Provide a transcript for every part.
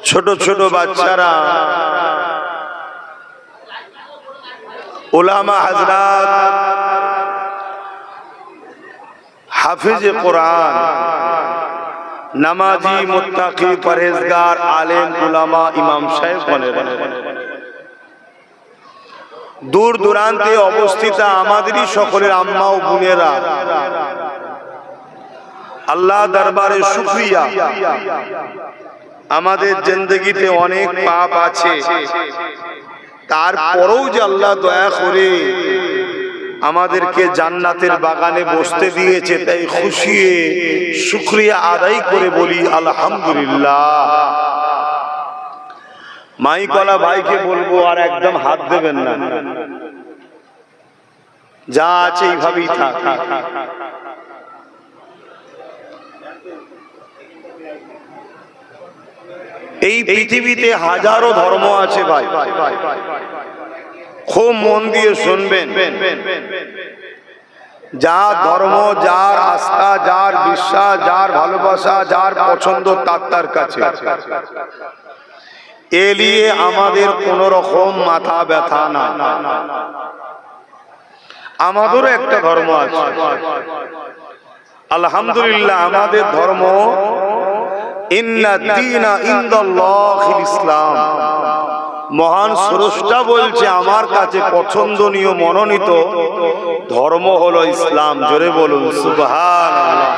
ছোট ছোট বাচ্চারা, উলামা হযরত, হাফিজে কোরআন, নামাজি, মুত্তাকি, পরহেজগার, আলেম, উলামা, ইমাম সাহেবগণের, দূর দূরান্তে অবস্থিত আমাদেরই সকলের আম্মা ও বোনেরা, আল্লাহ দরবারে শুকরিয়া। আমাদের জিন্দেগিতে অনেক পাপ আছে, তারপরেও যে আল্লাহ দয়া করে আমাদেরকে জান্নাতের বাগানে বসতে দিয়েছে, তাই খুশি শুকরিয়া আদায় করে বলি আলহামদুলিল্লাহ। মাইকলা ভাইকে বলবো আর একদম হাত দেবেন না, যা আছে এইভাবেই থাক। এই পৃথিবীতে হাজারো ধর্ম আছে ভাই, খুব মন দিয়ে শুনবেন। যার ধর্ম, যার আস্থা, যার বিশ্বাস, যার ভালোবাসা, যার পছন্দ তার কাছে, এ নিয়ে আমাদের কোন রকম মাথা ব্যথা না। আমাদেরও একটা ধর্ম আছে আলহামদুলিল্লাহ। আমাদের ধর্ম ইন্না দীনা ইনদাল্লাহিল ইসলাম। মহান স্রষ্টা বলছে আমার কাছে পছন্দনীয় মনোনীত ধর্ম হলো ইসলাম। জোরে বলুন সুবহানাল্লাহ।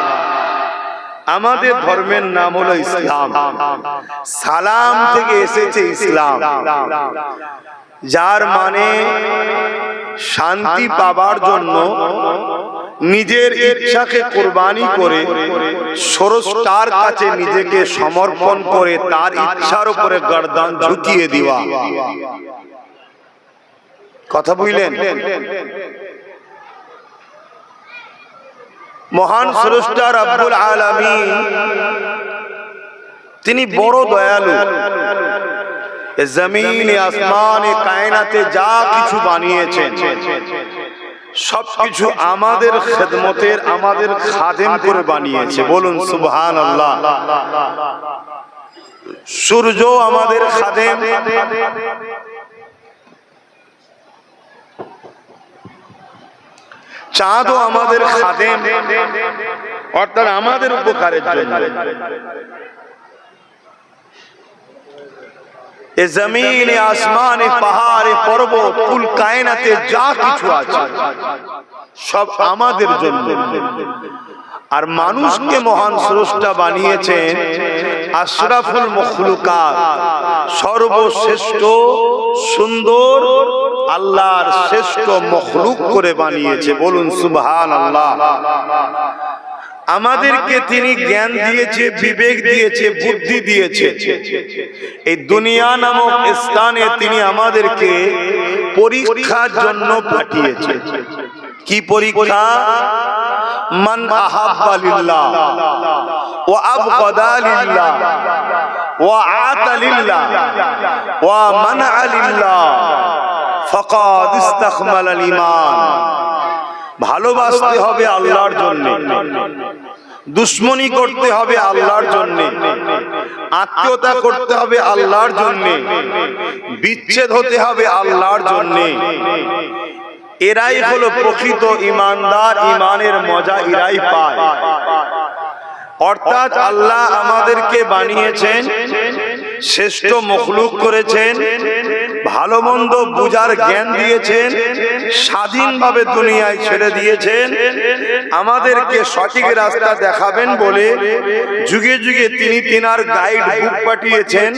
আমাদের ধর্মের নাম হলো ইসলাম। সালাম থেকে এসেছে ইসলাম, যার মানে শান্তি পাবার জন্য নিজের ইচ্ছাকে কুরবানি করে স্রষ্টার কাছে নিজেকে সমর্পণ করে তার ইচ্ছার উপরে গর্দান ঝুঁকিয়ে দেওয়া। কথা বুঝলেন? মহান স্রষ্টা রব্বুল আলামিন তিনি বড় দয়ালু। জমিনে, আসমানে, কায়নাতে যা কিছু বানিয়েছেন সবকিছু আমাদের খেদমতের, আমাদের খাদেম করে বানিয়েছে। বলুন সুবহানাল্লাহ। সূর্য আমাদের খাদেম, চাঁদও আমাদের খাদেম, অর্থাৎ আমাদের উপকারের জন্য। এ জমিনে, আসমানে, পাহাড়ে, পর্বত, কুল কায়নাতে যা কিছু আছে সব আমাদের জন্য। আর মানুষকে মহান স্রষ্টা বানিয়েছেন আশরাফুল মখলুকাত, সর্বশ্রেষ্ঠ সুন্দর আল্লাহর শ্রেষ্ঠ মখলুক করে বানিয়েছে। বলুন সুবহানাল্লাহ। আমাদেরকে তিনি জ্ঞান দিয়েছে, বিবেক দিয়েছে, বুদ্ধি দিয়েছে। এই দুনিয়া নামক স্থানে তিনি আমাদেরকে পরীক্ষার জন্য পাঠিয়েছে। কি পরীক্ষা? মান আহাব্বা লিল্লাহ ওয়া আবগাদা লিল্লাহ ওয়া আতা লিল্লাহ ওয়া মানআ লিল্লাহ ফাকাদ ইস্তাকমালাল ঈমান। ভালোবাসতে হবে আল্লাহর জন্য, দুশ্মনী করতে হবে আল্লাহর জন্য, আত্মীয়তা করতে হবে আল্লাহর জন্য, বিচ্ছেদ হতে হবে আল্লাহর জন্য। এরাই হলো প্রকৃত ঈমানদার। ঈমানের মজা এরাই পায়। অর্থাৎ আল্লাহ আমাদেরকে বানিয়েছেন, শ্রেষ্ঠ মখলুক করেছেন, ভালো মন্দ বুঝার জ্ঞান দিয়েছেন, স্বাধীনভাবে দুনিয়ায় ছেড়ে দিয়েছেন। আমাদেরকে সঠিক রাস্তা দেখাবেন বলে যুগে যুগে তিনি তিনার গাইড বুক পাঠিয়েছেন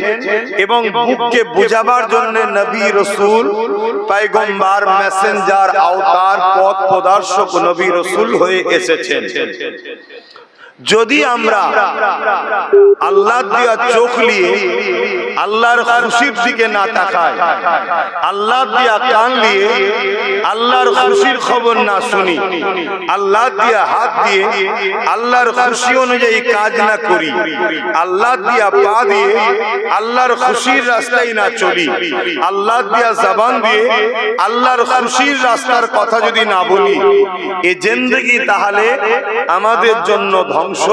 এবং বুককে বুঝাবার জন্য নবী, রসুল, পয়গম্বর, মেসেঞ্জার, আওতার, পথ প্রদর্শক নবী রসুল হয়ে এসেছেন। যদি আমরা আল্লাহ দিয়া চোখ নিয়ে আল্লাহর খুশির দিকে না তাকাই, আল্লাহ দিয়া কান নিয়ে আল্লাহর খুশির খবর না শুনি, আল্লাহ দিয়া হাত দিয়ে আল্লাহর খুশি অনুযায়ী কাজ না করি, আল্লাহ দিয়া পা দিয়ে আল্লাহর খুশির রাস্তায় না চলি, আল্লাহ দিয়া জবান দিয়ে আল্লাহর খুশির রাস্তার কথা যদি না বলি, এ জিন্দেগি তাহলে আমাদের জন্য ধ্বংস,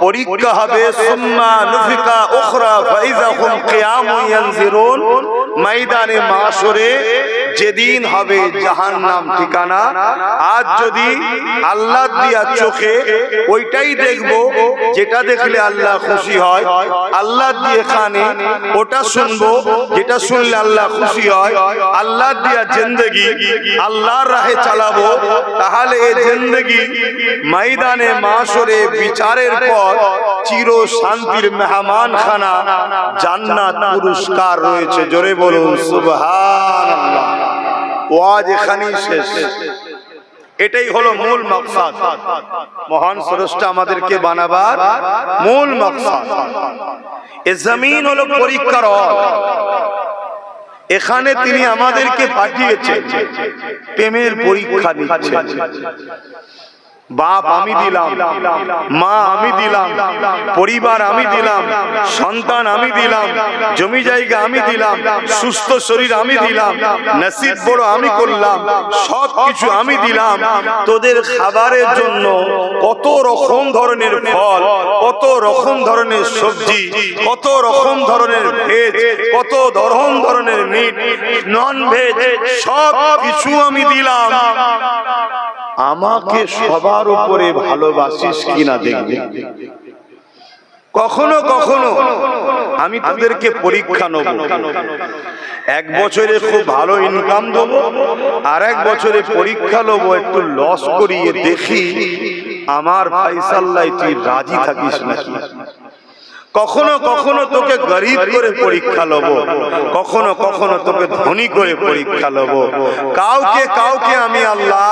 পরীক্ষা হবে। সুম্মা নুফিকা উখরা ফাইযা হুম কিয়ামুন ইয়ানজিরুন, ময়দানে মাশরে যেদিন হবে জাহান্নাম ঠিকানা। আজ যদি আল্লাহ দিয়া চোখে ওইটাই দেখবো যেটা দেখলে আল্লাহ খুশি হয়, আল্লাহ দিয়ে কানে ওটা শুনবো যেটা শুনলে আল্লাহ খুশি হয়, আল্লাহ দিয়া জিন্দেগি আল্লাহর রাহে চালাবো, তাহলে এই জিন্দেগি ময়দানে মাশরে বিচারের পর চির শান্তির মেহমানখানা জান্নাত পুরস্কার রয়েছে। জোরে বলুন সুবহানাল্লাহ। ওয়াজ এখানেই শেষ। এটাই হলো মূল মাকসাদ, মহান স্রষ্টা আমাদেরকে বানাবার মূল মাকসাদ। এ জমিন হলো পরীক্ষার হল, এখানে তিনি আমাদেরকে পাঠিয়েছেন প্রেমের পরীক্ষা নিচ্ছেন। বাপ আমি দিলাম, মা আমি দিলাম, পরিবার আমি দিলাম, সন্তান আমি দিলাম, জমি জায়গা আমি দিলাম, সুস্থ শরীর আমি দিলাম, নসিব বড় আমি করলাম, সব কিছু আমি দিলাম। তোদের খাবারের জন্য কত রকম ধরনের ফল, কত রকম ধরনের সবজি, কত রকম ধরনের ভেজ, কত ধরনের মিট, নন ভেজ, সব কিছু আমি দিলাম। আমাকে সবার উপরে ভালোবাসিস কিনা দেখবে। কখনো কখনো আমি তোদেরকে পরীক্ষা নেব, এক বছরে খুব ভালো ইনকাম দেবো, আর এক বছরে পরীক্ষা নেবো একটু লস করিয়ে দেখি আমার ফায়সাল্লায় তুই রাজি থাকিস নাকি। কখনো কখনো তোকে গরিব করে পরীক্ষা লব, কখনো কখনো তোকে ধনী করে পরীক্ষা লব। কাউকে কাউকে আমি আল্লাহ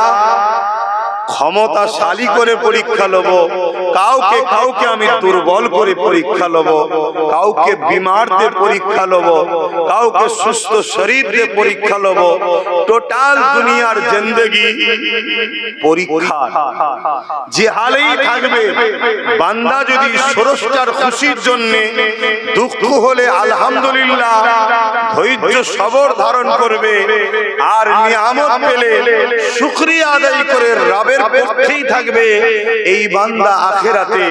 ক্ষমতাশালী করে পরীক্ষা লব, কাউকে কাউকে আমি দুর্বল করে পরীক্ষা লব, কাউকে বিমার দিয়ে পরীক্ষা লব, কাউকে সুস্থ শরীর দিয়ে পরীক্ষা লব। টোটাল দুনিয়ার জিন্দেগি পরীক্ষা, যে হালেই থাকবে। বান্দা যদি স্রষ্টার খুশির জন্য দুঃখ হলে আলহামদুলিল্লাহ ধৈর্য সবর ধারণ করবে, আর নিয়ামত পেলে শুকরিয়া আদায় করে রবের পক্ষেই থাকবে, এই বান্দা আখিরাতে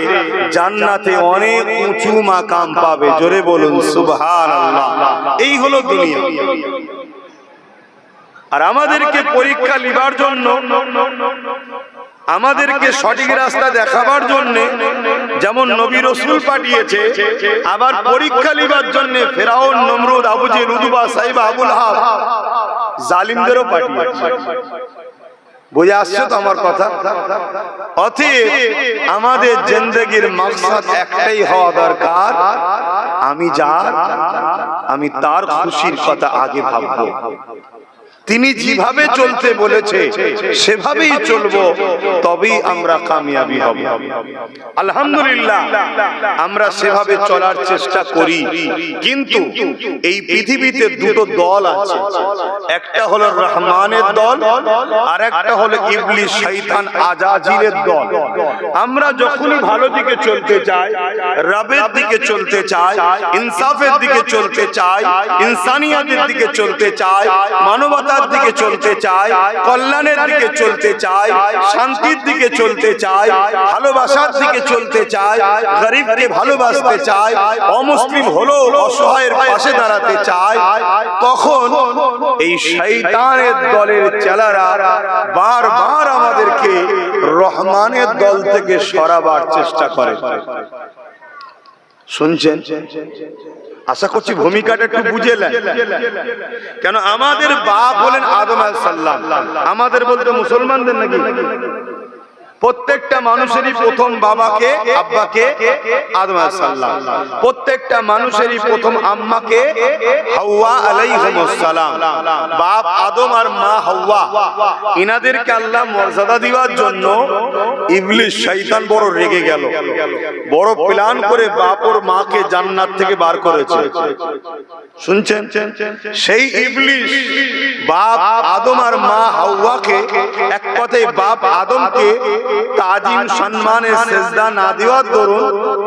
জান্নাতে অনেক উঁচু মাকাম পাবে। জোরে বলুন সুবহানাল্লাহ। এই হলো দুনিয়া। আর আমাদেরকে পরীক্ষা নিবার জন্য, আমাদেরকে সঠিক রাস্তা দেখাবার জন্য যেমন নবী রাসূল পাঠিয়েছে, আবার পরীক্ষা নিবার জন্য ফেরাউন, নমরুদ, আবু জেহেল, উতবা, সাইবা, আবু লাহাব জালিমদেরও পাঠিয়েছে। বুঝে আসছে তো আমার কথা? অতএব আমাদের জিন্দেগির মাকসাদ একটাই হওয়া দরকার, আমি তার খুশির কথা আগে ভাববো। তিনি যেভাবে চলতে বলেছে সেভাবেই চলবো, তবেই আমরা কামিয়াবি হব। আলহামদুলিল্লাহ আমরা সেভাবে চলার চেষ্টা করি, কিন্তু এই পৃথিবীতে দুটো দল আছে, একটা হলো রহমানের দল, আর একটা হলো ইবলিস, শয়তান, আজাজিলের দল। আমরা যখনই ভালো দিকে চলতে চাই, রবের দিকে চলতে চাই, ইনসাফের দিকে চলতে চাই, ইনসানিয়াতের দিকে চলতে চাই, মানবতার দিকে চলতে চাই, কল্যাণের দিকে চলতে চাই, শান্তির দিকে চলতে চাই, ভালোবাসার দিকে চলতে চাই, গরিবকে ভালোবাসতে চাই, অমুসলিম হলো অসহায়ের পাশে দাঁড়াতে চাই, তখন এই শয়তানের দলের চেলারা বারবার আমাদেরকে রহমানের দল থেকে সরাবার চেষ্টা করে। শুনছেন? আশা করছি ভূমিকাটা একটু বুঝেলেন। কেন আমাদের বাপ হলেন আদম আলাইহিস সালাম, আমাদের বলতে মুসলমানদের নাকি? প্রত্যেকটা মানুষেরই প্রথম বাবাকে আব্বাকে আদম আলাইহিস সালাম, প্রত্যেকটা মানুষেরই প্রথম আম্মাকে হাওয়া আলাইহিস সালাম। বাপ আদম আর মা হাওয়া, ইনাদেরকে আল্লাহ মর্যাদা দেওয়ার জন্য ইবলিস শয়তান বড় রেগে গেল, বড় প্ল্যান করে বাপ ওর মাকে জান্নাত থেকে বার করেছে। শুনছেন? সেই ইবলিস বাপ আদম আর মা হাওয়াকে, এক কথায় বাপ আদমকে তাজিম সম্মানে সেজদা না দেওয়ার দরুন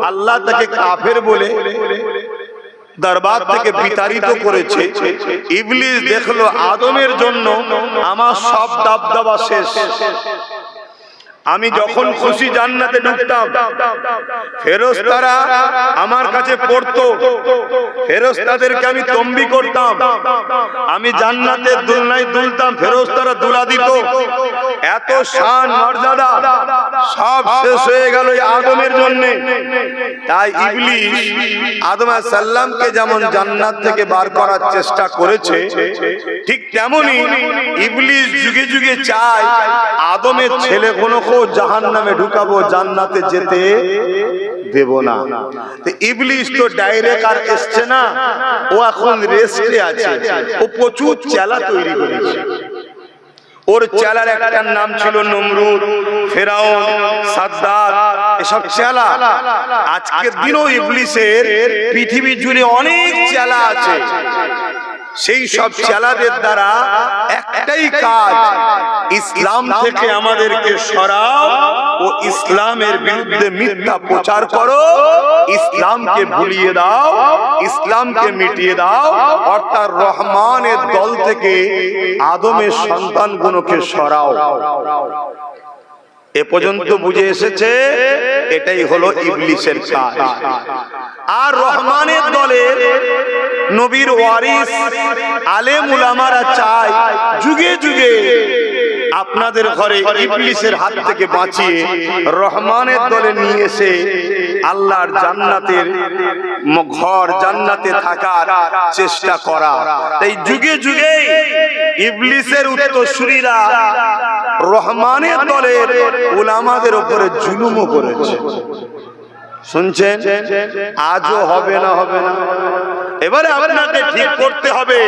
আল্লাহ তাকে কাফের বলে দরবার থেকে বিতাড়িত করেছে। ইবলিস দেখলো আদমের জন্য আমার সব দাবদাবা শেষ, আমি যখন খুশি জান্নাতে ঢুকতাম, ফেরেশতারা আমার কাছে পড়তো, ফেরেশতাদেরকে আমি তম্বি করতাম, আমি জান্নাতের দুলনায় দুলতাম, ফেরেশতারা দুলা দিত। এত শান মর্যাদা সব শেষ হয়ে গেল আদমের জন্য। তাই ইবলিস আদম আলাইহিস সালামকে যেমন জান্নাত থেকে বার করার চেষ্টা করেছে, ঠিক তেমনি ইবলিস যুগে যুগে চায় আদমের ছেলেগুলোকে জাহান্নামে ঢুকাবো, জান্নাতে যেতে দেব না। তো ইবলিস তো ডাইরেক্ট আর এসছে না, ও এখন রেস্টে আছে। ও প্রচুর চেলা তৈরি করেছে। ওর চেলার একটা নাম ছিল নমরুদ, ফেরাউন, সাদ্দাত, এসব চেলা। আজকের দিনও ইবলিসের পৃথিবী জুড়ে অনেক চেলা আছে। সেই সব চেলাদের দ্বারা একটাই কাজ, ইসলাম থেকে আমাদেরকে সরাও ও ইসলামের বিরুদ্ধে মিথ্যা প্রচার করো, ইসলামকে ভুলিয়ে দাও, ইসলামকে মিটিয়ে দাও, অর্থাৎ রহমানের দল থেকে আদমের সন্তানগুলোকে সরাও। এ পর্যন্ত বুঝে এসেছে, এটাই হলো ইবলিসের কাজ। আর রহমানের দলের নবীর ওয়ারিস আলেম উলামারা চায় যুগে যুগে আপনাদের ঘরে ইবলিসের হাত থেকে বাঁচিয়ে রহমানের দলে নিয়ে এসে আল্লাহর জান্নাতের ঘর, জান্নাতে থাকার চেষ্টা করা। তাই যুগে যুগে ইবলিসের উত্তরসূরিরা রহমানের দলের উলামাদের উপরে জুলুমও করেছে। শুনছেন? আজও হবে না, হবে না। এবারে আপনাকে ঠিক করতে হবে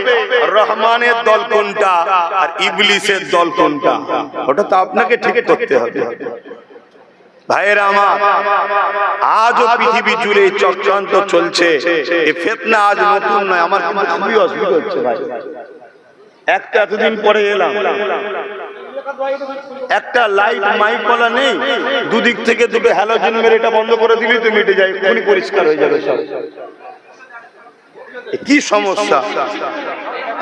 রহমানের দল কোনটা আর ইবলিসের দল কোনটা, ওটা তো আপনাকে ঠিক করতে হবে। ভাইয়েরা আমার, আজও পৃথিবী জুড়ে চক্রান্ত চলছে। এই ফিতনা আজ নতুন নয়। আমার কিন্তু খুবই অসুবিধা হচ্ছে ভাই। একটা এতদিন পরে এলাম, একটা লাইট মাইক বলা নেই, দুদিক থেকে দুটো হ্যালোজেন মেরে এটা বন্ধ করে দিলেই তো মিটে যায়, এক্ষুনি পরিষ্কার হয়ে যাবে সব। কি সমস্যা?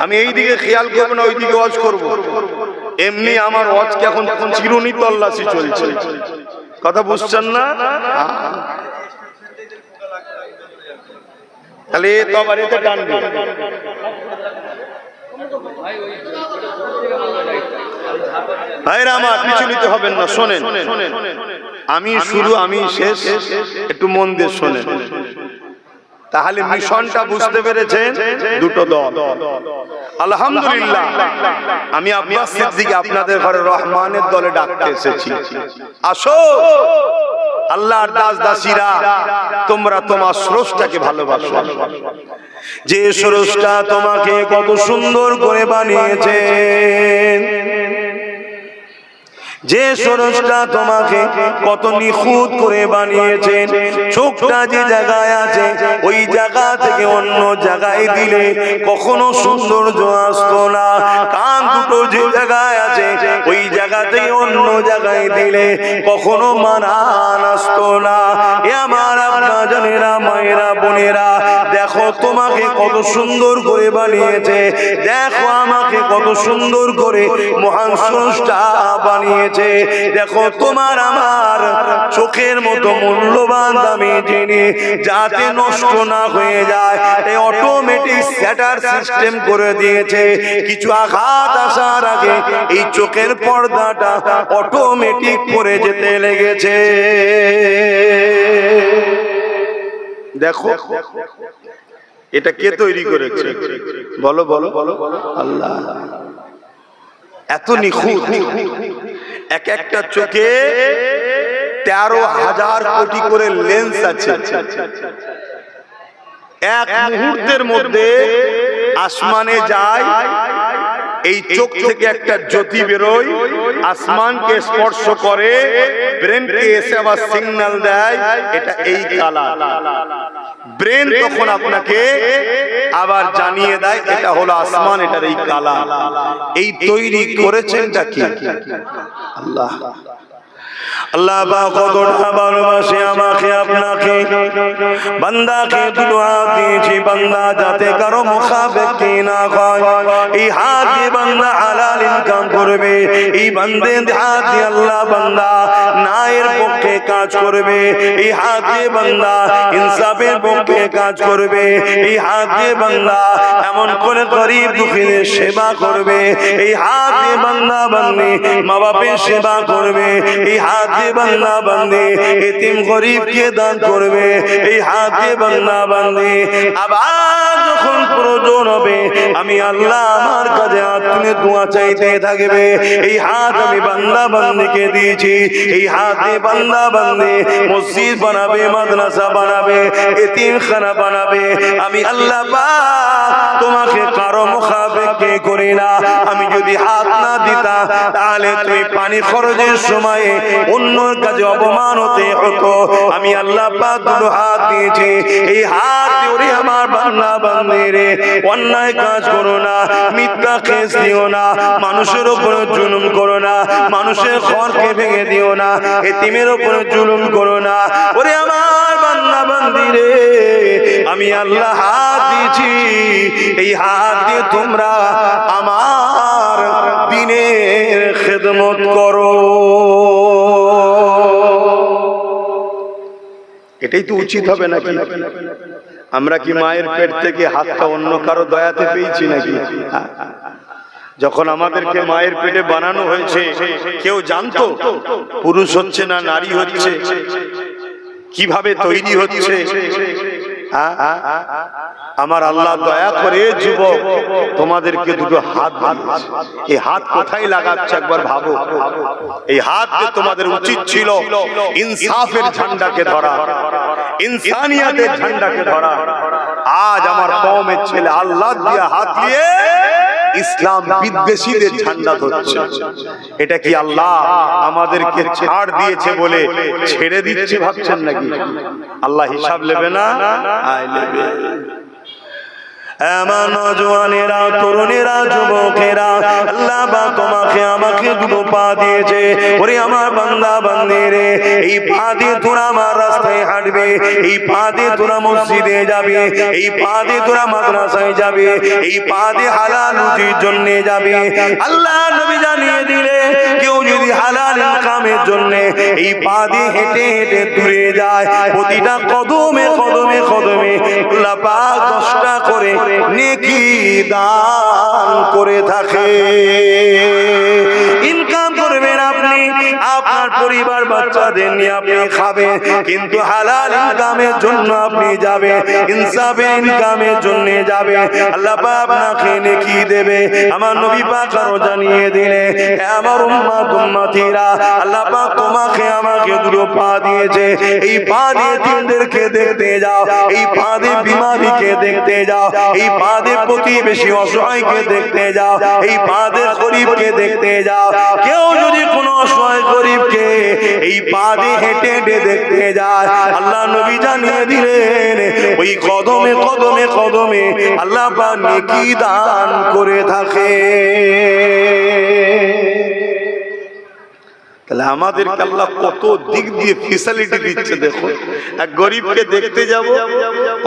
আমি এই দিকে খেয়াল করবো না, ওই দিকে ওয়াজ করবো। এমনি আমার ওয়াজকে এখন চিরুনি তল্লাশি চলছে। কথা বুঝছেন না? তাহলে তো আবার এতে টানবে। ভাইরা আমার, বিচলিত হবেন না, শোনেন। আমি শুরু, আমি শেষ, একটু মন দিয়ে শোনেন। তাহলে মিশনটা বুঝতে পেরেছেন। দুটো দল, আলহামদুলিল্লাহ। আমি আব্বাস সিদ্দিক আপনাদের ঘরে রহমানের দলে ডাকতে এসেছি। আসো, আল্লাহর দাস দাসীরা, তোমরা তোমার স্রষ্টাকে ভালোবাসো। যে স্রষ্টা তোমাকে কত সুন্দর করে বানিয়েছেন, যে স্রষ্টা তোমাকে কত নিখুঁত করে বানিয়েছেন, চোখটা যে জায়গায় আছে ওই জায়গা থেকে অন্য জায়গায় দিলে কখনো সৌন্দর্য আসতো না। কান দুটো যে জায়গায় আছে ওই জায়গা থেকে অন্য জায়গায় দিলে কখনো মানান আসতো না। এ আমার আপনারা মায়েরা বোনেরা, দেখো তোমাকে কত সুন্দর করে বানিয়েছে, দেখো আমাকে কত সুন্দর করে মহান স্রষ্টা বানিয়েছে। দেখো তোমার আমার চোখের মতো মূল্যবান দামি জিনিস যাতে নষ্ট না হয়ে যায়, এই অটোমেটিক শ্যাটার সিস্টেম করে দিয়েছে। কিছু আঘাত আসার আগে এই চোখের পর্দাটা অটোমেটিক পড়ে যেতে লেগেছে। দেখো এটা কে তৈরি করেছে? বলো বলো বলো। আল্লাহ। এত নিখুঁত, এক একটা চোখে 13,000 কোটি করে লেন্স আছে। এক মুহূর্তের মধ্যে আসমানে যায়, এই চোখ থেকে একটা জ্যোতি বেরোয়, আসমানকে স্পর্শ করে, ব্রেনকে এসে আবার সিগন্যাল দেয় এটা এই কালার। ব্রেন তখন আপনাকে আবার জানিয়ে দেয় এটা হলো আসমান, এটার এই কালার। এই তৈরি করেছেনটা কি? আল্লাহ। আল্লাহ পাক কতটা ভালোবাসে আমাকে আপনাকে, বান্দাকে দুটো হাত দিয়েছি বান্দা যাতে কারো মুখাপেক্ষি না হয়। এই হাত দিয়ে বান্দা হালাল ইনকাম করবে, এই বান্দে হাত দিয়ে আল্লাহ বান্দা ন্যায়ের পক্ষে কাজ করবে, এই হাত দিয়ে বান্দা ইনসাফের পক্ষে কাজ করবে, এই হাত দিয়ে বান্দা এমন করে গরিব দুঃখীদের সেবা করবে, এই হাত দিয়ে বান্দা বান্দি মা বাপের সেবা করবে, এই হাত দিয়ে বান্দা বান্দি এতিম গরিবকে দান করবে, এই হাত দিয়ে বান্দা বান্দি আবার যখন প্রয়োজন হবে আমি আল্লাহ আমার কাছে হাত তুলে দোয়া চাইতে থাকবে। এই হাত আমি বান্দা বান্দিকে দিয়েছি, এই হাত দিয়ে বান্দা বান্দি মসজিদ বানাবে, মাদ্রাসা বানাবে, এতিমখানা বানাবে। আমি আল্লাহ পাক তোমাকে কারো মুখাপেক্ষি করি না। আমি যদি হাত না দিতাম তাহলে তুমি পানি খরচের সময়ে অন্যর কাছে অপমান হতে হতো। আমি আল্লাহ পাক দুটো হাত দিয়েছি, এই হাত দিয়ে আমার বান্দা বান্দিরে অন্যায় কাজ করো না, মিথ্যা কেস দিও না, মানুষের উপরে জুলুম করো না, মানুষের ঘরকে ভেঙে দিও না, এতিমের উপরে জুলুম করো না। ওরে আমার বান্দা বান্দিরে আমি আল্লাহ হাত দিয়েছি, এই হাত দিয়ে তোমরা আমার দ্বীনের খেদমত করো। এটাই তো উচিত হবে নাকি? আমরা কি মায়ের পেট থেকে হাতটা অন্য কারো দয়াতে পেয়েছি নাকি? যখন আমাদেরকে মায়ের পেটে বানানো হয়েছে কেউ জানতো পুরুষ হচ্ছে না নারী হচ্ছে, কিভাবে তৈরি হচ্ছে? আমার আল্লাহ দয়া করে যুবক তোমাদেরকে দুটো হাত দিয়েছে, এই হাত কোথায় লাগাচ্ছে একবার ভাবো। এই হাত দিয়ে তোমাদের উচিত ছিল ইনসাফের ঝান্ডাকে ধরা, ইনসানিয়াতের ঝান্ডাকে ধরা। আজ আমার কওমের ছেলে আল্লাহ দিয়ে হাত দিয়ে ইসলাম বিদ্বেষীদের ঝান্ডা ধরছে। এটা কি আল্লাহ আমাদেরকে ছাড় দিয়েছে বলে ছেড়ে দিচ্ছে ভাবছেন নাকি? আল্লাহ হিসাব নেবে না? আয় নেবে। আমার নওজওয়ানেরা, তরুণেরা, যুবকেরা, আল্লাহ পাক তোমাকে আমাকে দুটো পা দিয়েছে। ওরে আমার বান্দা বান্দিরে, এই পা দিয়ে তোরা আমার রাস্তায় হাঁটবে, এই পা দিয়ে তোরা মসজিদে যাবে, এই পা দিয়ে তোরা মাদ্রাসায় যাবে, এই পা দিয়ে হালাল রুজির জন্য যাবে। আল্লাহ নবী জানিয়ে দিলে কেউ যদি হালাল ইনকামের জন্য এই পা দিয়ে হেঁটে হেঁটে দূরে যায়, প্রতিটা কদমে কদমে কদমে আল্লাহ পাক 10টা করে নেকি দান করে থাকে। ইনকাম করবেন আপনি, আপনার পরিবার বাচ্চাদের নিয়ে আপনি খাবেন, কিন্তু হালাল ইনকামের জন্য আপনি যাবেন, ইনসাফের ইনকামের জন্য যাবেন, আল্লাহ পাক আপনাকে নেকি দেবে। আমার নবী পাক আরো জানিয়ে দিলে আমার উম্মত উম্মতিরা, আল্লাহ পাক তোমাকে আমাকে দুটো পা দিয়েছে, এই পা দিয়ে তিনদেরকে দেখতে যাও, এই পা দিয়ে বিমারিকে দেখতে যাও, এই পা দিয়ে প্রতিবেশী অসহায়কে দেখতে যাও, এই পা দিয়ে গরিবকে দেখতে যাও। কেউ যদি কোনো অসহায় গরিবকে এই পা দিয়ে হেঁটে হেঁটে দেখতে যায়, আল্লাহ নবী জানিয়ে দিলেন ওই কদমে কদমে কদমে আল্লাহ পাক নেকি দান করে থাকে। তাহলে আমাদেরকে আল্লাহ কত দিক দিয়ে ফ্যাসিলিটি দিচ্ছে দেখো। এক গরিবকে দেখতে যাব,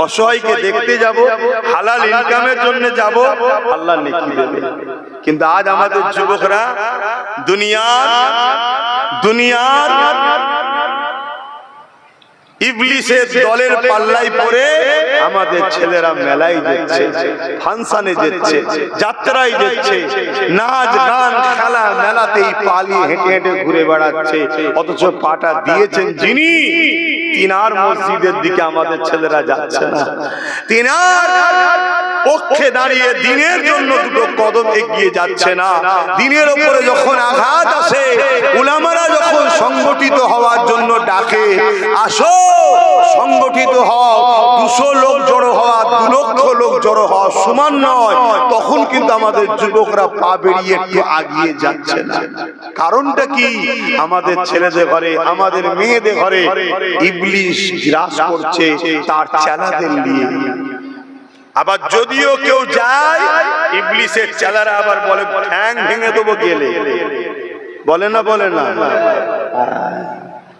অসহায়কে দেখতে যাব, হালাল ইনকামের জন্য যাব, আল্লাহ নেকি দেবে। কিন্তু আজ আমাদের যুবকরা দুনিয়ার ইবলিসের দলের পাল্লায় পড়ে আমাদের ছেলেরা মেলায় যাচ্ছে, ফাংশনে যাচ্ছে, যাত্রায় যাচ্ছে, নাচ গান খেলা মেলাতেই পালিয়ে হেঁটে হেঁটে ঘুরে বেড়াচ্ছে। অথচ পাটা দিয়েছেন যিনি, তিনার মসজিদের দিকে আমাদের ছেলেরা যাচ্ছে না। তিনার পক্ষে দাঁড়িয়ে দিনের জন্য দুটো কদম এগিয়ে যাচ্ছে না। দিনের উপরে যখন আঘাত আসে, উলামারা যখন সংগঠিত হওয়ার জন্য ডাকে আসো সংগঠিত হও, 200 লোক জড়ো হওয়া 2 লক্ষ লোক জড়ো হওয়া সমান নয়, তখন কিন্তু আমাদের যুবকরা পা বেরিয়ে একটু আগিয়ে যাচ্ছে না। কারণটা কি? আমাদের ছেলেদের ঘরে, আমাদের মেয়েদের ঘরে ইবলিশ গ্রাস করছে তার চেলাদের নিয়ে। আবার যদিও কেউ যায়, ইবলিশের চেলারা আবার বলে ঠ্যাং ভেঙে দেবো গেলে, বলে না বলে না?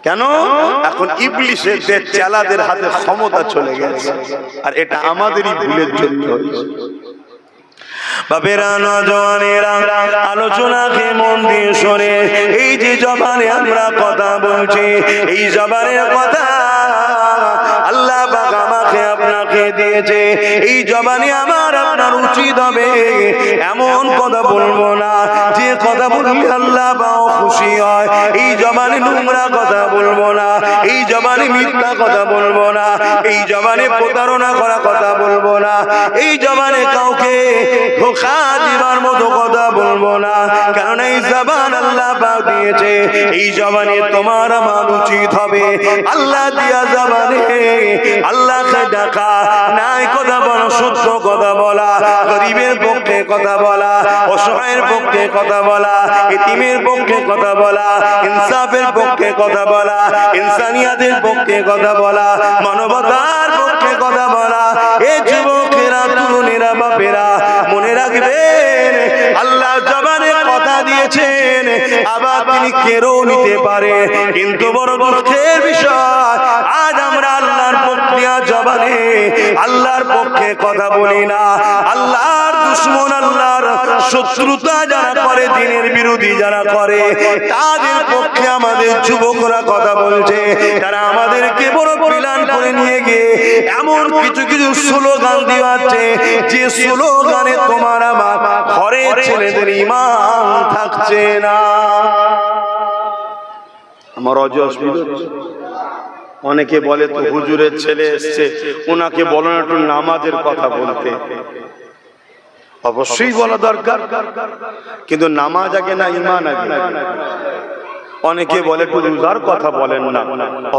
কেন? এখন ইবলিশের চেলাদের হাতে ক্ষমতা চলে গেছে, আর এটা আমাদেরই ভুলের জন্য হয়েছে। বাপেরা, নওজওয়ানেরা, আলোচনাকে মন দিয়ে শোনে। এই যে জবানে আমরা কথা বলছি, এই জবানের কথা আল্লাহ পাক আমাকে আপনাকে দিয়েছে। এই জবানে আমার আপনার উচিত হবে এমন কথা বলবো না যে কথা বললে আল্লাহ পাক খুশি হয়। এই জবানে নোংরা কথা বলবো না, এই জবানে মিথ্যা কথা বলবো না, এই জবানে প্রতারণা করা কথা বলবো না, এই জবানে কাউকে ধোঁকা দিবার মতো কথা বলবো না। কারণ এই জবান আল্লাহ পাক দিয়েছে, এই জবানে তোমার আমার উচিত হবে আল্লাহ দিয়া জবানে আল্লাহকে ডাকা, নাই কথা বলা, সত্য কথা বলা, গরিবের পক্ষে কথা বলা, অসহায়ের পক্ষে কথা বলা, এতিমের পক্ষে কথা বলা, ইনসাফের পক্ষে কথা বলা, ইনসানিয়াতের পক্ষে কথা বলা, মানবতার পক্ষে কথা বলা। এই যুবকেরা, তরুণেরা, বাপেরা মনে রাখবেন, আল্লাহ জবানে কথা দিয়েছেন, আবার তিনি কেড়েও নিতে পারে। কিন্তু বড় দুঃখের বিষয়, আজ আমরা আল্লাহর পক্ষে জবানে আল্লাহর পক্ষে কথা বলি না। আল্লাহর দুশমন, আল্লাহর শত্রুতা যারা করে, দিনের বিরোধী যারা করে, তাদের পক্ষে আমাদের যুবকরা কথা বলছে। তারা আমাদেরকে বড় প্ল্যান করে নিয়ে গিয়ে এমন কিছু কিছু স্লোগান দিওয়াচ্ছে, যে স্লোগানে তোমার আমার ঘরের ছেলেদের ঈমান থাকছে না। আমার অজস্বিত অনেকে বলে তো হুজুরের ছেলে এসছে, ওনাকে বলো না একটু নামাজের কথা বলতে। অবশ্যই বলা দরকার, কিন্তু নামাজ আগে না ঈমান আগে? অনেকে বলে একটু রোজার কথা বলেন না,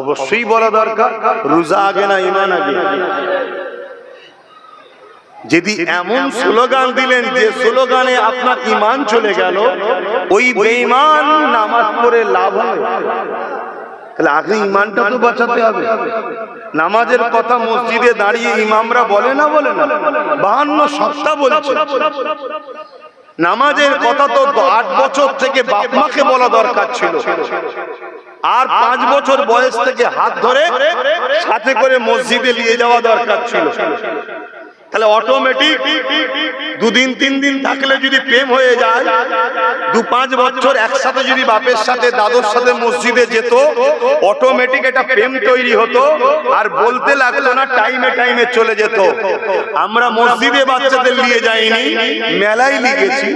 অবশ্যই বলা দরকার, রোজা আগে না ঈমান আগে? যদি এমন স্লোগান দিলেন যে স্লোগানে আপনার ঈমান চলে গেল, ওই বেঈমান নামাজ পড়ে লাভ হবে? তাহলে আগে ঈমানটা তো বাঁচাতে হবে। নামাজের কথা মসজিদে দাঁড়িয়ে ইমামরা বলে না, বলে না? 52 সপ্তাহ বলছে। নামাজের কথা তো 8 বছর থেকে বাপ মাকে বলা দরকার ছিল, আর 5 বছর বয়স থেকে হাত ধরে সাথে করে মসজিদে নিয়ে যাওয়া দরকার ছিল। তাহলে অটোমেটিক 2 দিন 3 দিন থাকলে যদি প্রেম হয়ে যায়, 2-5 বছর একসাথে যদি বাপের সাথে দাদুর সাথে মসজিদে যেত, অটোমেটিক এটা প্রেম তৈরি হতো, আর বলতে লাগতো না, টাইমে টাইমে চলে যেত। আমরা মসজিদে বাচ্চাদের নিয়ে যাইনি, মেলায় নিয়ে গেছি,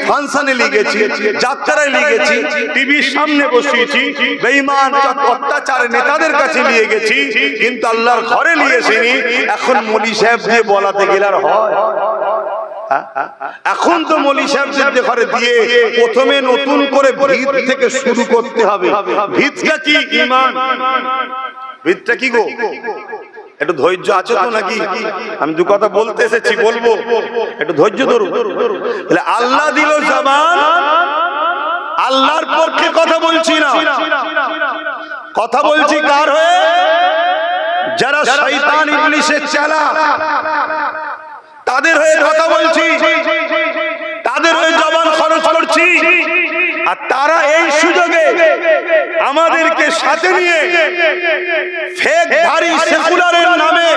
ফাংশনে নিয়ে গেছি, যাত্রায় নিয়ে গেছি, টিভির সামনে বসিয়েছি, বেঈমান অত্যাচার নেতাদের কাছে নিয়ে গেছি, কিন্তু আল্লাহর ঘরে নিয়ে আসিনি। এখন মৌলী সাহেব দিয়ে বলাতে গেলে আর হয়? এখন তো মৌলী সাহেবদের ঘরে দিয়ে প্রথমে নতুন করে ভিত থেকে শুরু করতে হবে। ভিতটা কি? ঈমান। ভিতটা কি গো? একটু ধৈর্য আছে তো নাকি? আমি 2 কথা বলতে এসেছি, বলবো, একটু ধৈর্য ধরুন। তাহলে আল্লাহ দিল জবান, আল্লাহর পক্ষে কথা বলছি না, কথা বলছি কার হয়ে? যারা শয়তান ইবলিসের চেলা, তাদের হয়ে কথা বলছি, তাদের হয়ে জবান খরচ করছি। আর তারা এই সুযোগে আমাদেরকে সাথে নিয়ে ফেক ধারী সেকুলারের নামে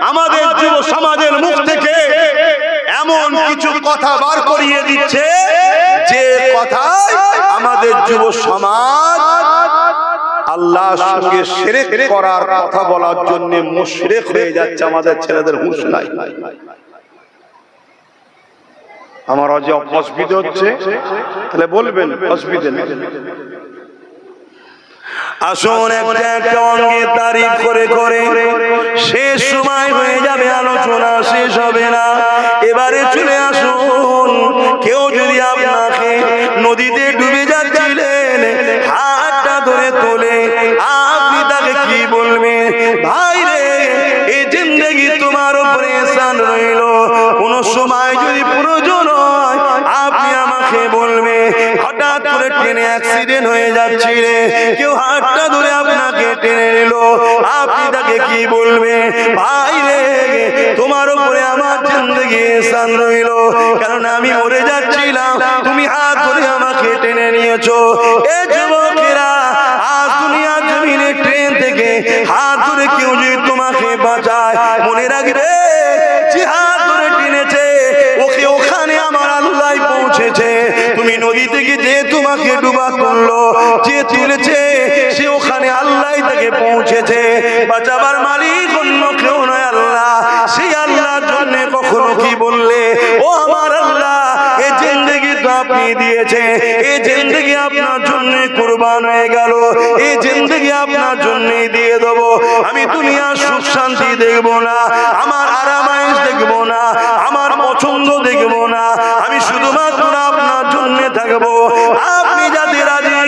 আমাদের যুব সমাজের মুখ থেকে এমন কিছু কথা বার করিয়ে দিচ্ছে, যে কথায় আমাদের যুব সমাজ আল্লাহর সঙ্গে শিরক করার কথা বলার জন্য মুশরিক হয়ে যাচ্ছে। আমাদের ছেলেদের হুঁশ নাই। আমার অজে অসুবিধা হচ্ছে, তাহলে বলবেন অসুবিধা নেই। আসুন একটা একটা অঙ্গে তারিফ করে করে শেষ সময় হয়ে যাবে, আলোচনা শেষ হবে না। এবারে চলে আসুন, কেউ যদি আপনাকে নদীতে ডুবে যাচ্ছিলেন, হাতটা ধরে তোলে, আপনি কি বলবে, ভাই রে এই জিন্দেগি তোমার উপরে এহসান রইল, কোন সময় যদি প্রয়োজন হয় আপনি আমাকে বলবে। হঠাৎ করে ট্রেনে অ্যাক্সিডেন্ট হয়ে যাচ্ছে রে, কেউ হাতটা ধরে আপনাকে টেনে নিল, আপনি তাকে কি বলবে, ভাই রে তোমার উপরে আমার জিন্দেগি এহসান রইল, কারণ আমি মরে যাচ্ছিলাম, তুমি হাত ধরে আমাকে টেনে নিয়েছো। এ যুবকেরা, আজ দুনিয়ার জমিনে ট্রেন থেকে হাত ধরে কেউ যদি তোমাকে বাঁচায়, মনে রাখবে যে হাত ধরে টেনেছে ওকে ওখানে আমার আল্লাহ পৌঁছেছে। তুমি নদী থেকে যে তোমাকে ডুবা তুললো, যে তুলেছে সে ওখানে আল্লাহ তাকে পৌঁছেছে। বাঁচাবার মালিক অন্য কেউ নয়, আল্লাহ। সেই আল্লাহর জন্য কখনো কি বললে, ও আমার আল্লাহ এই জিন্দেগি তো আপনি দিয়েছে, এই জিন্দেগি আপনার জন্য কুরবান হয়ে গেল, এই জিন্দেগি আপনার জন্যই দিয়ে দেবো। আমি দুনিয়ার সুখ শান্তি দেখবো না, আমার আরামায়েশ দেখবো না, আমার পছন্দ দেখবো না, আমি শুধুমাত্র আপনার জন্য থাকবো। আপনি যাতে রাজি,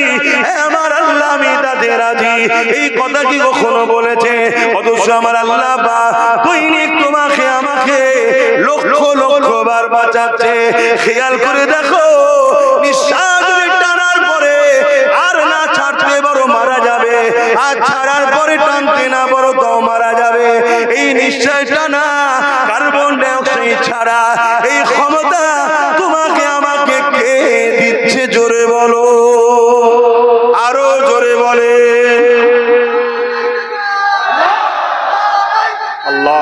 আমার আল্লাহ আমি তাতে রাজি। এই কথা কি কখনো বলেছে? অথচ আমার আল্লাহ বা দৈনিক তোমাকে আমাকে লক্ষ লক্ষ বার বাঁচাচ্ছে। খেয়াল করে দেখো, নিঃশ্বাস টানার পরে আর না ছাড়তে পারো মারা যাবে, আর ছাড়ার পরে টানতে না পারো তাও মারা যাবে। এই নিঃশ্বাস টানা, কার্বন ডাইঅক্সাইড ছাড়া এই ক্ষমতা তোমাকে আমাকে কে দিচ্ছে? জোরে বলো, আরো জোরে বলে আল্লাহ।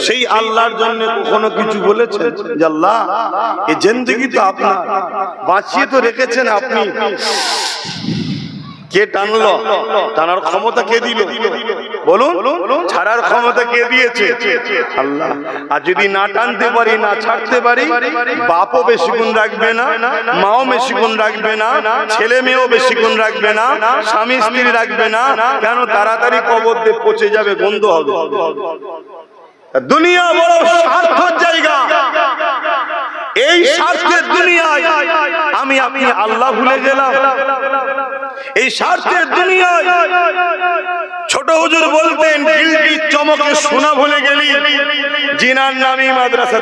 সেই আল্লাহর জন্য কখনো কিছু বলেছেন যে আল্লাহ এই জিন্দেগি তো আপনার, বাঁচিয়ে তো রেখেছেন আপনি, কে টানলো? টানার ক্ষমতা কে দিল বলুন? ছাড়ার ক্ষমতা কে দিয়েছে? আল্লাহ। আর যদি না টানতে পারি, না ছাড়তে পারি, বাপও বেশিক্ষণ রাখবে না, মাও বেশিক্ষণ রাখবে না, ছেলে মেয়েও বেশিক্ষণ রাখবে না, স্বামী স্ত্রী রাখবে না। কেন? তাড়াতাড়ি কবর দিয়ে পচে যাবে, গন্ধ হবে। দুনিয়া বড় স্বার্থের জায়গা। এই স্বার্থের দুনিয়ায় আমি আপনি আল্লাহ ভুলে গেলাম। এই স্বার্থের দুনিয়ায় ছোট হুজুর বলতেন, গিলটির চমকে সোনা ভুলে গেলি, জিনার নামী মাদ্রাসা।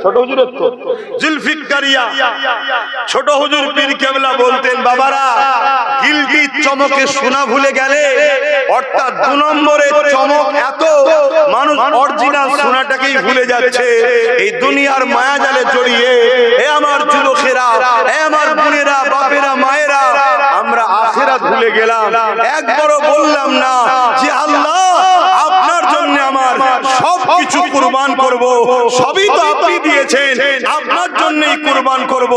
ছোট হুজুর জুলফিকারিয়া ছোট হুজুর পীর কেবলা বলতেন, বাবারা গিলটির চমকে সোনা ভুলে গেলে, অর্থাৎ 2 নম্বরের চমক এত, মানুষ অরিজিনাল সোনাটাকেই ভুলে যাচ্ছে। এই দুনিয়ার মায়া জালে জড়িয়ে এ আমার যুবকেরা, এ আমার বোনেরা, বাপেরা, মায়েরা, আমরা আখিরাত ভুলে গেলাম। একবারও বললাম না যে আল্লাহ আপনার জন্য আমার সবকিছু কুরবান করব, সবই তো আপনি দিয়েছেন, আপনার জন্যই কুরবান করব,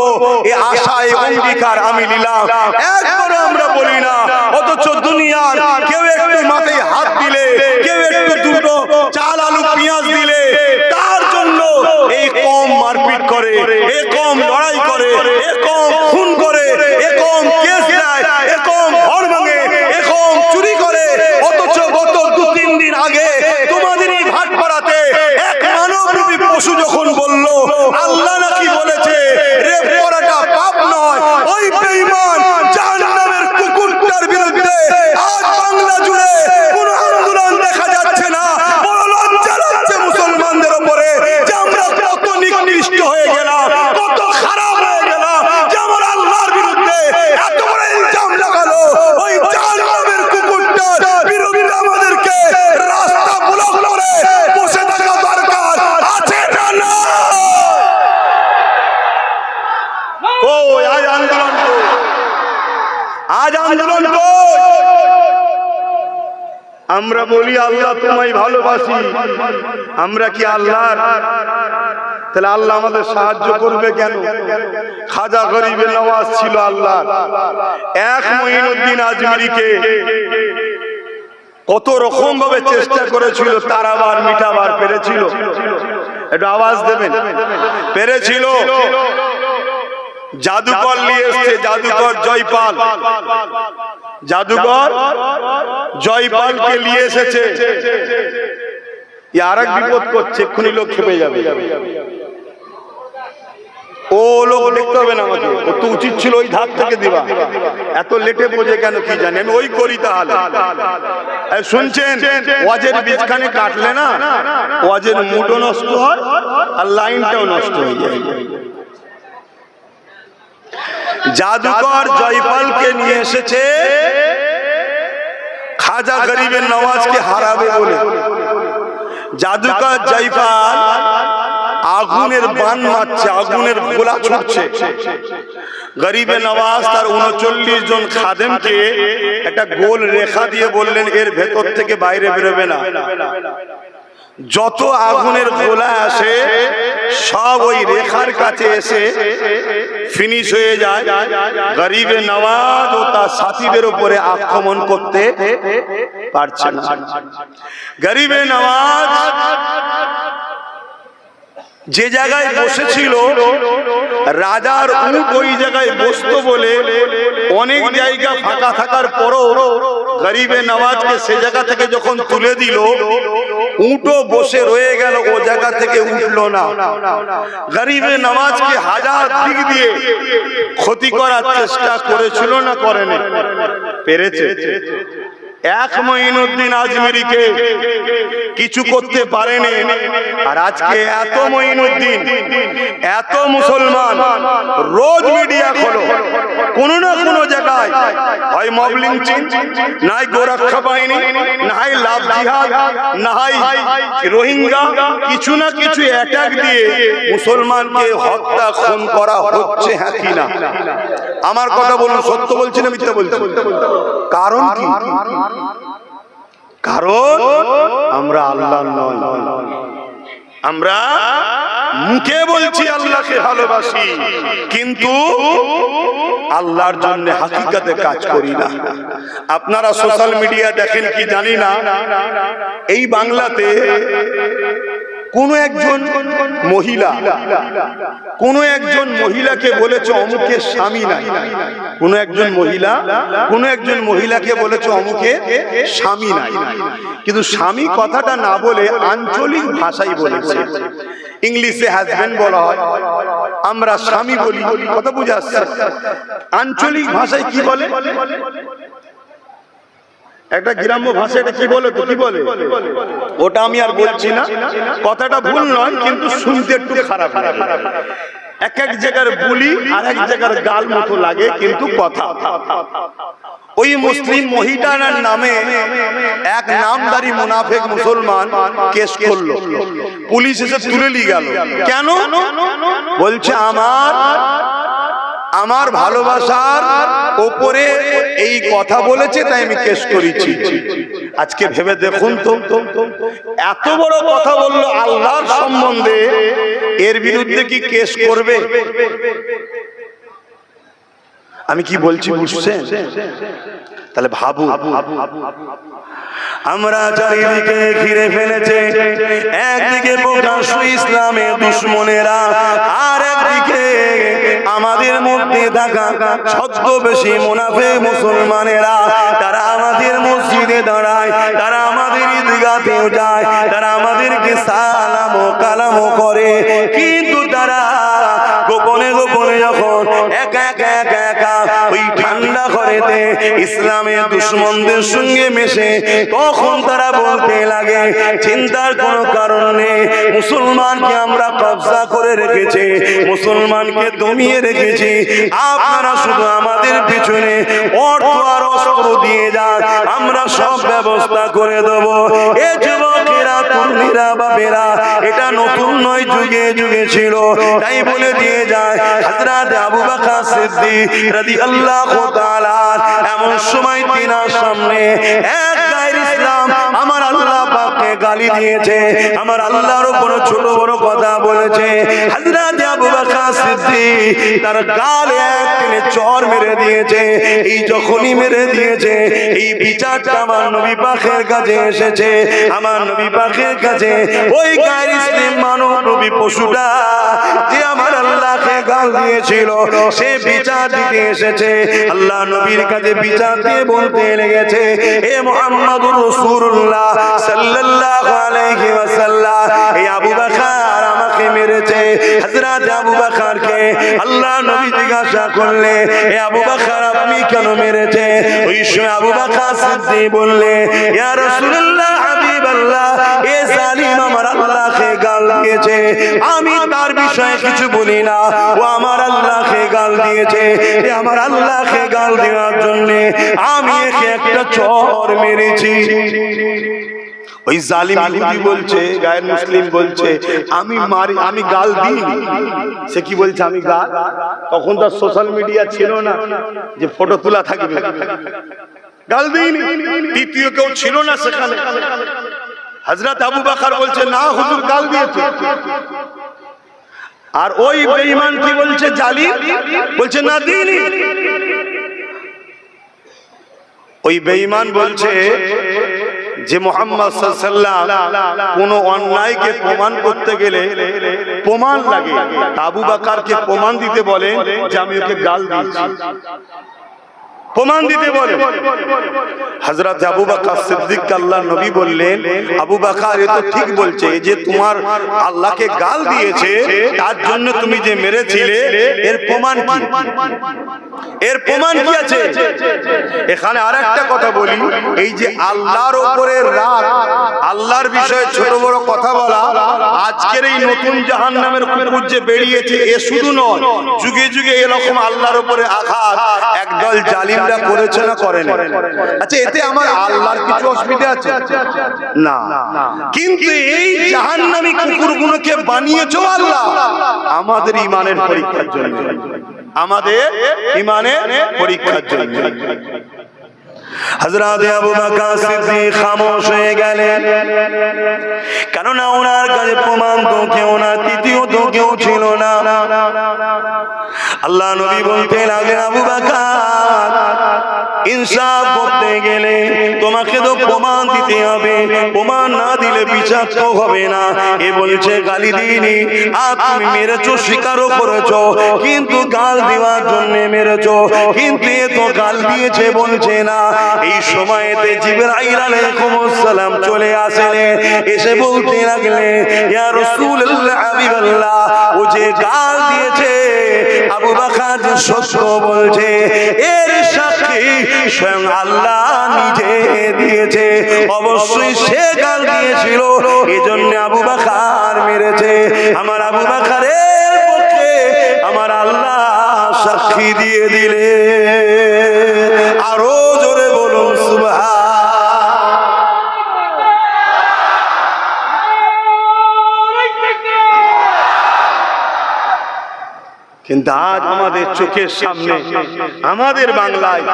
এই আশা, এই অঙ্গীকার আমি নিলাম। একবারও আমরা বলি না। অথচ দুনিয়ার কেউ একটু মাথায় হাত দিলে, কেউ একটু দুটো চাল আলু পেঁয়াজ দিলে, তার জন্য এই কম মারপিট করে, এই কম লড়াই করে, এই কম খুন করে, এই কম কেস দেয়, এই কম ঘর ভাঙে, এই কম চুরি করে। অথচ গত 2-3 দিন আগে তোমাদের এই ভাটপাড়াতে এক মানবরূপী পশু যখন বলল আল্লাহ নাকি বলেছে রেপ করাটা পাপ নয়, ওই বেঈমান জাহান্নামের কুকুরটার বিরুদ্ধে আজ বাংলা জুড়ে কোনো আন্দোলন দেখা যাচ্ছে না। বড় লজ্জা লাগছে মুসলমানদের উপরে যে আমরা কত নিকৃষ্ট হয়ে গেলাম, কত খারাপ হয়ে গেলাম, যে আমরা আল্লাহর বিরুদ্ধে এত বড় ইলজাম লাগালো। ওই জাহান্নামের কুকুরটার বিরুদ্ধে আমাদেরকে রাস্তা ব্লক করে বসে থাকা দরকার আছে না? না, ওই আজ আন্দোলন তো, আজ আন্দোলন তো। আমরা বলি আল্লাহ তোমায় ভালোবাসি, আমরা কি আল্লাহর? তাহলে আল্লাহ আমাদের সাহায্য করবে কেন? খাজা গরিবে নওয়াজ ছিল আল্লাহ। এক মঈনুদ্দিন আজমিরিকে কত রকম ভাবে চেষ্টা করেছিল, তারাবার মিটাবার পেরেছিল? একটু আওয়াজ দেবেন, পেরেছিল? জাদুকর নিয়ে এসছে, জাদুকর জয়পাল, জাদুকর জয়পালকে নিয়ে এসেছে। আর এক বিপদ করছে, এক্ষুনি লোক খেপে যাবে। ও লোক দেখতে হবে না আমাকে, ও তো উচিত ছিল ওই ধার থেকে দিবা, এত লেটে বোঝে কেন কি জানি, আমি ওই করি তাহলে। শুনছেন, ওয়াজের বীজখানে কাটলে না ওয়াজের মুডও নষ্ট হয় আর লাইনটাও নষ্ট হয়ে যায়। জাদুকর জয়পালকে নিয়ে এসেছে খাজা গরিবের নওয়াজকে হারাবে বলে। জাদুকর জয়পাল আগুনের বান মারছে, আগুনের গোলা ছুটছে। গরিবে নওয়াজ তার 39 জন খাদেমকে একটা গোল রেখা দিয়ে বললেন এর ভেতর থেকে বাইরে বেরোবে না। যত আগুনের গোলা আসে সব ওই রেখার কাছে এসে ফিনিশ হয়ে যায়। গরিবে নওয়াজ ও তার সাথীদের উপরে আক্রমণ করতে পারছে না। গরিবে নওয়াজ যে জায়গায় বসেছিল রাজার উট ওই জায়গায় বসতো বলে অনেক জায়গা ফাঁকা থাকার পরও গরিবে নওয়াজকে সে জায়গা থেকে যখন তুলে দিল, উটও বসে রয়ে গেল, ও জায়গা থেকে উঠলো না। গরিবে নওয়াজকে হাজার দিক দিয়ে ক্ষতি করার চেষ্টা করেছিল না করেনি? পেরেছে। এক মঈনুদ্দিন আজমিরিকে কিছু করতে পারেনি। আর আজকে এত মঈনুদ্দিন, এত মুসলমান রোজ মিডিয়া খোলো, কোনো না কোনো জায়গায় হয় মব লিঞ্চিং, নাই গোরক্ষা বাহিনী, নাই লাভ জিহাদ, নাই রোহিঙ্গা, কিছু না কিছু অ্যাটাক দিয়ে মুসলমানকে হত্যা খুন করা হচ্ছে, হ্যাঁ কি না? আমার কথা বলুন, সত্য বলছি না মিথ্যা বলছি? কারণ কি? কারণ আমরা আল্লাহ নয়, আমরা মুখে বলছি আল্লাহকে ভালোবাসি কিন্তু আল্লাহর জন্য হাকিকতে কাজ করি না। আপনারা সোশ্যাল মিডিয়া দেখেন কি জানি না, এই বাংলাতে কোন একজন মহিলাকে বলেছে অমুকের স্বামী নাই। কোন একজন মহিলাকে বলেছে অমুকের স্বামী নাই, কিন্তু স্বামী কথাটা না বলে আঞ্চলিক ভাষায় বলেছে। ইংলিশে হাজবেন্ড বলা হয়, আমরা স্বামী বলি, কথা বুঝে আসছে? আঞ্চলিক ভাষায় কি বলে? একটা গ্রাম্য ভাষা, এটা কি বলে? তো কি বলে ওটা আমি আর বলছি না, কথাটা ভুল নয় কিন্তু শুনতে একটু খারাপ। এক এক জায়গার বলি আর এক জায়গার গাল মতো লাগে, কিন্তু কথা। ওই মুসলিম মহিলার নামে এক নামদারি মুনাফিক মুসলমান কেস করলো, পুলিশ এসে তুলে নিয়ে গেল। কেন? বলছে আমার ভালোবাসার ওপরে এই কথা বলেছে তাই আমি কেস করেছি। আজকে ভেবে দেখুন তো, এত বড় কথা বললো আল্লাহর সম্বন্ধে, এর বিরুদ্ধে কি কেস করবে? আমি কি বলছি বুঝছেন? তাহলে ভাবু, আমরা চারিদিকে ঘিরে ফেলেছে, একদিকে প্রকাশ্য ইসলামের দুশমনেরা, আর একদিকে আমাদের মধ্যে থাকা ছদ্মবেশী মুনাফিক মুসলমানেরা। তারা আমাদের মসজিদে দাঁড়ায়, তারা আমাদের ঈদগাহেও যায়, তারা আমাদেরকে সালাম ও কালাম করে, কিন্তু তারা গোপনে গোপনে যখন একা একা ওই ঠান্ডা ঘরেতে ইসলামের দুশমনদের সঙ্গে মেশে, তখন তারা বলতে লাগে চিন্তার কোনো কারণ নেই, মুসলমানকে আমরা কবজা করে রেখেছি, মুসলমানকে দমিয়ে রেখেছি, আপনারা শুধু আমাদের পিছনে অর্থ আর অস্ত্র দিয়ে যান, আমরা সব ব্যবস্থা করে দেব। এ যুবকেরা, তরুণীরা, বাবেরা, এটা নতুন নয়, যুগে যুগে ছিল। তাই বলে দিয়ে যায় হযরত আবু বকর সিদ্দিক রাদিয়াল্লাহু তাআলা, এমন সময় তিনার সামনে এক গায়ের ইসলাম আমার আল্লাহ পাককে গালি দিয়েছে, আমার আল্লাহর উপর ছোট বড় কথা বলেছে। হযরত আবু বকর সিদ্দিক তার গালে এক চড় মেরে দিয়েছে। এই যখনই মেরে দিয়েছে, এই বিচারটা আমার নবী পাকের কাছে এসেছে। আমার নবী পাকের কাছে ওই গায়ের ইসলাম মানব নবী পশুটা যে আমার আল্লাহকে গাল দিয়েছিল, সে বিচার দিতে এসেছে। আল্লাহ নবীর কাছে বিচার দিয়ে বলতে লেগেছে, এ মুহাম্মদুর রাসূলুল্লাহ সাল্লাল্লাহু আলাইহি ওয়াসাল্লাম, এই আবু বকর আমাকে মেরেছে হযরত আবু বকরকে। আল্লাহ নবী জিজ্ঞাসা করলে, এ আবু বকর আপনি কেন মেরেছে? ওই সময় আবু বকর সিদ্দিক বললে, ইয়া রাসূলুল্লাহ হাবিবাল্লাহ, এ জালিম আমার আল্লাহকে গাল দিয়েছে, আমি তার বিষয়ে কিছু বলি না, ও আমার আল্লাহকে গাল দিয়েছে, আমার আল্লাহকে গাল দেওয়ার জন্য আমি একে একটা চর মেরেছি। ওই জালিম ইহুদি বলছে, গায়ের মুসলিম বলছে, আমি মারি, আমি গাল দিইনি। সে কি বলছে? আমি গাল? তখন তো সোশ্যাল মিডিয়া ছিল না যে ফটো তোলা থাকবে। গাল দিইনি, তৃতীয় কেউ ছিল না সেখানে। হযরত আবু বকর বলছে, না হুজুর গাল দিয়েছে। আর ওই বেঈমান কি বলছে? জালিম বলছে, না দিইনি। ওই বেঈমান বলছে যে মুহাম্মদ সাল্লাল্লাহু আলাইহি ওয়াসাল্লাম কোন অন্যায়কে প্রমাণ করতে গেলে প্রমাণ লাগে। আবু বকরকে প্রমাণ দিতে বলেন যে আমি ওকে গাল দিয়েছি, প্রমাণ দিতে বলে। হযরত আবু বকর সিদ্দিক আল্লাহর নবী বললেন, আবু বকর এ তো ঠিক বলছে, যে তোমার আল্লাহকে গাল দিয়েছে তার জন্য তুমি যে মেরেছিলে, এর প্রমাণ কি? এর প্রমাণ কি আছে? এখানে আরেকটা কথা বলি, এই যে আল্লাহর উপরে রাগ, আল্লাহর বিষয়ে ছোট বড় কথা বলা, আজকের এই নতুন জাহান্নামের কুকুর যে বেরিয়েছে, এ শুধু নয়, যুগে যুগে এরকম আল্লাহর উপরে আঘাত একদল জালিমরা করেছে না করে না? আচ্ছা, এতে আমার আল্লাহর কিছু অসুবিধা আছে? না। কিন্তু এই জাহান্নামী কুকুরগুলোকে বানিয়েছো আল্লাহ আমাদের ঈমানের পরীক্ষার জন্য, আমাদের ঈমানের পরীক্ষার জন্য। হযরত আবু বকর সিদ্দিক খামোশ হয়ে গেলেন, কেননা ওনার কাছে প্রমাণ তো কেউ না, তৃতীয় তো কেউ ছিল না। আল্লাহ নবী বলতে লাগলেন, আবু বকর ইনসাফ করতে গেলে তোমাকে তো প্রমাণ দিতে হবে, প্রমাণ না দিলে বিচার তো হবে না। এ বলছে গালি দিইনি, আর তুমি মেরেছো, স্বীকারও করেছো, কিন্তু গাল দেওয়ার জন্য মেরেছো, কিন্তু এ তো গাল দিয়েছে বলছে না। এই সময়তে জিবরাইল আলাইহিস সালাম চলে আসলেন, এসে বলতে লাগলেন, ইয়া রাসূলুল্লাহ হাবিবাল্লাহ, ও যে গাল দিয়েছে আবু বকর যে সত্য বলছে, এর সাক্ষী স্বয়ং আল্লাহ নিজে দিয়েছে। অবশ্যই সে গাল দিয়েছিল, এজন্য আবু বকর মেরেছে। আমার আবু বকরের পক্ষে আমার আল্লাহ সাক্ষী দিয়ে দিলে। আরো জোরে বলুন সুবহান। কিন্তু আজ আমাদের চোখের সামনে, আমাদের বাংলায়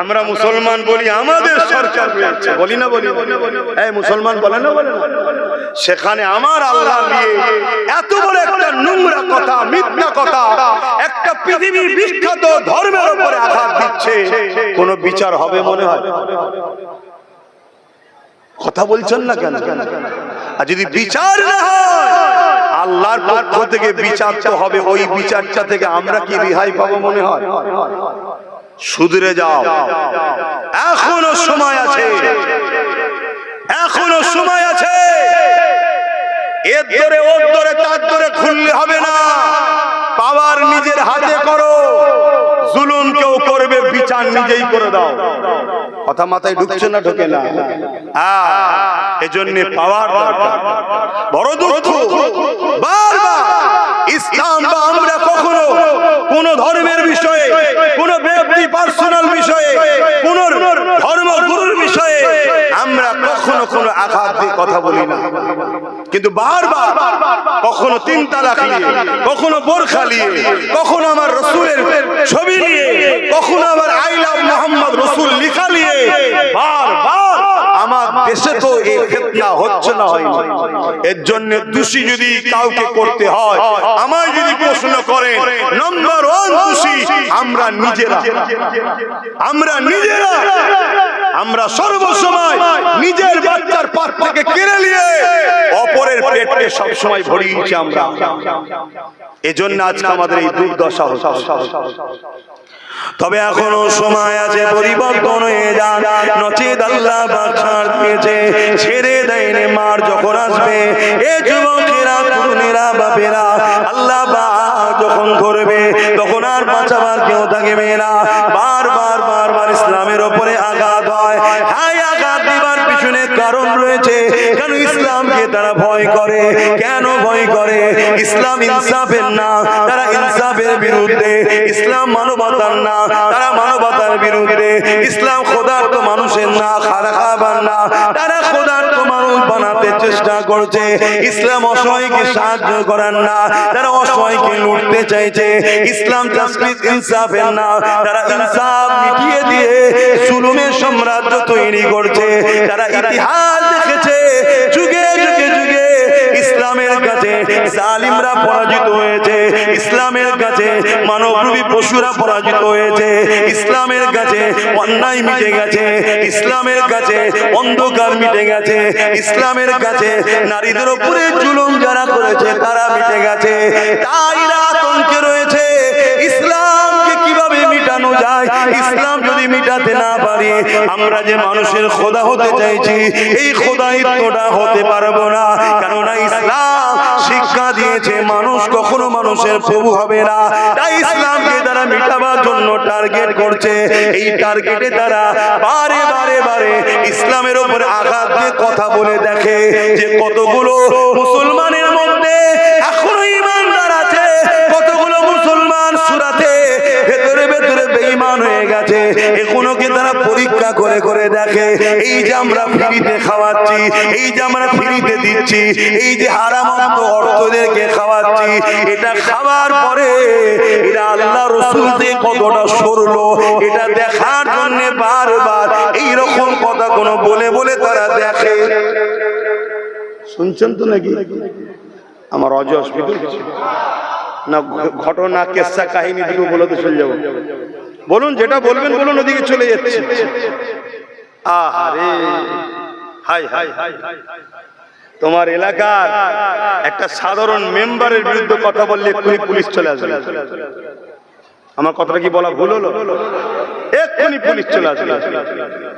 আমরা মুসলমান বলি, আমাদের সরকার রয়েছে, বলি না? বলি এই মুসলমান বলে না? বলে না? সেখানে আমার আল্লাহ নিয়ে এত বড় একটা নোংরা কথা, মিথ্যা কথা, একটা পৃথিবীর বিখ্যাত ধর্মের উপরে আঘাত দিচ্ছে, কোনো বিচার হবে মনে হয়? কথা বলছেন না কেন? আর যদি বিচার না হয়, আল্লাহর পক্ষ থেকে বিচার তো হবে, ওই বিচারটা থেকে আমরা কি রেহাই পাবো মনে হয়? শুধরে যাও, এখনো সময় আছে, এখনো সময় আছে। এর ধরে ওর ধরে তার ধরে খুললে হবে না, পাওয়ার নিজের হাতে করো। জুলুম কেউ করবে, বিচার নিজেই করে দাও। কথা মাথায় ঢুকছে না? ঢোকে না? এজন্য পাওয়ার দরকার। বড় দুঃখ, বারবার ইসলাম বা আমরা কখনো কোন ধর্মের বিষয়ে, কোন ব্যক্তি পার্সোনাল বিষয়ে, কোন ধর্মগুরুর বিষয়ে আমরা কখনো কোনো আঘাত দিয়ে কথা বলি না। কিন্তু বারবার কখনো তিন তালাক নিয়ে, কখনো বোরখা নিয়ে, কখনো আমার রাসূলের ছবি নিয়ে, কখনো আমার আই লাভ মুহাম্মদ রাসূল লেখা নিয়ে বারবার আমার দেশে তো এই ফিতনা হচ্ছে না, হয় না। এর জন্য দোষী যদি কাউকে করতে হয়, আমায় যদি প্রশ্ন করেন, নাম্বার 1 দোষী আমরা নিজেরা। আমরা নিজেরা, আমরা সর্বসময় নিজের বাচ্চার পাট থেকে কেড়ে নিয়ে অপরের পেটে সব সময় ভরিয়েছি আমরা। এজন্য আজকে আমাদের এই দুর্দশা হচ্ছে। তবে এখনো সময় আছে, পরিবর্তন হয়ে যান, নচেত আল্লাহ পাক ছাড় দিয়েছে, ছেড়ে দেয়নি। মার যখন আসবে, এ যুবকেরা, তরুণেরা, বাপেরা, আল্লাহ পাক যখন ধরবে, তখন আর বাঁচাবার কেউ থাকবে না। বারবার বারবার ইসলামের ওপরে আঘাত হয়। হ্যাঁ, আঘাত দিবার পিছনে কারণ রয়েছে। কেন ইসলামকে তারা ভয় করে? কেন ভয় করে? ইসলাম ইনসাফের না, তারা ইনসাফের বিরুদ্ধে। ইসলাম মানবতার না, তারা মানবতার বিরুদ্ধে। ইসলাম খোদার্থ মানুষের না, খারাপ না, তারা খোদার্থ মানুষ বানাতে চেষ্টা করছে। ইসলাম অসহায়কে সাহায্য করার না, তারা অসহায়কে লুটতে চাইছে। ইসলাম জাস্টিস ইনসাফের না, তারা ইনসাফ মিটিয়ে দিয়ে জুলুমের সাম্রাজ্য তৈরি করছে। তারা ইতিহাস দেখেছে, যুগে যুগে যুগে ইসলামের কাছে জালিমরা পরাজিত হয়েছে, ইসলামের কাছে মানবরূপী পশুরা পরাজিত হয়েছে, ইসলামের কাছে অন্যায় মিটে গেছে, ইসলামের কাছে অন্ধকার মিটে গেছে, ইসলামের কাছে নারীদের উপরে জুলুম যারা করেছে তারা মিটে গেছে। তাই আতঙ্কে রয়েছে ইসলামকে কিভাবে মিটানো যায়। ইসলাম যদি মিটাতে না পারি, আমরা যে মানুষের খোদা হতে চাইছি, এই খোদাইত্বটা হতে পারবো না। কেননা ইসলাম শিক্ষা দিয়েছে মানুষ কখনো মানুষের প্রভু হবে না। তাই ইসলামকে তারা মিটাবার জন্য টার্গেট করছে। এই টার্গেটে তারা বারে বারে বারে ইসলামের উপরে আঘাত দিয়ে কথা বলে দেখে যে কতগুলো মুসলমানের মধ্যে এখনো ঈমানদার আছে, কতগুলো মুসলমান সুরাতে ভেতরে ভেতরে বেঈমান হয়ে গেছে। এগুলোকে তারা পরীক্ষা করে করে দেখে। এই যে আমরা ফ্রিতে খাওয়াচ্ছি, এই যে আমরা ফ্রিতে দিচ্ছি, এই যে হারাম অর্থদেরকে খাওয়াচ্ছি, এটা খাওয়ার পরে এটা আল্লাহ রাসূল থেকে কতটা সরলো, এটা দেখার জন্য বারবার এইরকম কথা কোনো বলে বলে তারা দেখে। শুনছেন তো নাকি? আমার অজস না ঘটনা কেসা কাহিনী দিকে বলে তো চলে যাবো। বলুন, যেটা বলবেন বলুন, ওদিকে চলে যাচ্ছে। আহারে, হাই হাই হাই, তোমার এলাকার একটা সাধারণ মেম্বারের বিরুদ্ধে কথা বললে এক্ষুনি পুলিশ চলে আসবে। আমার কথাটা কি বলা ভুল হলো? এক্ষুনি পুলিশ চলে আসবে।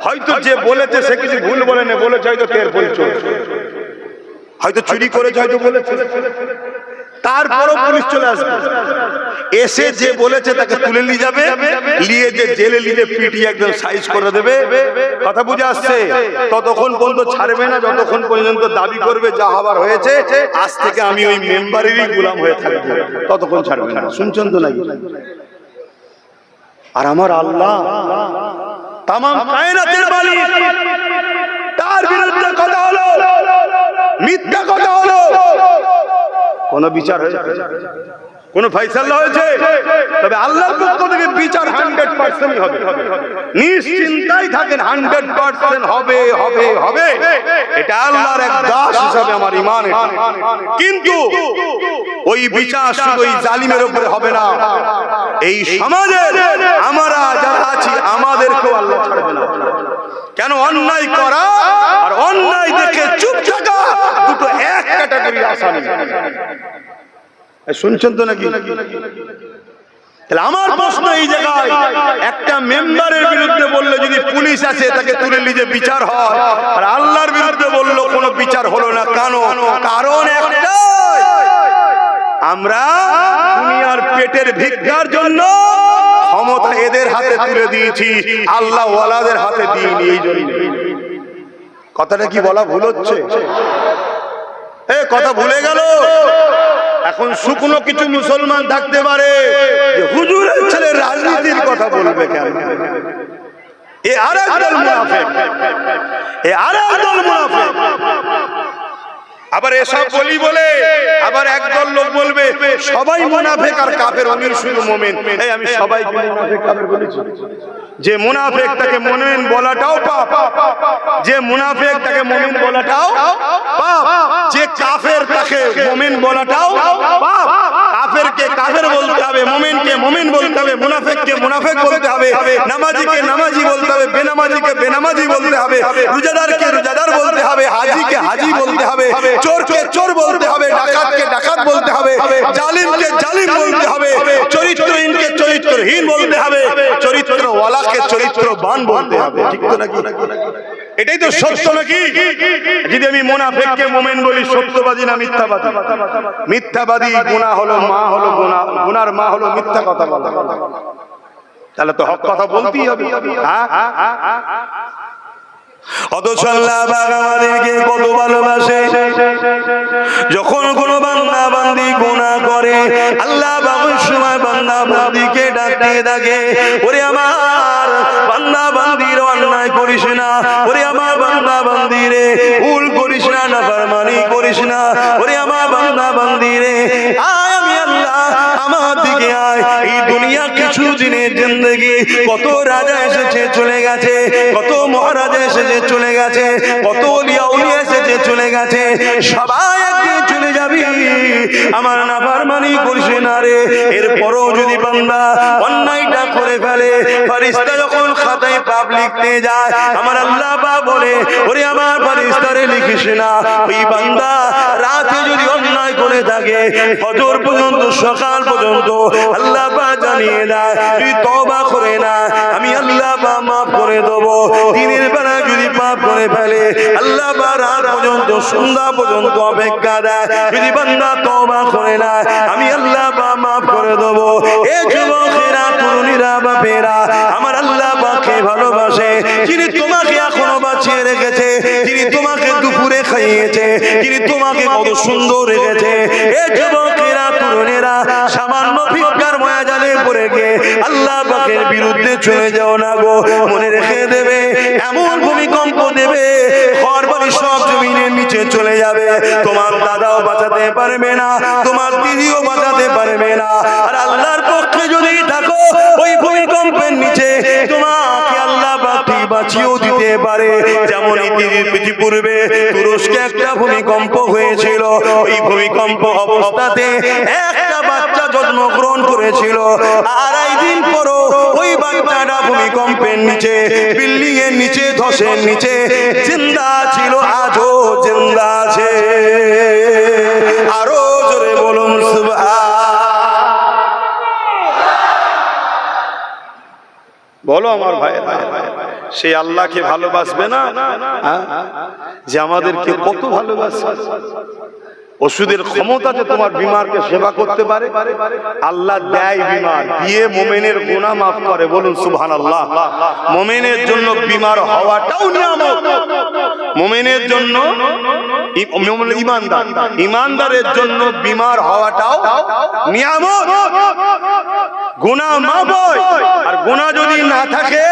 হয়তো যে বলেছে সে কিছু ভুল বলে না, বলেছে হয়তো তের পরিচয়, হয়তো চুরি করেছে, হয়তো বলেছে, তারপরও পুলিশ চলে আসবে। এসে যে বলেছে তাকে তুলে নিয়ে যাবে, নিয়ে যে জেলে নিয়ে পিটিয়ে একদম সাইজ করে দেবে। কথা বুঝে আসছে? ততক্ষণ পর্যন্ত ছাড়বে না যতক্ষণ পর্যন্ত দাবি করবে যা হবার হয়েছে, আজ থেকে আমি ওই মেম্বারেরই গোলাম হয়ে থাকবো, ততক্ষণ ছাড়বে না। শুনছেন তো নাকি? আর আমার আল্লাহ তামাম কায়নাতের মালিক, তার বিরুদ্ধে কথা হলো, মিথ্যা কথা হলো, কোন বিচার হয়েছে? কোন ফায়সালা হয়েছে? তবে আল্লাহর পক্ষ থেকে বিচার 100% হবে। নিশ্চিন্তাই থাকেন, 100% হবে হবে হবে। এটা আল্লাহর এক দাস হিসাবে আমার ঈমান। কিন্তু ওই বিচার শুধু ওই জালিমের উপরে হবে না, এই সমাজে আমরা যারা আছি আমাদেরকেও আল্লাহ ছাড়বে না। কেন? অন্যায় করা আর অন্যায় দেখে চুপ থাকা দুটো এক ক্যাটাগরির আসামি। শুনছেন তো নাকি? তাহলে আমার প্রশ্ন এই জায়গায়, একটা মেম্বারের বিরুদ্ধে বললে যদি পুলিশ আছে তাকে তুলে নিয়ে বিচার হয়, আর আল্লাহর বিরুদ্ধে বললো কোনো বিচার হলো না, কেন? কারণ একটাই, আমরা দুনিয়ার পেটের ভিক্ষার জন্য ক্ষমতা এদের হাতে তুলে দিয়েছি, আল্লাহ ওয়ালাদের হাতে দিইনি। এই জন্য কথাটা কি বলা ভুল হচ্ছে? কথা ভুলে গেল? এখন শুকনো কিছু মুসলমান থাকতে পারে যে হুজুরের ছেলে রাজনীতির কথা বলবে কেন? এ আরেক দল মুনাফিক, এ আরেক দল মুনাফিক। আবার এসব বলি বলে আবার একদল লোক বলবে সবাই মুনাফিক আর কাফের, আমির শুধু মুমিন। এই আমি সবাইকে মুনাফিক কাফের বলেছি? যে মুনাফিক তাকে মুমিন বলাটাও পাপ, যে মুনাফিক তাকে মুমিন বলাটাও পাপ, যে কাফের তাকে মুমিন বলাটাও পাপ। কাফেরকে কাফের বলতে হবে, মুমিনকে মুমিন বলতে হবে, মুনাফিককে মুনাফিক বলতে হবে, নামাজিকে নামাজি বলতে হবে, বেনামাজিকে বেনামাজি বলতে হবে, রোজাদারকে রোজাদার বলতে হবে, হাজীকে হাজী বলতে হবে, চোরকে চোর বলতে হবে, ডাকাতকে ডাকাত বলতে হবে, জালিমকে জালিম বলতে হবে, চরিত্রহীনকে চরিত্রহীন বলতে হবে, ওয়ালাকে চরিত্রবান বলতে হবে, ঠিক তো নাকি? এটাই তো সত্য নাকি? যদি আমি মুনাফিককে মুমিন বলি, সত্যবাদী না মিথ্যাবাদী? মিথ্যাবাদী গুনাহ হলো মা, হলো গুনাহ, গুনার মা হলো মিথ্যা কথা বলা। তাহলে তো হক কথা বলতেই হবে। অথচ আল্লাহ পাক আমাদেরকে কত ভালোবাসে। যখন কোনো বান্দা বান্দি গুনাহ করে, আল্লাহ পাক ওই সময় বান্দা বান্দিকে ডাকতে থাকে, ওরে আমার বান্দা বান্দির অন্যায় করিস না, ওরে আমার বান্দা বান্দিরে ভুল করিস না, নাফরমানি করিস না, ওরে আমার বান্দা বান্দিরে আয় আমি আল্লাহ আমার দিকে আয়। এই দুনিয়া কিছু দিনের জিন্দেগি, কত রাজা এসেছে চলে গেছে, কত মহারাজা এসেছে চলে গেছে, কত ওলিয়া উলিয়া এসেছে চলে গেছে, সবাই একদিন চলে যাবি, আমার নাফরমানি করিস না রে। এরপরও যদি বান্দা অন্যায়টা করে ফেলে, ফেরেশতা যখন খাতায় পাপ লিখতে যায়, আমার আল্লাহ পাক বলে, ওরে আমার ফেরেশতারে লিখিস না। ওই বান্দা রাতে যদি অন্যায় করে থাকে, ফজর পর্যন্ত সকাল পর্যন্ত আল্লাহ পাক জানিয়ে দেয়, তুই তওবা করে না, আমি আল্লাহ পাক মাফ করে দেব। দিনের বেলা যদি পাপ করে ফেলে, আল্লাহ পাক রাত পর্যন্ত সন্ধ্যা পর্যন্ত অপেক্ষা দেয়, যদি বান্দা তওবা করে না, আমি আল্লাহ পাক মাফ করে দেব। এ যুবকেরা, তরুণীরা, বাপেরা, আমার আল্লাহ পাককে ভালোবাসে, যিনি তোমাকে এখনো বাঁচিয়ে রেখেছে, যিনি তোমাকে দুপুরে খাইয়েছে, যিনি তোমাকে কত সুন্দর রেখেছে। এ যুবকেরা, তরুণীরা, সামান্য ভিক্ষার মায়াজালে পড়ে গিয়ে আল্লাহ পাকের বিরুদ্ধে চলে যাও না গো। মনে রেখে দেবে, এমন ভূমিকম্প দেবে, ঘরবাড়ি সব জমিনের নিচে চলে যাবে, তোমার দাদাও বাঁচাতে পারবে না, তোমার দিদিও বাঁচাতে পারবে না। আর আল্লাহর পক্ষে যদি থাকো, ওই ভূমিকম্পের নিচে তোমাকে আল্লাহ বাঁচিয়ে বাঁচিয়েও দিতে পারে। যেমন পূর্বে তুরস্কে একটা ভূমিকম্প হয়েছিল, ওই ভূমিকম্প অবস্থাতে একটা বাচ্চা জন্মগ্রহণ করেছিল, আড়াই দিন পরও ওই বাচ্চাটা ভূমিকম্পের নিচে, বিল্ডিং এর নিচে, ধসের নিচে জিন্দা ছিল, আজও জিন্দা আছে। আরো জোরে বলুন সুবহান। বলো আমার ভাই, সেই আল্লাহকে ভালোবাসবে না যে আমাদেরকে কত ভালোবাসে? ওষুধের ক্ষমতা যে তোমার বিমারকে সেবা করতে পারে। আল্লাহ দেয় বিমার, দিয়ে মোমেনের গুনাহ মাফ করে। বলুন সুবহানাল্লাহ। মোমেনের জন্য বিমার হওয়াটাও নিয়ামত। মোমেনের জন্য, ইমানদার, ইমানদারের জন্য বিমার হওয়াটাও নিয়ামত। গুনাহ মাফ হয়, আর গুনাহ যদি না থাকে,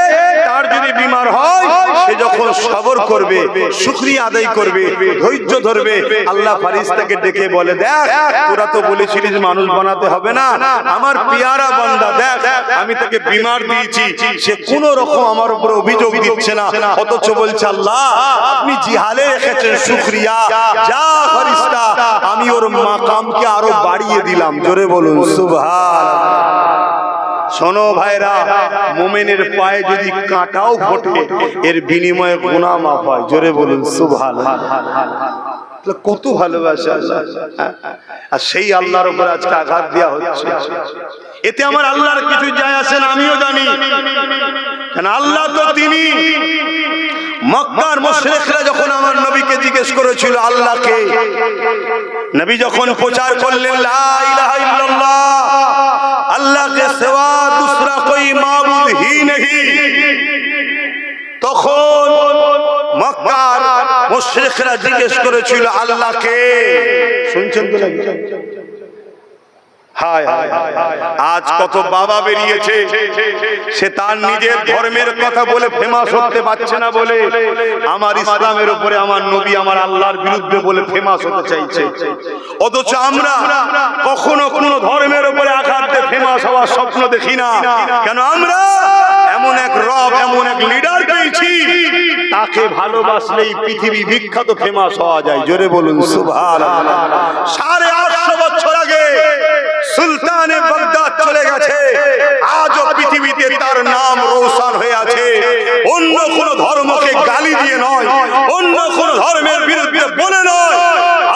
তার যদি বিমার হয়, সে যখন সবর করবে, শুকরিয়া আদায় করবে, ধৈর্য ধরবে, আল্লাহ ফেরেশতাকে ডেকে বলে, দেখ তোরা তো বলেছিলিস মানুষ বানাতে হবে না, আমার পেয়ারা বান্দা দেখ আমি তাকে বিমার দিয়েছি, সে কোন রকম আমার উপর অভিযোগ দিচ্ছে না, অথচ বলছে আল্লাহ আপনি জিহালে রেখেছেন শুকরিয়া, যা ফেরেশতা আমি ওর মাকামকে আরো বাড়িয়ে দিলাম। জোরে বলুন সুবহানাল্লাহ। শোনো ভাইরা, মুমিনের পায়ে যদি কাঁটাও ফোটে, এর বিনিময়ে গুনাহ মাফ হয়। জোরে বলুন সুবহানাল্লাহ। কত ভালোবাসা। আর সেই আল্লাহর উপর আজকে আঘাত দেওয়া হচ্ছে। এতে আমার আল্লাহর কিছু যায় আসে না, আমিও জানি, কেন আল্লাহ তো তিনি। মক্কার মুশরিকরা যখন আমার নবীকে জিজ্ঞেস করেছিল আল্লাহকে, নবী যখন প্রচার করলেন লা ইলাহা ইল্লাল্লাহ, अल्लाह के सिवा दूसरा कोई माबूद ही नहीं, তখন মক্কার মুশরিকরা জিজ্ঞেস করেছিল আল্লাহকে। শুনছেন তো নাকি? হায় হায়, আজ কত বাবা বেরিয়েছে, সে তার নিজের ধর্মের কথা বলে ফেমাস হতে পারছে না বলে আমার ইসলামের উপরে, আমার নবী, আমার আল্লাহর বিরুদ্ধে বলে ফেমাস হতে চাইছে। অথচ আমরা কখনো কোনো ধর্মের উপরে আঘাত দিয়ে ফেমাস হওয়ার স্বপ্ন দেখি না। কেন? আমরা এমন এক রব, এমন এক লিডার পেয়েছি, তাকে ভালোবাসলেই পৃথিবী বিখ্যাত ফেমাস হওয়া যায়। জোরে বলুন সুবহানাল্লাহ। 850 বছর আগে সুলতানে বাগদাদ চলে গেছে, আজও পৃথিবীতে তার নাম রোশন হয়ে আছে। অন্য কোন ধর্মকে গালি দিয়ে নয়, অন্য কোন ধর্মের বিরুদ্ধে বলে নয়,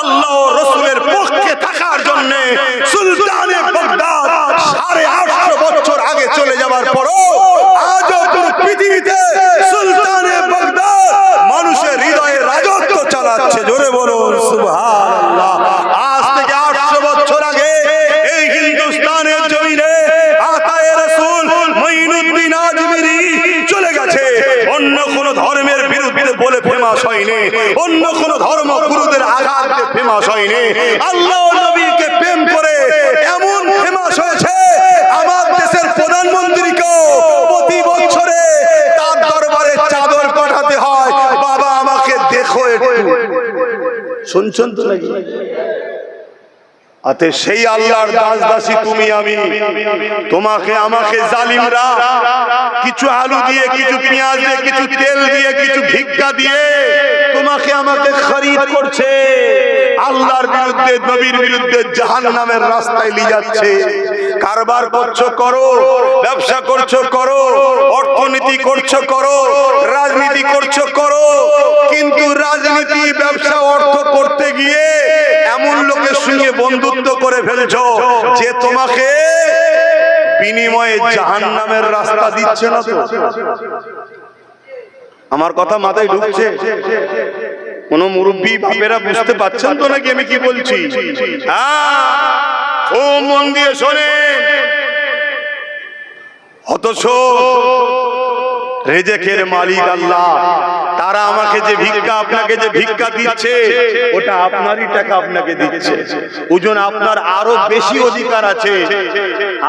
আল্লাহ ও রাসূলের পক্ষে থাকার জন্য সুলতানে বাগদাদ 850 বছর আগে চলে যাওয়ার পরও আজও মঈনুদ্দিন আজমিরি চলে গেছে, অন্য কোন ধর্মের বিরুদ্ধে বলে ফেমাস হয়নি, অন্য কোন ধর্মগুরুদের আঘাত দিয়ে ফেমাস হয়নি। আল্লাহ নবীকে প্রেম করে এমন ফেমাস হয়েছে, আমার দেশের প্রধানমন্ত্রীকেও প্রতি বছরে তার দরবারে চাদর পাঠাতে হয়, বাবা আমাকে দেখো একটু। শুনছেন তো নাকি? আতে সেই আল্লাহর দাস দাসী তুমি আমি, তোমাকে আমাকে জালিমরা কিছু আলু দিয়ে, কিছু পেঁয়াজ দিয়ে, কিছু তেল দিয়ে, কিছু ভিক্ষা দিয়ে তোমাকে আমাকে খরিদ করছে, আল্লাহর বিরুদ্ধে, নবীর বিরুদ্ধে জাহান্নামের রাস্তায় নিয়ে যাচ্ছে। কারবার করছো করো, ব্যবসা করছো করো, অর্থনীতি করছো করো, রাজনীতি করছো করো, কিন্তু রাজনীতি, ব্যবসা, অর্থ করতে গিয়ে এমন লোকের সঙ্গে বন্ধুত্ব করে ফেলছো যে তোমাকে বিনিময়ে জাহান্নামের রাস্তা দিচ্ছে না। তো আমার কথা মাথায় ঢুকছে? কোন মুরব্বী বাপেরা বুঝতে পারছেন তো নাকি আমি কি বলছি? ও মন দিয়ে শোনেন। অথচ রেজেকের মালিক আল্লাহ, তারা আমাকে যে ভিক্ষা, আপনাকে যে ভিক্ষা দিচ্ছে, ওটা আপনারই টাকা আপনাকে দিচ্ছে। ওজন আপনার আরো বেশি অধিকার আছে।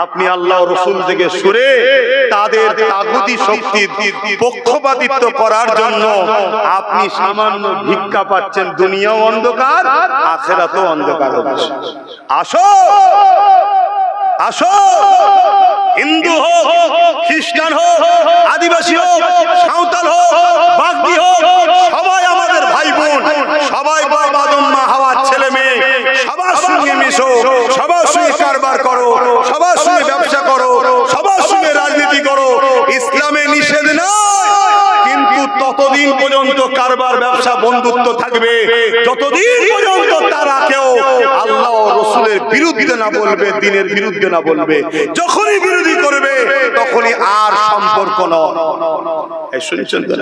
আপনি আল্লাহ রাসূল থেকে সরে তাদের তাগুতি শক্তির পক্ষপাতিত্ব করার জন্য আপনি সামান্য ভিক্ষা পাচ্ছেন। দুনিয়াও অন্ধকার, আখিরাতও অন্ধকার হচ্ছে। আসো আসো, হিন্দু হোক, খ্রিস্টান হোক, আদিবাসী হোক, সাঁওতাল হোক, বাগদি হোক, সবাই আমাদের ভাই বোন, সবাই বাবা আদম মা হাওয়ার ছেলে মেয়ে, সবার সঙ্গে মিশো, সবার সঙ্গে কারবার করো, সবার সঙ্গে ব্যবসা করো, সবার সঙ্গে রাজনীতি করো। ইসলামে নিষেধ নয়, কিন্তু ততদিন পর্যন্ত কারবার, ব্যবসা, বন্ধুত্ব থাকবে যতদিন পর্যন্ত তারা কেউ আল্লাহ ও রাসূলের বিরুদ্ধে না বলবে, দ্বীনের বিরুদ্ধে না বলবে। যখনই বিরোধী করবে তখনই আর সম্পর্ক নয়। শুনছেন তো?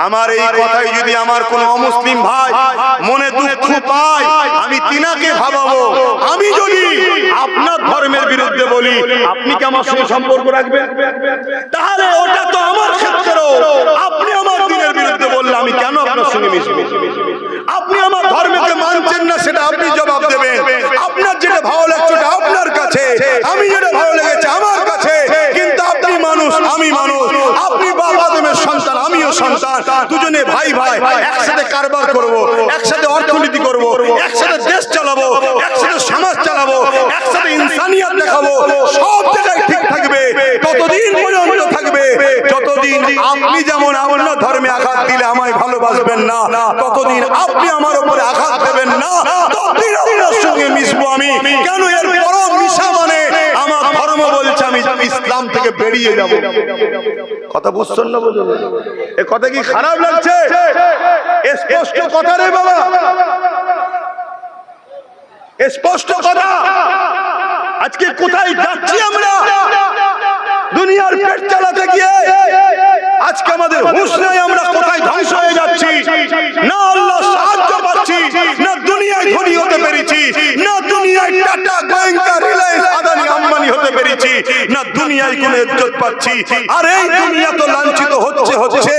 আমার এই কথাই যদি আমার কোন অমুসলিম ভাই মনে দুঃখ পায়, আমি তিনাকে ভাবাবো, আমি যদি আপনার ধর্মের বিরুদ্ধে বলি, আপনি কি আমার সঙ্গে সম্পর্ক রাখবেন? তাহলে ওটা তো আমার ক্ষেত্রেও, আপনি আমার দ্বীনের বিরুদ্ধে বললে আমি কেন আপনার সঙ্গে মিশবো? আপনি আমার ধর্মকে মানছেন না, সেটা আপনি জবাব দেবেন। আপনার যেটা ভালো লাগছে ওটা আপনার কাছে, আমি যেটা ভালো লেগেছে আমার কাছে। কিন্তু আপনি মানুষ, আমি মানুষ, আপনি বাবা আদমের সন্তান, আমিও সন্তান, দুজনে ভাই ভাই, একসাথে কারবার করব, একসাথে অর্থনীতি করব, একসাথে দেশ চালাবো, একসাথে সমাজ চালাবো, একসাথে ইনসানিয়ত দেখাবো। সব জায়গায় ঠিক থাকবে ততদিন পর্যন্ত থাকবে যতদিন আপনি যেমন আপনার ধর্মে আঘাত দিলে আমায় ভালোবাসবেন না, ততদিন আপনি আমার উপরে আঘাত দেবেন না, ততদিন আপনার সঙ্গে মিশবো আমি। কেন? এর বড় মিশা মানে আমার ধর্ম বলছে আমি ইসলাম থেকে বেরিয়ে যাব। কথা বুঝছেন না? বলুন, এ কথা কি খারাপ লাগছে? স্পষ্ট কথা রে বাবা, স্পষ্ট কথা। আজকে কোথায় যাচ্ছি আমরা? দুনিয়ার পেট চালাতে গিয়ে আজকে আমাদের হুঁশ নেই, আমরা কোথায় ধ্বংস হয়ে যাচ্ছি। না আল্লাহ সাহায্য পাচ্ছি, না দুনিয়ায় ধনী হতে পেরেছি, না দুনিয়ায় টাটা, গোয়েঙ্কা, রিলায়েন্স, আদানি, আম্বানি হতে পেরেছি, না দুনিয়ায় কোনো ইজ্জত পাচ্ছি। আর এই দুনিয়া তো লাঞ্ছিত হচ্ছে হচ্ছে,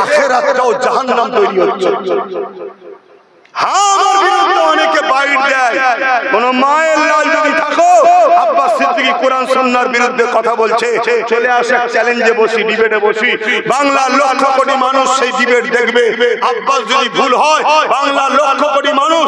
আখিরাতটাও জাহান্নাম তৈরি হচ্ছে। আমার বিরুদ্ধে অনেকে বাইট দেয়। কোন মায়ের লাল যদি থাকো, আব্বাস সিদ্দিকী কোরআন সুন্নাহর বিরুদ্ধে কথা বলছে, চলে আসে, চ্যালেঞ্জে বসি, ডিবেটে বসি। বাংলার লক্ষ কোটি মানুষ সেই ডিবেট দেখবে। আব্বাস যদি ভুল হয়, বাংলার লক্ষ কোটি মানুষ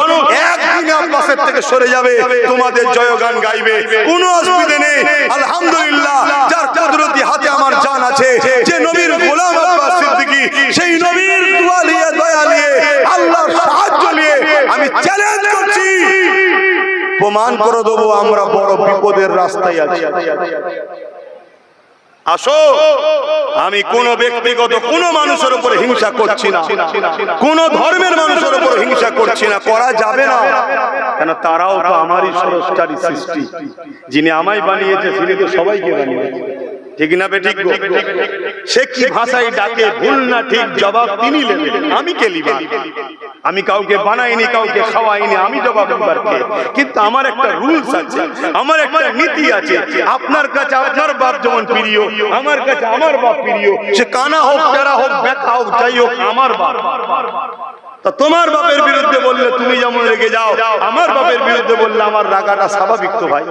একদিনে আব্বাসের থেকে সরে যাবে, তোমাদের জয়গান গাইবে, কোনো অসুবিধা নেই। আলহামদুলিল্লাহ, যার কুদরতি হাতে আমার জান আছে, যে নবীর গোলাম আব্বাস সিদ্দিকী, সেই নবীর দোয়া নিয়ে, দয়া নিয়ে, আল্লাহর সাহায্য নিয়ে আমি চ্যালেঞ্জ করছি, প্রমাণ করে দেবো আমরা বড় বিপদের রাস্তায় আছি। আসো, আমি কোন ব্যক্তিগত কোন মানুষের উপর হিংসা করছি না, কোন ধর্মের মানুষের উপর হিংসা করছি না, করা যাবে না। কেন? তারাও তো আমারই স্রষ্টারই সৃষ্টি। যিনি আমায় বানিয়েছে তিনি তো সবাইকে বানিয়েছে, ঠিক না বেঠিক? সে কি ভাষায় ডাকে, ভুল না ঠিক জবাব তিনি নেবেন, আমি কে লিবা? আমি কাউকে বানাইনি, কাউকে খাওয়াইনি, আমি জবাব দিবার কে? কিন্তু আমার একটা রুলস আছে, আমার একটা নীতি আছে। আপনার কাছে আপনার বাপ যেমন প্রিয়, আমার কাছে আমার বাপ প্রিয়। সে কানা হোক, টেরা হোক, ব্যাকা হোক, যাই হোক, আমার বাপ। তা তোমার বাপের বিরুদ্ধে বললে তুমি যেমন রেগে যাও, আমার বাপের বিরুদ্ধে বললে আমার রাগাটা স্বাভাবিক তো ভাই।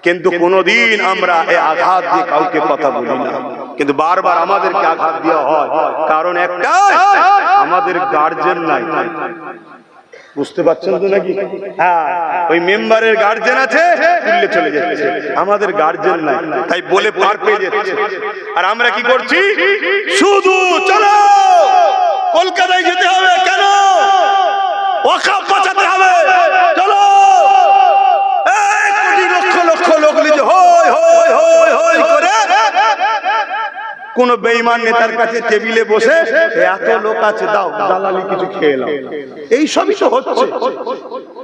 কিন্তু কোনদিন আমরা এই আঘাত দিয়ে কাউকে কথা বলি না, কিন্তু বারবার আমাদেরকে আঘাত দেওয়া হয়। কারণ একটা, আমাদের গার্জেন নাই। বুঝতে পারছেন তো নাকি? হ্যাঁ, ওই মেম্বারের গার্জেন আছে, তুললে চলে যাচ্ছে, আমাদের গার্জেন নাই, তাই বলে পার পেয়ে যাচ্ছে। আর আমরা কি করছি? শুধু চলো কলকাতায় যেতে হবে, কেন? ওয়াকফ বাঁচাতে হবে, চলো। কোটি লক্ষ লক্ষ লোক লিখে হই হই হই হই করে কোন বেঈমান নেতার কাছে টেবিলে বসে এত লোক আছে, দাও দালালি কিছু খেয়ে নাও, এই সবই তো হচ্ছে।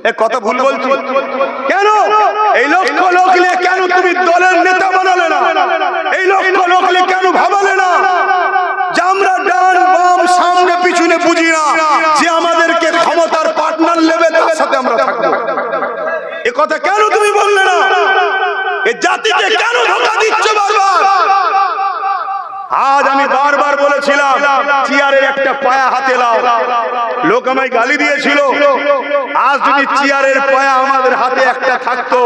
এ কথা ভুল বলছি কেন? এই লক্ষ লোক নিয়ে কেন তুমি দলের নেতা বানালে না? এই লক্ষ লোক নিয়ে কেন ভাবালে না যে আমরা ডান বাম সামনে পিছনে বুঝি না, যে আমাদেরকে ক্ষমতার পার্টনার নেবে তার সাথে আমরা থাকবো? এ কথা কেন তুমি বললে না? এ জাতিকে কেন ধোঁকা দিচ্ছ বারবার? আজ আমি বারবার বলেছিলাম চেয়ারের একটা পায়া হাতে লাও, লোক আমায় গালি দিয়েছিল। আজ যদি চেয়ারের পায়া আমাদের হাতে একটা থাকতো,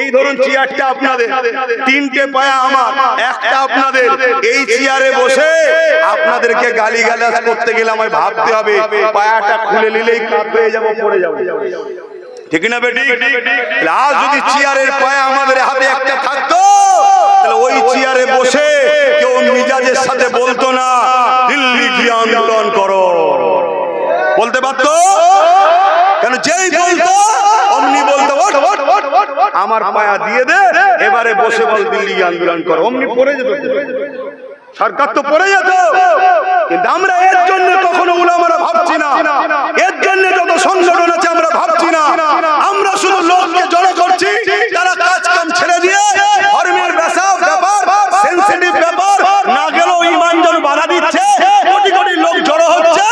এই ধরুন চেয়ারটা আপনাদের, তিনটে পায়া আমার, একটা আপনাদের, এই চেয়ারে বসে আপনাদেরকে গালি গালাজ করতে গেলে আমায় ভাবতে হবে পায়াটা খুলে নিলেই কাত হয়ে যাবো, পড়ে যাবো, ঠিক না বেটি? আজ যদি চেয়ারের পায়া আমাদের হাতে একটা থাকতো, তাহলে ওই চেয়ারে বসে কেউ মিজাজের সাথে বলতো না দিল্লি গিয়ে আন্দোলন করো, বলতে পারতো? কেন? যেই বলতো অমনি বলতো আমার পায়া দিয়ে দে, এবারে বসে বল দিল্লি গিয়ে আন্দোলন করো, অমনি পড়ে যেত, সরকার তো পড়ে যেত। কিন্তু আমরা এর জন্য কখনো উলামারা ভাবছি না, এর জন্য যত সংগঠন আছে আমরা ভাবছি না। আমরা শুধু লোককে জড়ো করছি, তারা কাজ কাম ছেড়ে দিয়ে ধর্মের ব্যাপার, সেনসিটিভ ব্যাপার না গেলেও ঈমান যেন বাধা দিচ্ছে, কোটি কোটি লোক জড়ো হচ্ছে,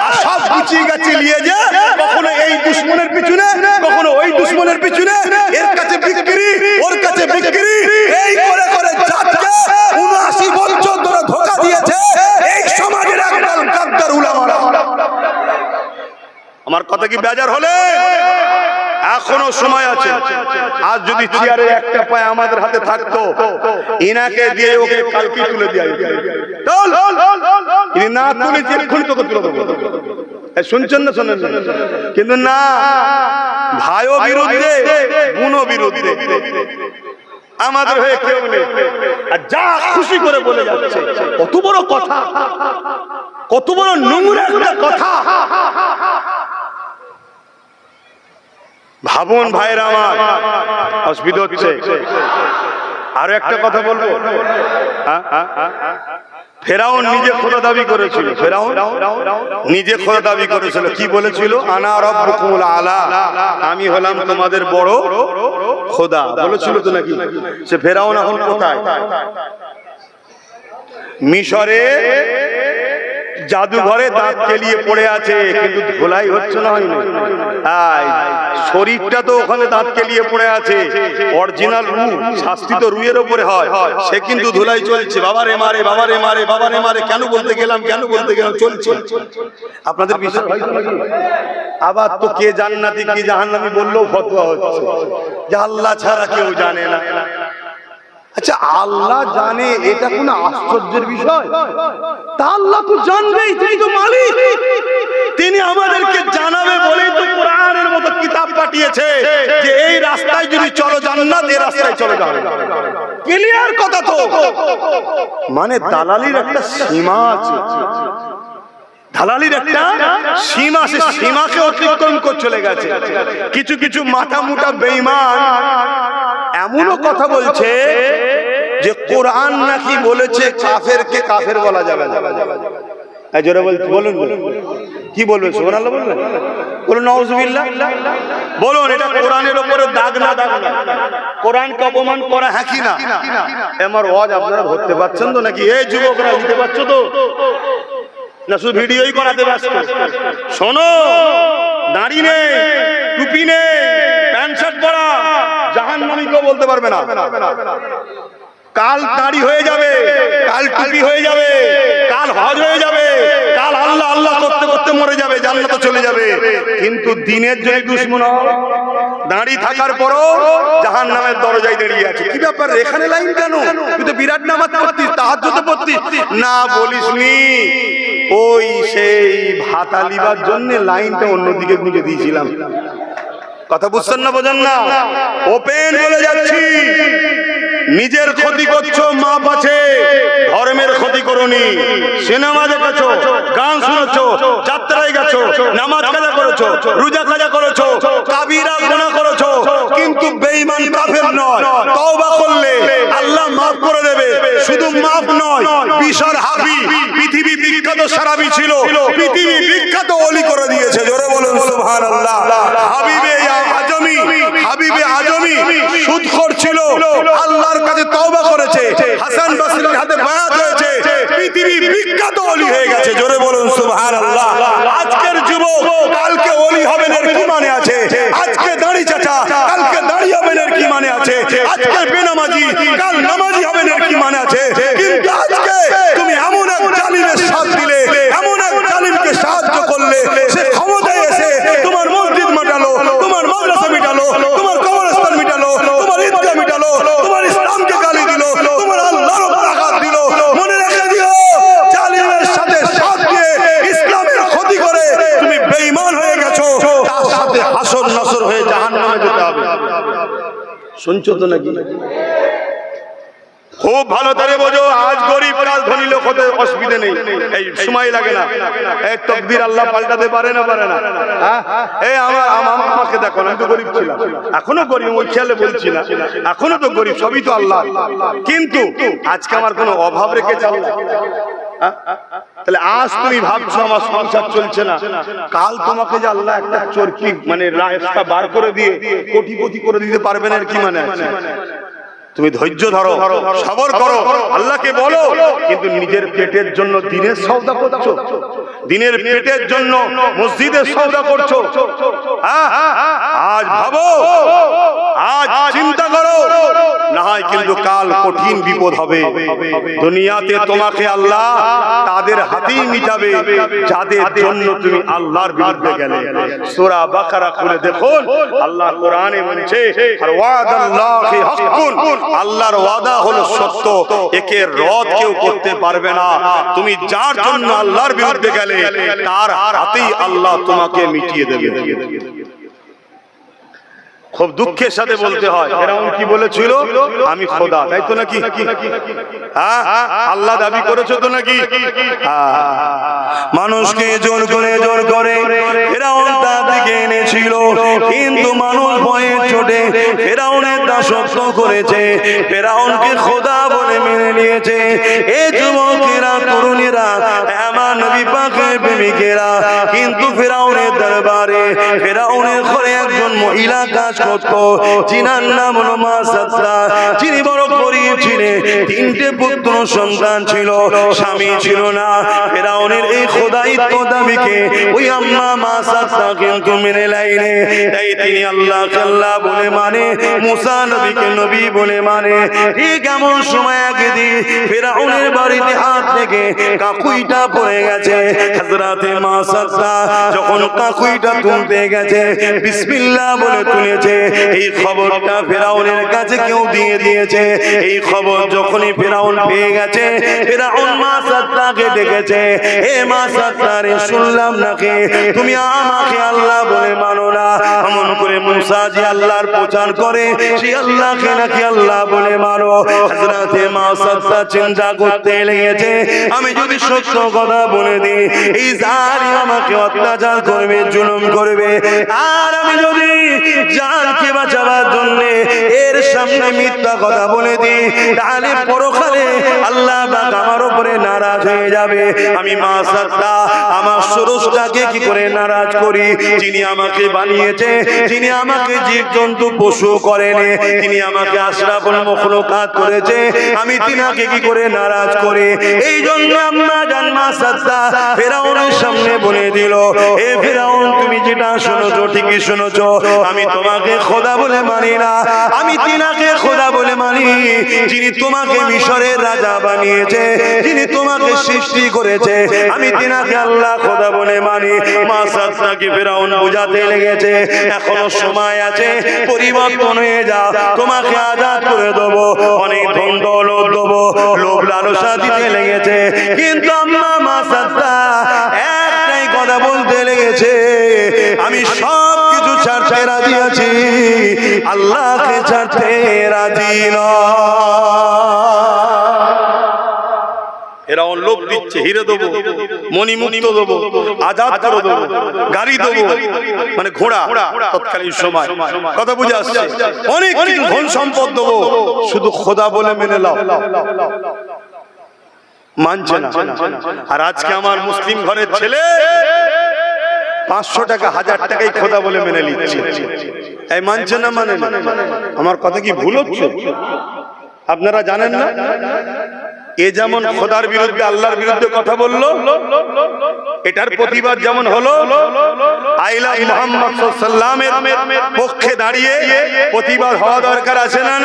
আর সব গুছিয়ে গেছে নিয়ে যে কখনো এই দুশ্মনের পিছনে, কখনো ওই দুশ্মনের পিছনে, এর কাছে বিক্রি, ওর কাছে বিক্রি, এই করে করে জাতকে ৭৯ বছর ধরে ধোঁকা দিয়েছে এই সমাজের একদল গাদ্দার উলামারা। আমার কথা কি বেজার হলে? এখনো সময় আছে। আজ যদি চেয়ারে একটা পায় আমাদের হাতে থাকতো, ইনাকে দিয়ে ওকে কালকে তুলে দিয়ে না তুলে এক্ষুনি তোকে তুলে দেবো, শুনছেন না? শোনেন? কিন্তু না, ভাইও বিরুদ্ধে, বোনও বিরুদ্ধে, আমাদের হয়ে কেউ নেই। আর যা খুশি করে বলে যাচ্ছে, কত বড় কথা, কত বড় নোংরা একটা কথা। ভাবুন ভাইরা আমার, অসুবিধা হচ্ছে। আরো একটা কথা বলবো, ফেরাউন নিজে খোদা দাবি করেছিল, ফেরাউন নিজে খোদা দাবি করেছিল। কি বলেছিল? আনা রাব্বুকুমুল আলা, আমি হলাম তোমাদের বড় খোদা, বলেছিল তো নাকি? সে ফেরাউন এখন কোথায়? মিশরে জাদুঘরে দাঁত কেলিয়ে পড়ে আছে, কিন্তু ধোলাই হচ্ছে না, হয়নি। শরীরটা তো ওখানে দাঁত কেলিয়ে পড়ে আছে, অরিজিনাল রু, শাস্তি তো রুয়ের উপরে হয়, সে কিন্তু ধোলাই চলছে। বাবারে মারে, বাবারে মারে, বাবারে মারে, কেন বলতে গেলাম, কেন বলতে গেলাম, চলছে। আপনাদের বিশ্বাস হয় না? আবার তো কে জান্নাতি কি জাহান্নামী বললেও ফতোয়া হচ্ছে যে আল্লাহ ছাড়া কেউ জানে না। আচ্ছা, আল্লাহ জানে, এটা কোন আশ্চর্যের বিষয়? তা আল্লাহ তো জানবেই, তিনি তো মালিক, তিনি আমাদেরকে জানাবে বলেই তো কোরআনের মতো কিতাব পাঠিয়েছে যে এই রাস্তায় যদি চলো জান্নাত, এই রাস্তায় চলে যাবে। ক্লিয়ার কথা তো। মানে দালালির একটা সীমা আছে, দালালির একটা সীমা, সে সীমাকে অতিক্রম করে চলে গেছে। কিছু কিছু মাথা মুটা বেঈমান এমনও কথা বলছে যে কোরআন নাকি বলেছে কাফেরকে কাফের বলা যাবে না। জোরে বলুন, কি বলবেন? সুবহানাল্লাহ বলবেন, বলুন নাউজুবিল্লাহ বলুন। এটা কোরআনের উপরে দাগ না, দাগ না। কোরআনকে অপমান করা হ্যাঁ কি না? আমার ওয়াজ আপনারা ধরতে পারছেন তো নাকি? এই যুবকরা নিতে পারছো তো না শুধু ভিডিওই করাতে ব্যস্ত? শোনো, দাড়ি নেই, টুপি নেই, প্যান্ট শার্ট পরা, জাহান্নামী কেউ বলতে পারবে না। কাল দাড়ি হয়ে যাবে, কাল টুপি হয়ে যাবে, কাল হজ হয়ে যাবে, কাল আল্লাহ আল্লাহ করতে করতে মরে যাবে, জান্নাতে চলে যাবে। কিন্তু দিনের যদি দুশমন হয়, দাড়ি থাকার পরও জাহান্নামের দরজায় দাঁড়িয়ে আছে। কি ব্যাপার, এখানে লাইন কেন? তুই তো বিরাট নামাজ পড়তিস, তাহাজ্জুদে পড়তিস। না, বলিসনি, ওই সেই ভাত আলিবার জন্য লাইনটা অন্যদিকে গুঁজে দিয়েছিলাম। কথা বুঝছেন না, বোঝেন না? ওপেন বলে যাচ্ছি, নিজের ক্ষতি করছো, মাপ আছে। ধর্মের ক্ষতি করোনি। সিনেমা দেখেছো, গান শুনেছো, যাত্রায় গেছো, নামাজ কাজা করেছো, রোজা কাজা করেছো, কাবিরা গুনাহ করেছো, কিন্তু বেঈমান কাফের নয়। তওবা করলে আল্লাহ মাফ করে দেবে। শুধু মাফ নয়, বিশাল হাবি, পৃথিবী বিখ্যাত সারাবি ছিল, পৃথিবী বিখ্যাত ওলি করে দিয়েছে। জোরে বলুন সুবহানাল্লাহ। হাবিবে আজমি, হাবিবে আজমি সুদখোর ছিল, আল্লাহর কাছে তওবা করেছে, হাসান বসরির হাতে বায়াত হয়েছে, পৃথিবী বিখ্যাত ওলি হয়ে গেছে। জোরে বলুন সুবহানাল্লাহ। আজকের যুবক কালকে ওলি হবেন এর কি মানে আছে? আজকে দাড়ি চাচা কালকে দাড়ি হবেন এর কি মানে আছে? আজকে বেনামাজি কাল নামাজি হবেন এর কি মানে আছে? কিন্তু আজকে তুমি এমন এক জালিমের সাথ দিলে, এমন এক জালিমকে সাহায্য করলে, সে ক্ষমতায় এসে তোমার মসজিদ মিটালো, তোমার মাদ্রাসা মিটালো, তোমার কবরস্থান মিটালো, তোমার ঈদগাহ মিটালো, তোমার ইসলামকে গালি দিল, তোমার আল্লাহর উপর আঘাত দিল। মনে রেখে দিও, জালিমের সাথে সাথ দিয়ে ইসলামের ক্ষতি করে তুমি বেঈমান হয়ে গেছো, তার সাথে হাসর নাসর হয়ে জাহান্নামে যেতে হবে। শুনছো তো নাকি? খুব ভালো করে বোঝো, আজ গরিব কাল ধনী লোক হতে অসুবিধা নেই, এই সময় লাগে না। এই তাকদীর আল্লাহ পাল্টাতে পারে না, পারে না? এই আমাকে দেখো, আমি তো গরিব ছিলাম, এখনো গরিব, ওই খেয়ালে বলছি না, এখনো তো গরিব, সবই তো আল্লাহ। কিন্তু আজকে আমার কোনো অভাব রেখেছে আল্লাহ? তাহলে আজ তুমি ভাবছো আমার সংসার চলছে না, কাল তোমাকে যে আল্লাহ একটা চরকি মানে রাস্তা বার করে দিয়ে কোটিপতি করে দিতে পারবেন এর কি মানে আছে? তুমি ধৈর্য ধরো, সবর করো, আল্লাহকে বলো। কিন্তু নিজের পেটের জন্য দিনের সওদা করছো, দিনের পেটের জন্য মসজিদের সওদা করছো। আজ ভাবো, আজ চিন্তা করো, না হয় কিন্তু কাল কঠিন বিপদ হবে। দুনিয়াতে তোমাকে আল্লাহ তাদের হাতেই মিটাবে যাদের জন্য তুমি আল্লাহর বিরুদ্ধে গেলে। সূরা বাকারা খুলে দেখুন, আল্লাহ কোরআনে বলছে, আর ওয়াদাল্লাহি হাক্কুন, আল্লাহর ওয়াদা হলো সত্য, একে রদ কেউ করতে পারবে না। তুমি যার জন্য আল্লাহর বিরুদ্ধে গেলে তার হাতেই আল্লাহ তোমাকে মিটিয়ে দেবে। খুব দুঃখের সাথে বলতে হয়, ফেরাউন কি বলেছিল? আমি খোদা, তাই তো নাকি? আল্লাহ দাবি করেছো তো নাকি? মানুষকে জোর করে ফেরাউন তার দিকে এনেছিল, কিন্তু মানুষ ভয়ে চোটে ফেরাউনের দাসত্ব করেছে, ফেরাউনকে খোদা বলে মেনে নিয়েছে। এই যুবকেরা, তরুণেরা, আমার নবী পাকের প্রেমিকেরা কিন্তু ফেরাউনের দরবারে, ফেরাউনের ঘরে একজন মহিলা কাজ করত, যিনার নাম হলো মা সাদরা, যিনি বড় গরীব ছিলেন, তিনটে পুত্র সন্তান ছিল, স্বামী ছিল না। ফেরাউনের এই খোদাইত্ব দাবিকে ওই আম্মা মা সাদরা কিন্তু মেনে লাইনে, তাই তিনি আল্লাহকে আল্লাহ বলে মানে, মুসা নবীকে নবী বলে মানে। ঠিক এমন সময় একদিন ফেরাউনের বাড়িতে হাত থেকে কাকুইটা পড়ে গেছে। হযরতে মা সাদরা যখন কাকুইটা তুলতে গেছে, বিসমিল্লাহ বলে তুলেছে। এই খবরটা ফেরাউনের কাছে কেউ দিয়ে দিয়েছে। এই খবর যখনই ফেরাউন পেয়ে গেছে, ফেরাউন মা সাদরাকে ডেকেছে, এ মা সাদরা রে, শুনলাম নাকি তুমি আমাকে আল্লাহ বলে মানো না? এমন করে মুসা যে আল্লাহর প্রচার করে, সে আল্লাহকে নাকি আল্লাহ বলে মানো? হযরতে মা সাদরা চিন্তা করতে লেগেছে, আমি যদি সত্য কথা বলে দিই, এই জালিম আমাকে অত্যাচার করবে, জুলুম করবে, আর আমি যদি জানকে বাঁচাবার জন্য এর সামনে মিথ্যা কথা বলে দিই, তাহলে পরকালে আল্লাহ পাক আমার উপরে নারাজ হয়ে যাবে। আমি মাসাদটা আমার স্রষ্টাকে কি করে নারাজ করি? যিনি আমাকে বানিয়েছে, যিনি আমাকে জীবজন্তু পশু করেনি, তিনি আমাকে আশরাফুল মাখলুকাত করেছে, আমি তিনাকে কি করে নারাজ করি? এই জন্য আম্মা জান মাসাদটা ফেরাউনের সামনে বলে দিল, হে ফেরাউন, তুমি যেটা শুনেছো ঠিকই শুনেছো, আমি তোমাকে খোদা বলে মানি না, আমি তিনাকে খোদা বলে মানি যিনি তোমাকে মিশরের রাজা বানিয়েছে, যিনি তোমাকে সৃষ্টি করেছে, আমি তিনাকে আল্লাহ খোদা বলে মানি। মাসাদটাকে ফেরাউন বুঝাতে লেগেছে, এখনো সময় আছে, পরিবর্তন হয়ে যাও, তোমাকে আজাদ করে দেবো, অনেক ধন দৌলত দেবো, লোভ লালসা দিতে লেগেছে। কিন্তু আম্মা মাসাদটা একটাই কথা বলতে লেগেছে, আমি সব কিছু ছাড়তে রাজি আছি, আল্লাহকে ছাড়তে রাজি নয়। এরা লোভ দিচ্ছে, হিরে দেবো, মণিমুক্ত দেবো, আজাদ করে দেবো, গাড়ি দেবো, মানে ঘোড়া তৎকালীন সময়, কথা বুঝে আসছে, অনেক ধন সম্পদ দেবো, শুধু খোদা বলে মেনে নাও। মানছে না। আর আজকে আমার মুসলিম ঘরের ছেলে 500 টাকা 1000 টাকাই খোদা বলে মেনে নিচ্ছে। এই মানছে না, মানে না। আমার কথা কি ভুল হচ্ছে? আপনারা জানেন না, এ যেমন খোদার বিরুদ্ধে আল্লাহর বিরুদ্ধে কথা বললো, এটার প্রতিবাদ যেমন হলো, আইলা মুহাম্মদ সাল্লাল্লাহু আলাইহি ওয়াসাল্লামের পক্ষে দাঁড়িয়ে প্রতিবাদ হওয়া দরকার আছে না?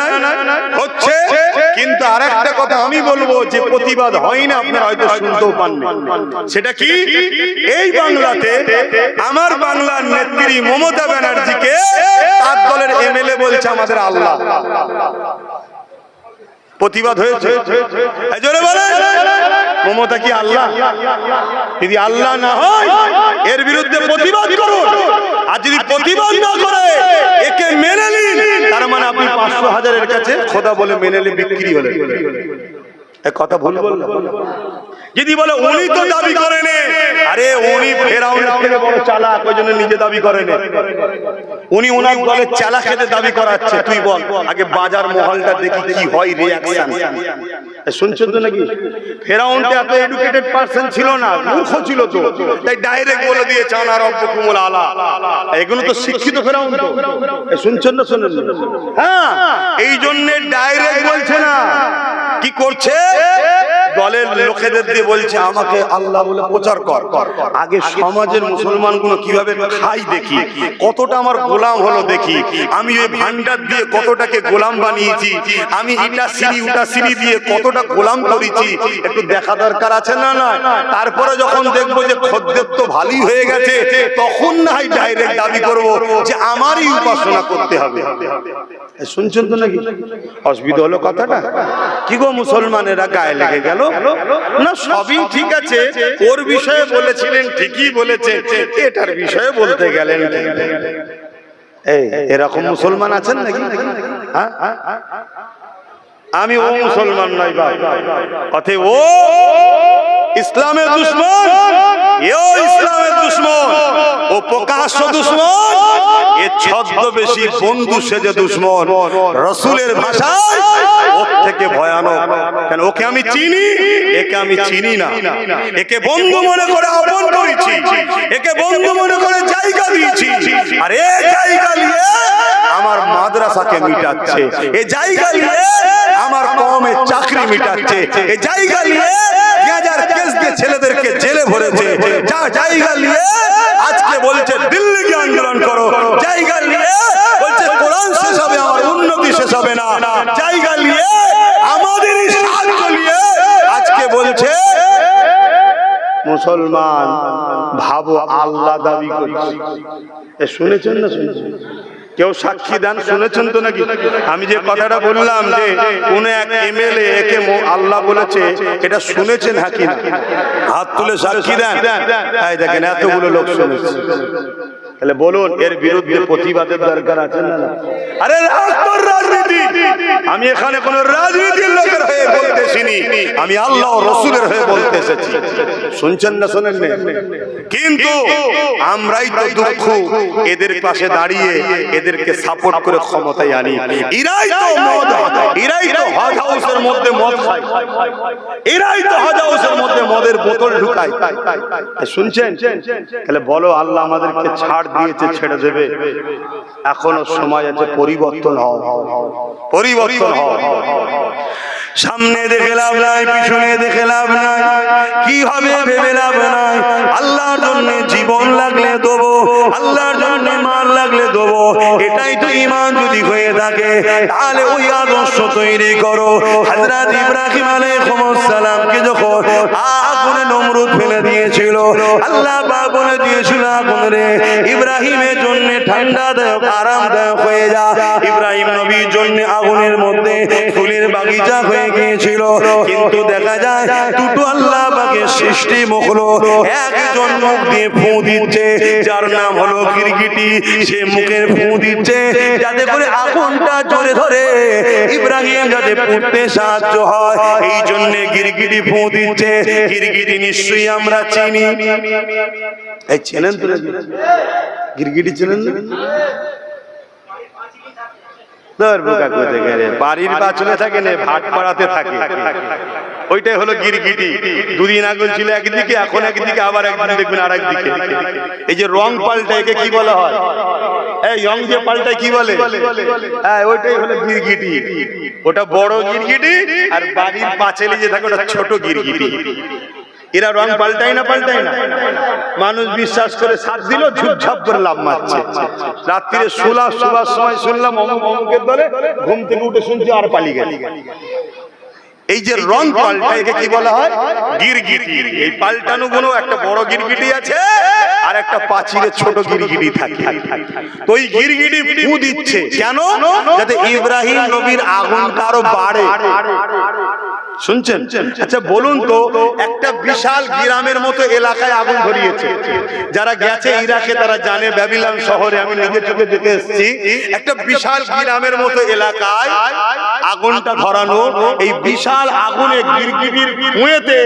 হচ্ছে। কিন্তু আরেকটা কথা আমি বলবো, যে প্রতিবাদ হয় না, আপনারা হয়তো শুনতেও পাননি। সেটা কি? এই বাংলাতে আমার বাংলার নেত্রী মমতা ব্যানার্জিকে তার দলের এমএলএ বলছে আমাদের আল্লাহ। প্রতিবাদ হয়েছে, জোরে বলেন, মমতা কি আল্লাহ? যদি আল্লাহ না হয়, এর বিরুদ্ধে প্রতিবাদ করুন। আর যদি প্রতিবাদ না করে একে মেনে নিন, তার মানে আপনি 500,000-এর কাছে খোদা বলে মেনে নিলে বিক্রি হলেন। কথা ভুল বললাম? যদি বলে উনি তো দাবি করেন, আরে উনি ফেরাউনের থেকে বড় চালাক, ওই জন্য নিজে দাবি করেন। উনি ওনার দলের চালাকেদের দাবি করাচ্ছে। তুই বল আগে বাজার মহলটা দেখি কি হয় রিঅ্যাকশন। শুনছেন তো নাকি? ফেরাউন তো এত এডুকেটেড পারসন ছিল না, মূর্খ ছিল তো, তাই ডাইরেক্ট বলে দিয়েছে আনা রব্বুকুমুল আলা। এগুলো তো শিক্ষিত ফেরাউন তো। শুনছেন না? শুনেন? হ্যাঁ, এই জন্য ডাইরেক্ট বলছে না, কি করছে? দলের লোকেদের দিয়ে বলছে আমাকে আল্লাহ বলে প্রচার কর। আগে সমাজের মুসলমানগুলো কিভাবে খাই দেখি, কতটা আমার গোলাম হলো দেখি, আমি ওই ভান্ডার দিয়ে কতটাকে গোলাম বানিয়েছি, আমি ইটা সিঁড়ি উটা সিঁড়ি দিয়ে কতটা গোলাম করেছি, একটু দেখা দরকার আছে না? না। তারপরে যখন দেখবো যে খদ্দের তো ভালোই হয়ে গেছে, তখন না হয় ডাইরেক্ট দাবি করবো যে আমারই উপাসনা করতে হবে। শুনছেন তো নাকি? অসুবিধা হলো কথাটা? কি গো মুসলমানেরা গায়ে লেগে গেল না? সবই ঠিক আছে, ওর বিষয়ে বলেছিলেন, ঠিকই বলেছে, এটার বিষয়ে বলতে গেলেন। এরকম মুসলমান আছেন নাকি? হ্যাঁ, আমি ও মুসলমান নই ভাই, অতএব ও ইসলামের দুশমন, এও ইসলামের দুশমন, ও প্রকাশ্য দুশমন, এ ছদ্মবেশী বন্ধু সেজে দুশমন। রাসূলের ভাষায় ওর থেকে ভয়ানক। কেন? ওকে আমি চিনি, একে আমি চিনি না। একে বন্ধু মনে করে আপন করেছি, একে বন্ধু মনে করে জায়গা দিয়েছি, আর এই জায়গা নিয়ে আমার মাদ্রাসাকে মিটাচ্ছে, এই জায়গা নিয়ে আমার কওমের চাকরি মিটাচ্ছে, এই জায়গা নিয়ে 2000 কেস দিয়ে ছেলেদেরকে জেলে ভরেছে, যা জায়গা নিয়ে আজকে বলছে দিল্লিকে আন্দোলন করো, জায়গা নিয়ে বলছে কোরআন শেষ হবে, আমার উন্নতি শেষ হবে না, জায়গা নিয়ে আমাদের সাহায্য নিয়ে আজকে বলছে মুসলমান ভাবো আল্লাহ দাবি করছে। শুনেছেন না? শুনেছেন? কেউ সাক্ষী দেন, শুনেছেন তো নাকি? আমি যে কথাটা বললাম যে কোন এক এমএলএ একে আল্লাহ বলেছে, এটা শুনেছেন? হ্যাঁ কি না? হাত তুলে সাক্ষী দেন। এই দেখেন এতগুলো লোক শুনেছে। তাহলে বলুন এর বিরুদ্ধে প্রতিবাদের দরকার আছে না? আরে রাজনীতি, আমি এখানে কোন রাজনীতির লোকের হয়ে বলতেছিনি, আমি আল্লাহ ও রাসূলের হয়ে বলতে এসেছি। শুনছেন না? শোনেন না? কিন্তু আমরাই তো দুঃখ এদের পাশে দাঁড়িয়ে এদেরকে সাপোর্ট করে ক্ষমতায় আনি। এরাই তো হজ হাউসের মধ্যে মদ খায়, এরাই তো হজ মদের বোতল ঢুকায়। শুনছেন? তাহলে বলো আল্লাহ আমাদেরকে ছাড় দিয়েছে, ছেড়ে দেবে? এখনো সময় আছে, পরিবর্তন হও, পরিবর্তন হও। সামনে দেখে লাভ নাই, পিছনে দেখে লাভ নাই, কি হবে ভেবে লাভ নাই। আল্লাহর জন্য জীবন লাগলে দেবো, আল্লাহর জন্য মাল লাগলে দেবো। এটাই তো ঈমান যদি হয়ে থাকে, তাহলে ওই আদর্শ তৈরি করো। হযরত ইব্রাহিম আলাইহিস সালামকে যখন আগুনে নমরুদ ফেলে দিয়েছিল, আল্লাহ পাক বলে দিয়েছিল আগুন রে ইব্রাহিমের জন্য ঠান্ডাদায়ক আরামদায়ক হয়ে যা। ইব্রাহিম নবীর জন্য আগুনের মধ্যে ফুলের বাগিচা হয়ে গিয়েছিল। কিন্তু দেখা যায় দুটো আল্লাহ পাকের সৃষ্টি মখলুক, একজন মুখ দিয়ে ফু দিচ্ছে, যার নাম হলো গিরগিটি। সে মুখের ফু দিচ্ছে যাতে করে আগুনটা জোরে ধরে ইব্রাহিম যাতে পুড়তে সাহায্য হয়, এই জন্য গিরগিটি ফু দিচ্ছে। গিরগিটি নিশ্চয়ই আমরা চিনি, এই চেনেন তো? গিরগিটি চেনেন না? বাড়ির পাঁচলে থাকে না, ভাট পাড়াতে থাকে, ওইটাই হলো গিরগিটি। দুদিন আগুন ছিল একদিকে, এখন একদিকে, আবার একদিন দেখবেন আর একদিকে। এই যে রং পাল্টায়, একে কি বলা হয়? এই রং যে পাল্টায় কি বলে? হ্যাঁ, ওইটাই হলো গিরগিটি। ওটা বড় গিরগিটি, আর বাড়ির পাঁচিলে যে থাকে ওটা ছোট গিরগিটি। এরা রং পাল্টায় না, পাল্টায় না? মানুষ বিশ্বাস করে সাথ দিল, ঝুপঝাপ করে লাভ মারছে। রাত্রিরে শোবার সময় শুনলাম অমুকের দলে, ঘুম থেকে উঠে শুনছি আর পালিয়ে গেল। এই যে রং পাল্টায়, একে কি বলা হয়? গিরগিটি। এই পাল্টানো গুলো একটা বড় গিরগিটি আছে, আর একটা পাঁচিলে ছোট গিরগিটি থাকে। তো এই গিরগিটি ফু দিচ্ছে কেন? যাতে ইব্রাহিম নবীর আগুনটা আরো বাড়ে। শুনছেন? আচ্ছা বলুন তো, একটা বিশাল গ্রামের মতো এলাকায় আগুন ধরিয়েছে। যারা গেছে ইরাকে তারা জানে, ব্যাবিলন শহরে আমি নিজের চোখে দেখে এসেছি। একটা বিশাল গ্রামের মতো এলাকায় আগুনটা ধরানো, এই বিশাল আগুনে গিরগিটির ফুঁয়েতে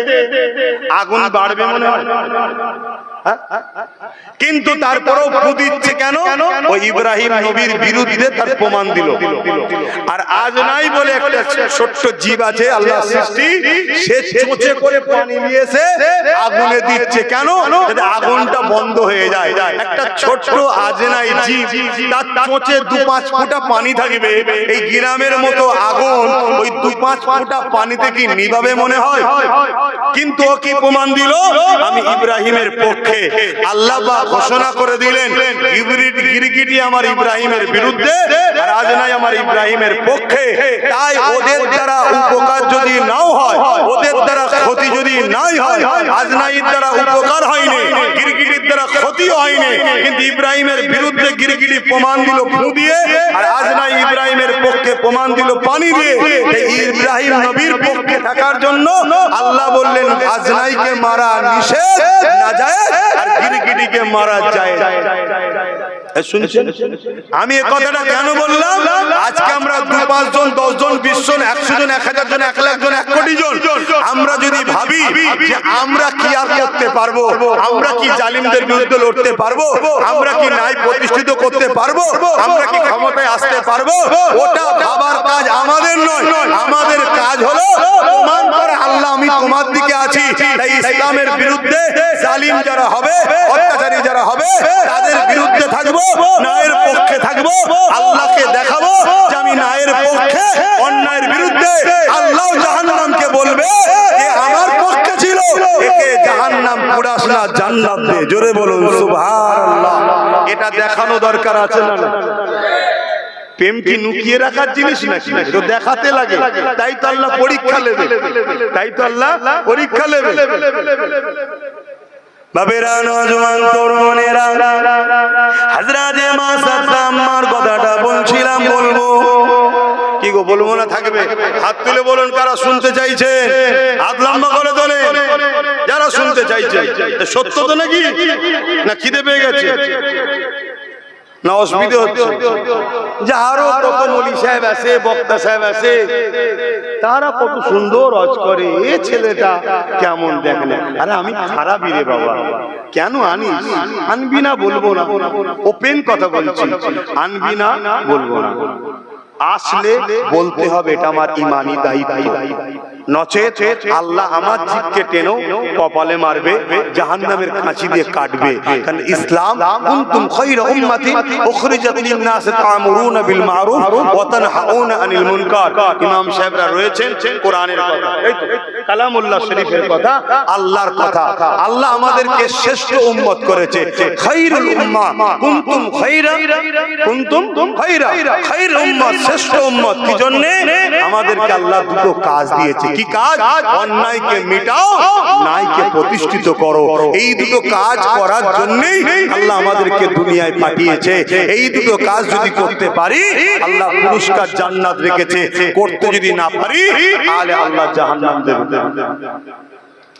আগুন বাড়বে মনে হয়? কিন্তু তারপরেও ফু দিচ্ছে কেন? ওই ইব্রাহিম নবীর বিরুদ্ধে তার প্রমাণ দিল। আর আজ নাই বলে একটা ছোট্ট জীব আছে আল্লাহ সৃষ্টি, সে চোঁচে করে পানি নিয়েছে আগুনে দিচ্ছে কেন? যাতে আগুনটা বন্ধ হয়ে যায়। একটা ছোট্ট আজনাই জীব, তার চোঁচে 2-5 ফোঁটা পানি থাকবে, এই গ্রামের মতো আগুন ওই 2-5 ফোঁটা পানিতে কি নিভাবে মনে হয়? কিন্তু ও কি প্রমাণ দিল? আমি ইব্রাহিমের পক্ষে। আল্লাহ পাক ঘোষণা করে দিলেন গিরগিটি আমার ইব্রাহিমের বিরুদ্ধে, আর আজনাই আমার ইব্রাহিমের পক্ষে। তাই ওদের দ্বারা উপকার যদি নাও হয়, ওদের দ্বারা ক্ষতি যদি নাই হয়, আজনাইয়ের দ্বারা উপকার হয়নি, গিরগিটির দ্বারা ক্ষতিও হয়নি, কিন্তু ইব্রাহিমের বিরুদ্ধে গিরগিটি প্রমাণ দিল ফু দিয়ে, আর আজনাই ইব্রাহিমের পক্ষে প্রমাণ দিল পানি দিয়ে। ইব্রাহিম নবীর পক্ষে থাকার জন্য আল্লাহ বললেন আজনাইকে মারা নিষেধ, না যায়, আর গিরগিটিকে মারা যায়। শুনছেন? আমি এই কথাটা কেন বললাম? আজকে আমরা 2-5 জন, 10 জন, 20 জন, 100 জন, 1000 জন, 1 লাখ জন, 1 কোটি জন, আমরা যদি ভাবি যে আমরা কি আর করতে পারবো, আমরা কি জালিমদের বিরুদ্ধে লড়তে পারবো, আমরা কি ন্যায় প্রতিষ্ঠিত করতে পারবো, আমরা কি ক্ষমতায় আসতে পারবো, ওটা ভাবার কাজ আমাদের নয়। আমাদের কাজ হলো প্রমাণ করা আল্লাহ আমি তোমার দিকে আছি। তাই ইসলামের বিরুদ্ধে জালিম যারা হবে, অত্যাচারী যারা হবে, তাদের বিরুদ্ধে থাকবো, ন্যায়ের পক্ষে থাকবো, আল্লাহকে দেখাবো যে আমি ন্যায়ের পক্ষে, অন্যায়ের বিরুদ্ধে। আল্লাহ জাহান্নামকে বলবে যে আমার পক্ষে ছিল, একে জাহান্নাম পুরাস না, জান্নাত দে। জোরে বলুন সুবহানাল্লাহ। এটা দেখানো দরকার আছে না? প্রেম কি লুকিয়ে রাখার জিনিস নাকি? তো দেখাতে লাগে। তাই তো আল্লাহ পরীক্ষা নেবে, তাই তো আল্লাহ পরীক্ষা নেবে। বাবেরা, নওজোয়ান তরুণেরা, হযরতে মা সাদ্দামার কথাটা বলছিলাম, বলবো কি গো? বলবো না থাকবে? হাত তুলে বলুন কারা শুনতে চাইছে, হাত লম্বা করে তোলে যারা শুনতে চাইছে। সত্য তো নাকি? না খিদে পেয়ে গেছে? না অসুবিধা হচ্ছে? যে আরো কত মৌলী সাহেব আছে, বক্তা সাহেব আছে, তারা কত সুন্দর ওয়াজ করে, এ ছেলেটা কেমন দেখলে। আরে আমি খারাপই রে বাবা, কেন আনিস? আনবি না, বলবো না, ওপেন কথা বলছি, আনবি না, বলবো না। আসলে বলতে হবে, এটা আমার ইমানি দায়িত্ব। নচেত আল্লাহ আমার জিভকে টেনেও কপালে মারবে, জাহান্নামের কাঁচি দিয়ে কাটবে। কারণ ইসলাম কুনতুম খায়রা উম্মাতিন উখরিজাত লিন-নাস তা'মুরুনা বিল মা'রুফ ওয়া তানহাউনা আনিল মুনকার। ইমাম সাহেবরা রয়েছেন, কোরআনের কথা, এই তো কালামুল্লাহ শরীফের কথা, আল্লাহর কথা। আল্লাহ আমাদেরকে শ্রেষ্ঠ উম্মত করেছে, খায়রুল উম্মাহ কুনতুম খায়রা, কুনতুম খায়রা, খায়রুল উম্মাহ, শ্রেষ্ঠ উম্মত। কি জন্য? আমাদেরকে আল্লাহ দুটো কাজ দিয়েছে। কি কাজ? অন্যায়কে মিটাও, ন্যায়কে প্রতিষ্ঠিত করো। এই দুটো কাজ করার জন্যই আল্লাহ আমাদেরকে দুনিয়ায় পাঠিয়েছে। এই দুটো কাজ যদি করতে পারি আল্লাহ পুরস্কার জান্নাত রেখেছে, করতে যদি না পারি তাহলে আল্লাহ জাহান্নাম দেবে।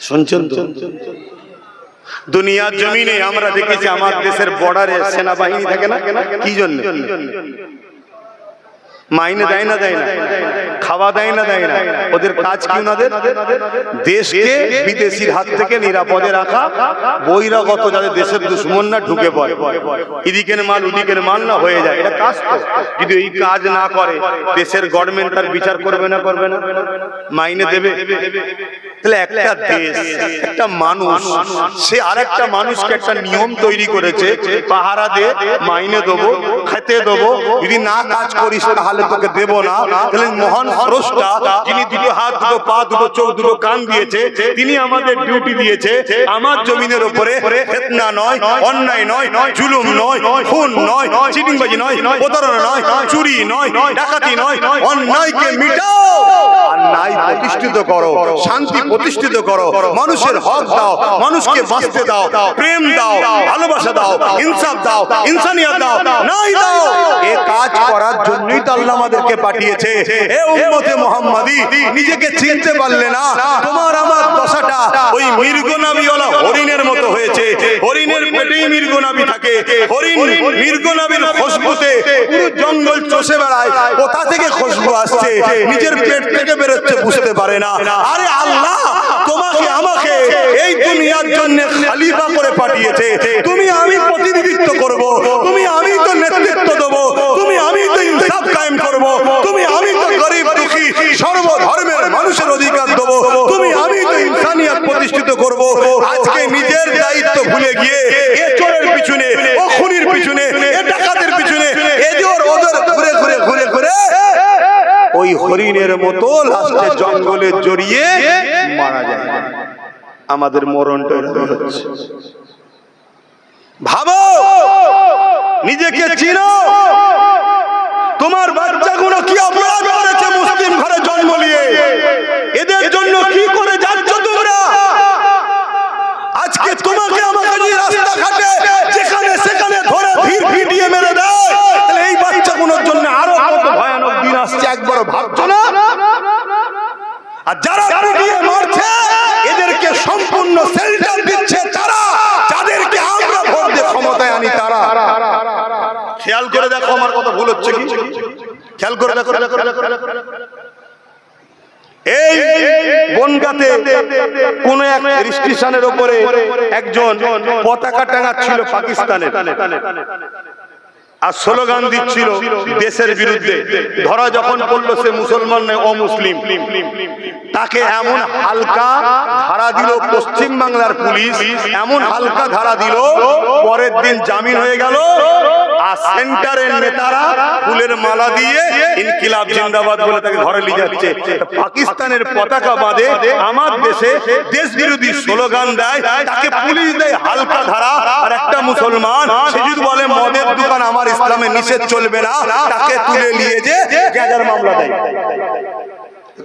শুনছেন তো? দুনিয়ার জমিনে আমরা দেখেছি আমার দেশের বর্ডারে সেনাবাহিনী থাকে না, কি জন্য? মাইনে দেয় না, দেয় না, খাওয়া দেয় না, দেয় না। ওদের কাজ কি? ওনাদের দেশকে বিদেশির হাত থেকে নিরাপদে রাখা, বহিরাগত যাদের দেশের দুশ্মন না ঢুকে পড়ে, এদিকের মাল ওদিকের মাল না হয়ে যায়, এটা কাজ তো। যদি এই কাজ না করে দেশের গভর্নমেন্ট তার বিচার করবে না, করবে না? মাইনে দেবে? তাহলে একটা দেশ, একটা মানুষ, সে আরেকটা মানুষকে একটা নিয়ম তৈরি করেছে, পাহারা দে, মাইনে দেবো, খেতে দেবো, যদি না কাজ করিস তাহলে তোকে দেব না। তাহলে মহান স্রষ্টা, যিনি দুটো হাত, দুটো পা, দুটো চোখ, দুটো কান দিয়েছে, তিনি আমাদের ডিউটি দিয়েছে আমার জমিনের উপরে ফিতনা নয়, অন্যায় নয়, জুলুম নয়, খুন নয়, চিটিংবাজি নয়, প্রতারণা নয়, চুরি নয়, ডাকাতি নয়, অন্যায়কে মিটাও আর ন্যায় প্রতিষ্ঠিত করো, শান্তি প্রতিষ্ঠিত করো, মানুষের হক দাও, মানুষকে বাঁচতে দাও, প্রেম দাও, ভালোবাসা দাও, ইনসাফ দাও, ইনসানিয়ত দাও, ন্যায় দাও। এই কাজ করার জন্যই তো আল্লাহ আমাদেরকে পাঠিয়েছে। এ উম্মতে মুহাম্মাদি, নিজেকে চিনতে পারলে না, তোমার আমার দশাটা ওই মৃগনাভিওয়ালা হরিণের মতো হয়েছে। হরিণের পেটেই মৃগনাভি থাকে, হরিণ মৃগনাভির খুশবুতে পুরো জঙ্গল চষে বেড়ায়, কোথা থেকে খুশবু আসছে নিজের পেট থেকে বেরোচ্ছে বুঝতে পারে না। আরে আল্লাহ তোমাকে আমাকে এই দুনিয়ার জন্য খলিফা করে পাঠিয়েছে। তুমি আমি প্রতিনিধিত্ব করব, তুমি আমি তো নেতৃত্ব দেব, তুমি আমি তো ইনসাফ কায়েম করব, তুমি আমি তো গরিব দুঃখী সর্বধর্মের মানুষের অধিকার দেব, তুমি আমি তো ইনসানিয়ত প্রতিষ্ঠিত করব। আজকে নিজের দায়িত্ব ভুলে গিয়ে এ চোরের পিছনে, ও খুনির পিছনে, এ ডাকাতের পিছনে, এদের ওদের ঘুরে ঘুরে ঘুরে ঘুরে ওই হরিণের মতো লাস্টে জঙ্গলে জড়িয়ে মারা যায়। আমাদের মরণটা হচ্ছে। ভাবো, নিজেকে চিনো, তোমার বাচ্চাগুলো কি অপরাধ করেছে মুসলিম ঘরে জন্ম নিয়ে, এদের জন্য কি করে যাচ্ছ তোমরা? আজকে তোমাকে আমাকে নিয়ে রাস্তাঘাটে যেখানে সেখানে ধরে ভিড় ভিড়িয়ে মেরে দেয়, তাহলে এই বাচ্চাগুলোর জন্য আরো কত ভয়ানক দিন আসছে একবারও ভাবছো না? আর যারা পিটিয়ে মারছে এদেরকে সম্পূর্ণ শেল্টার দিচ্ছে তারা, যাদেরকে আমরা ভোট দিয়ে ক্ষমতায় আনি তারা। খেয়াল করে দেখো আমার কথা ভুল হচ্ছে কি? খেয়াল করে দেখো। এই বনগাঁতে কোন এক রেজিস্ট্রেশনের উপরে একজন পতাকা টাঙাচ্ছিল পাকিস্তানের, আর স্লোগান দিচ্ছিল দেশের বিরুদ্ধে। ধরা যখন পড়লো সে মুসলমান নয়, অমুসলিম, তাকে এমন হালকা ধারা দিল পশ্চিম বাংলার পুলিশ, এমন হালকা ধারা দিল, পরের দিন জামিন হয়ে গেল। আর সেন্টারের নেতারা ফুলের মালা দিয়ে ইনকিলাব জিন্দাবাদ বলে তাকে ঘরে নিয়ে যাচ্ছে। পাকিস্তানের পতাকা বাঁধে আমার দেশে দেশ বিরোধী স্লোগান দেয়, তাকে পুলিশ দেয় হালকা ধারা। আর একটা মুসলমান সে যদি বলে মদের দোকান আমার ইসলামে নিষেধ চলবে না, তাকে তুলে নিয়ে যে গ্যাজার মামলা দেয়।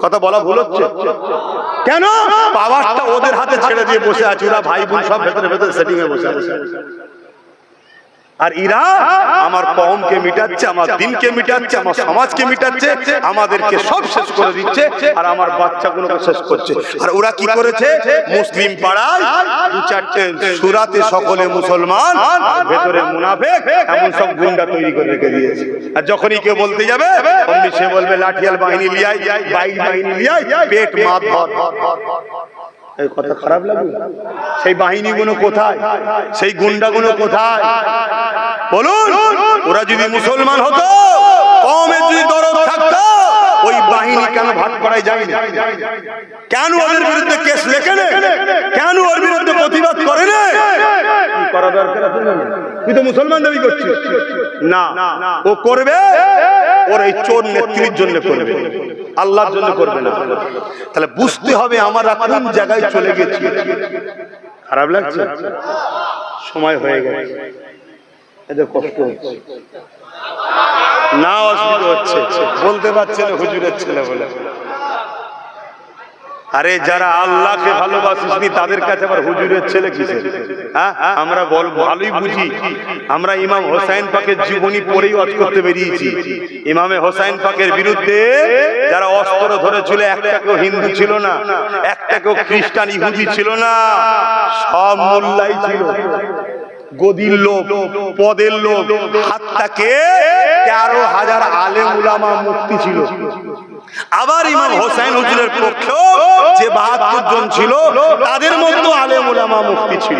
কথা বলা ভুল হচ্ছে কেন? পাওয়ারটা ওদের হাতে ছেড়ে দিয়ে বসে আছে, ওরা ভাই বোন সব ভেতরে ভেতরে সেটিং এ বসে আছে। আর এরা আমার কওমকে মিটাচ্ছে, আমার দিনকে মিটাচ্ছে, আমার সমাজকে মিটাচ্ছে, আমাদেরকে সব শেষ করে দিচ্ছে, আর আমার বাচ্চাগুলোকে শেষ করছে। আর ওরা কি করেছে? মুসলিম পাড়ায় দু চারটে সুরাতে সকলে মুসলমান, ভেতরে মুনাফিক, এমন সব গুন্ডা তৈরি করে রেখে দিয়েছে। আর যখনই কেউ বলতে যাবে অমনি সে বলবে লাঠিয়াল বাহিনী লিয়াই, বাইক বাহিনী লিয়াই, পেট মাত ভর। এই কথা খারাপ লাগলো? সেই বাহিনীগুলো কোথায়? সেই গুন্ডাগুলো কোথায়? বলুন। ওরা যদি মুসলমান হতো, কওমের যদি দরদ থাকতো, ওই বাহিনী কেন ভাট করায় যায় না? কেন ওদের বিরুদ্ধে কেস লেখে না? কেন ওর বিরুদ্ধে প্রতিবাদ করে না? কি করা দরকার আছে? তুই তো মুসলমান দাবি করছিস না, ও করবে ওর এই চোর নেত্রীর জন্য করবে, আল্লাহর জন্য করবে না। তাহলে বুঝতে হবে আমরা কোন জায়গায় চলে গেছি। খারাপ লাগছে? সময় হয়ে গেছে, এদের কষ্ট হচ্ছে না, অসুবিধা হচ্ছে, বলতে পারছে না হুজুরের ছেলে বলে। আরে যারা আল্লাহকে ভালোবাসিসনি তাদের কাছে আবার হুজুরের ছেলে কিসের? হ্যাঁ, আমরা ভালোই বুঝি। আমরা ইমাম হোসাইন পাকের জীবনী পড়েই ওয়াজ করতে বেরিয়েছি। ইমামে হোসাইন পাকের বিরুদ্ধে যারা অস্ত্র ধরেছিল, একটা কেউ হিন্দু ছিল না, একটা কেউ খ্রিস্টান ইহুদি ছিল না, সব মোল্লাই ছিল, গদির লোক, পদের লোক, হাত্তাকে 13,000 আলেম উলামা মুফতি ছিল। আবার ইমাম হোসেন হুজুরের পক্ষেও যে 72 জন ছিল তাদের মধ্যে আলেম উলামা মুফতি ছিল।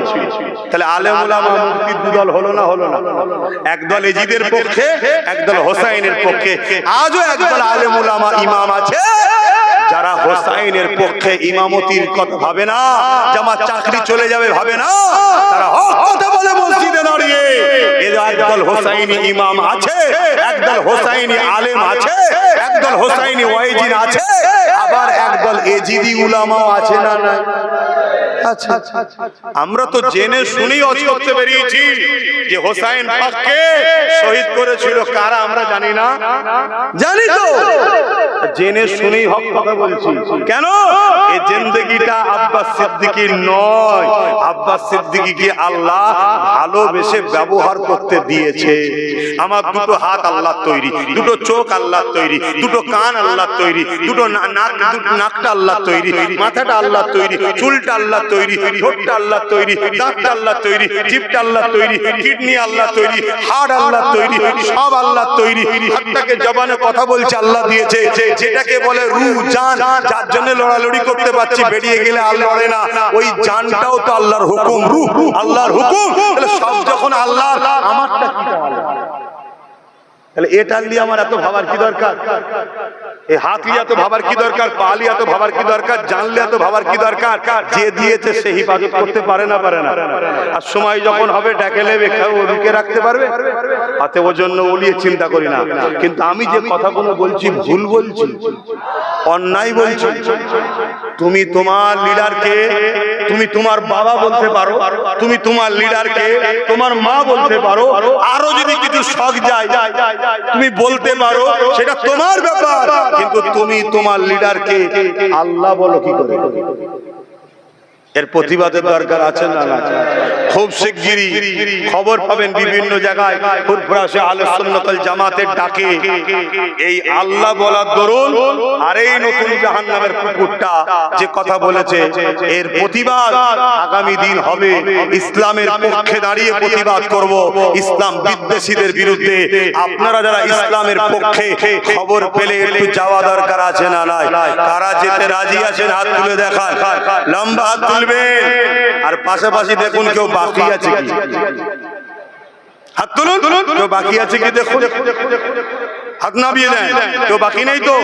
তাহলে আলেম উলামা মুফতির দুদল হলো না? হলো না? একদল এজিদের পক্ষে, একদল হোসাইনের পক্ষে। আজও একদল আলেম উলামা ইমাম আছে যারা হোসাইনের পক্ষে ইমামতির কথা ভাবে না, যে আমার চাকরি চলে যাবে ভাবে না, তারা হক কথা বলে মসজিদে দাঁড়িয়ে। একদল হোসাইনি ইমাম আছে, একদল হোসাইনি আলেম আছে, একদল হোসাইনি ওয়াইজিন আছে, আবার একদল এজিদি উলামাও আছে না? না, আচ্ছা, আমরা তো জেনে শুনেই ওয়াজ করতে বেরিয়েছি যে হোসাইন পাককে শহীদ করেছিল কারা, আমরা জানি না? জানি তো, জেনে শুনেই হক কথা বলছি। কেন? এই জিন্দেগিটা আব্বাস সিদ্দিকীর নয়, আব্বাস সিদ্দিকীকে আল্লাহ ভালোবেসে ব্যবহার করতে দিয়েছে। আমার দুটো হাত আল্লাহ তৈরি, দুটো চোখ আল্লাহ তৈরি, দুটো কান আল্লাহ তৈরি, দুটো নাকটা আল্লাহ তৈরি, মাথাটা আল্লাহ তৈরি, চুলটা আল্লাহ তৈরি, ঠোঁটটা আল্লাহ তৈরি, দাঁতটা আল্লাহ তৈরি, জিভটা আল্লাহ তৈরি, কিডনি আল্লাহ তৈরি, হাড় আল্লাহ তৈরি, সব আল্লাহ তৈরি। হাতটাকে জবানে কথা বলছে আল্লাহ দিয়েছে, যেটাকে বলে রূহ, জান, যার জন্য লড়ালড়ি করতে পারছি, বেরিয়ে গেলে আর লড়ে না, ওই জানটাও তো আল্লাহর হুকুম, রূহ আল্লাহর হুকুম। তাহলে সব যখন আল্লাহ, আমারটা কি তাহলে? তাহলে এটা নিয়ে আমার এত ভাবার কি দরকার? এই হাত লিয়ে এত ভাবার কি দরকার? পা লিয়ে এত ভাবার কি দরকার? জানলে এত ভাবার কি দরকার? যে দিয়েছে সে হিফাজত করতে পারে না? পারে না? আর সময় যখন হবে ডেকে নেবে, কেউ রুকে রাখতে পারবে? অতএব জন্য ওলিয়ে চিন্তা করি না। কিন্তু আমি যে কথাগুলো বলছি ভুল বলছি, অন্যায় বলছি। তুমি তোমার লিডারকে তুমি তোমার বাবা বলতে পারো, তুমি তোমার লিডারকে তোমার মা বলতে পারো, আরো যদি কিছু শখ যায় তুমি বলতে পারো, সেটা তোমার ব্যাপার। কিন্তু তুমি তোমার লিডারকে আল্লাহ বলো কি করে? এর প্রতিবাদের দরকার আছে না? খুব শিগগিরই খবর পাবেন বিভিন্ন জায়গায় ফুরফুরাশে আহলে সুন্নাত ওয়াল জামাতের ডাকে এই আল্লাহ বলার দরুন আর এই নতুন জাহান্নামের কুকুরটা যে কথা বলেছে, এর প্রতিবাদ আগামী দিন হবে। ইসলামের পক্ষে দাঁড়িয়ে প্রতিবাদ করব, ইসলাম বিদ্বেষীদের বিরুদ্ধে। আপনারা যারা ইসলামের পক্ষে খবর পেলে একটু যাওয়া দরকার আছে না? নাই? কারা যেতে রাজি আছেন হাত তুলে দেখান, লম্বা হাত তুলবেন। আর পাশাপাশি দেখুন কেউ বাকি আছে কি, হাত তুলুন। কেউ বাকি আছে কি দেখুন, হাত নামিয়ে দেন। কেউ বাকি নেই তো?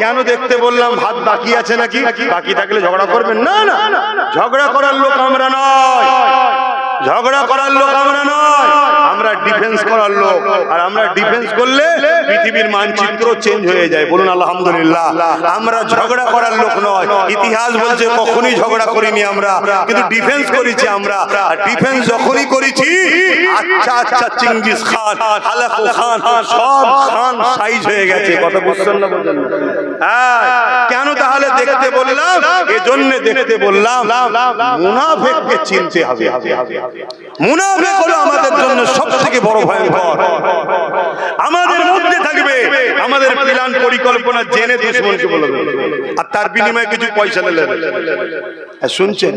কেন দেখতে বললাম? হাত বাকি আছে নাকি? বাকি থাকলে ঝগড়া করবেন না? না, ঝগড়া করার লোক আমরা নয়, ঝগড়া করার লোক আমরা নয়, আমরা ডিফেন্স করার লোক। আর আমরা ডিফেন্স করলে পৃথিবীর মানচিত্র চেঞ্জ হয়ে যায়। বলুন আলহামদুলিল্লাহ। আমরা ঝগড়া করার লোক নয়। ইতিহাস বলছে কখনোই ঝগড়া করিনি আমরা, কিন্তু ডিফেন্স করেছি আমরা। আর ডিফেন্স যখনই করেছি, আচ্ছা আচ্ছা চিঙ্গিস খান, হালাকু খান, সব খান সাইজ হয়ে গেছে। কথা বুঝছেন না? বলছেন হ্যাঁ। কেন তাহলে দেখতে বললাম? এজন্য দেখতে বললাম, মুনাফিককে চিনতে হবে। মুনাফিক হলো আমাদের জন্য সবথেকে বড় ভয়ঙ্কর। আমাদের মধ্যে থাকবে, আমাদের প্ল্যান পরিকল্পনা জেনে দুশমনকে বলবে, আর তার বিনিময়ে কিছু পয়সা নেবে। শুনছেন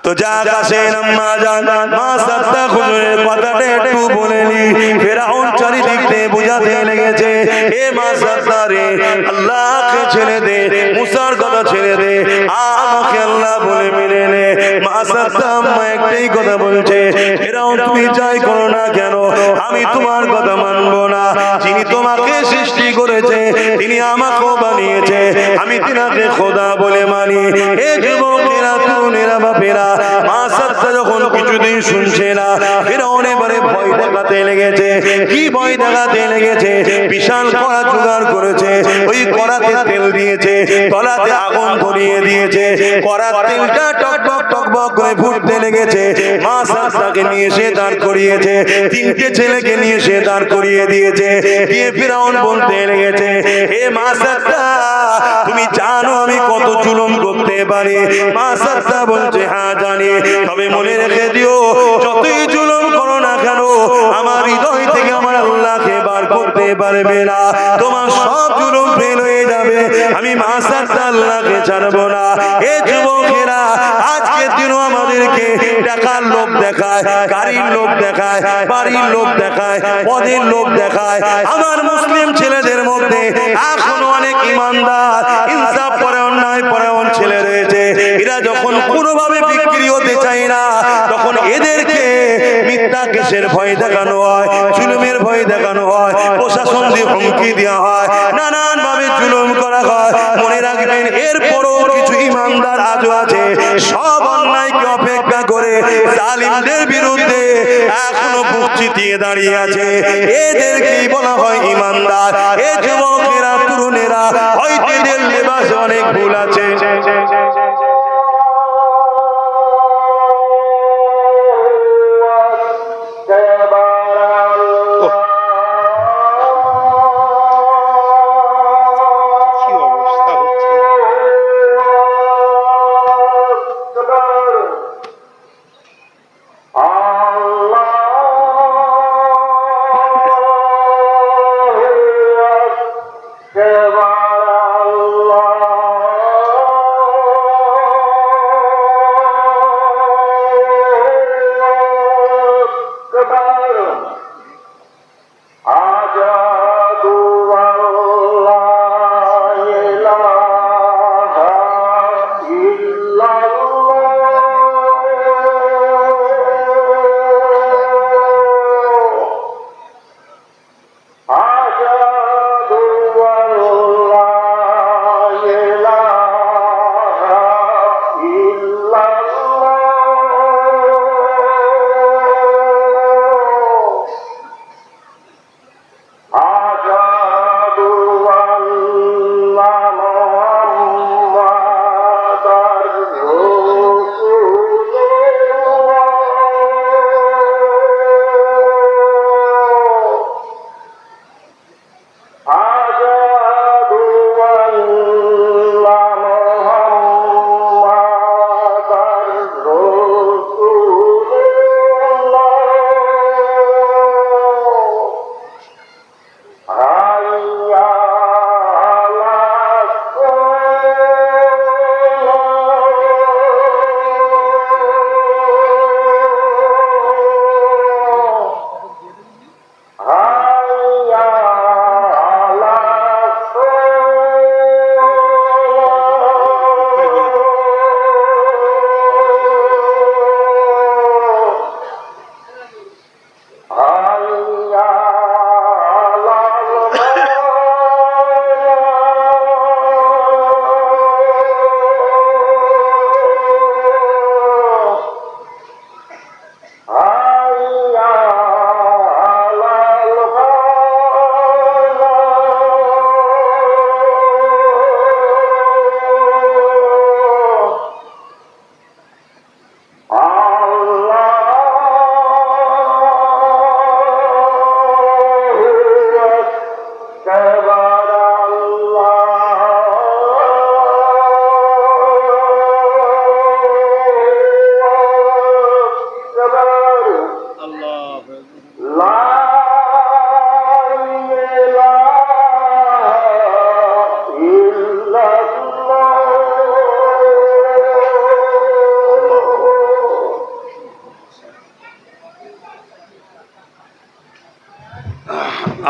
তো? যা কাছেন আম্মা জান মা সাত্তা হুজুরের কথাটা একটু বলে নি। ফেরাউন চারিদিক থেকে বুঝাতে লেগেছে, এ মা সাত্তা রে, আল্লাহকে ছেড়ে দে, মুসার কথা ছেড়ে দে, আমাকে আল্লাহ বলে মেনে নে। মা আম্মা একটাই কথা বলছে, ফেরাউন তুমি যাই করো না কেন আমি তোমার কথা মানবো না। যিনি তোমাকে সৃষ্টি করেছে তিনি আমাকেও বানিয়েছে, আমি তিনাকে খোদা বলে মানি। এ যুবকেরা তরুণেরা বাপেরা, মা সাত্তা যখন কিছুদিন শুনছে না, ফেরাউন এবারে ভয় দেখাতে লেগেছে। কি ভয় দেখাতে লেগেছে? বিশাল কড়া জোগাড় করেছে, ওই কড়াতে তেল দিয়েছে, তলাতে আগুন ধরিয়ে দিয়েছে, কড়ার তেলটা টকবক টকবক করে ফুটতে লেগেছে। মা সাত্তাকে নিয়ে সে দাঁড় করিয়েছে, তিনটে ছেলেকে নিয়ে সে দাঁড় করিয়ে দিয়েছে। দিয়ে ফিরাউন বলতে লেগেছে, হে মা সাত্তা তুমি জানো আমি কত জুলুম করতে পারি? মা সাত্তা বলছে, হ্যাঁ জানি, তবে মনে রেখে দিও যতই জুলুম করো না কেন আমার হৃদয় থেকে আমার আল্লাহকে বার করতে পারবে না। তোমার সব জুলুম ফেল হয়ে যাবে, আমি মা সাত্তা আল্লাহকে ছাড়বো না। এ যুবকেরা আজকে দিনও আমাদেরকে টাকার লোভ দেখায়, গাড়ির লোভ দেখায়, বাড়ির লোভ দেখায়, পদের লোভ দেখায়। আমার মুসলিম ছেলেদের মধ্যে এখনো অনেক ইমানদার ইনসাফ পরায়ণ নয় পরায়ণ ছেলে রয়েছে। এরা যখন কোনোভাবে বিক্রি হতে চায় না, তখন এদেরকে মিথ্যা কেসের ভয় দেখানো হয়, জুলুমের ভয় দেখানো হয়, প্রশাসন দিয়ে হুমকি দেওয়া হয়, নানান ভাবে জুলুম করা হয়। মনে রাখবেন এরপরও কিছু ইমানদার আজও আছে, সব অন্যায়কে অপেক্ষা করে জালিমদের বিরুদ্ধে এখনো বুক চিতিয়ে দাঁড়িয়ে আছে। এদেরকেই বলা হয় ইমানদার। এ যুবকেরা তরুণেরা হয়তো এদের লেবাসে অনেক ভুল আছে।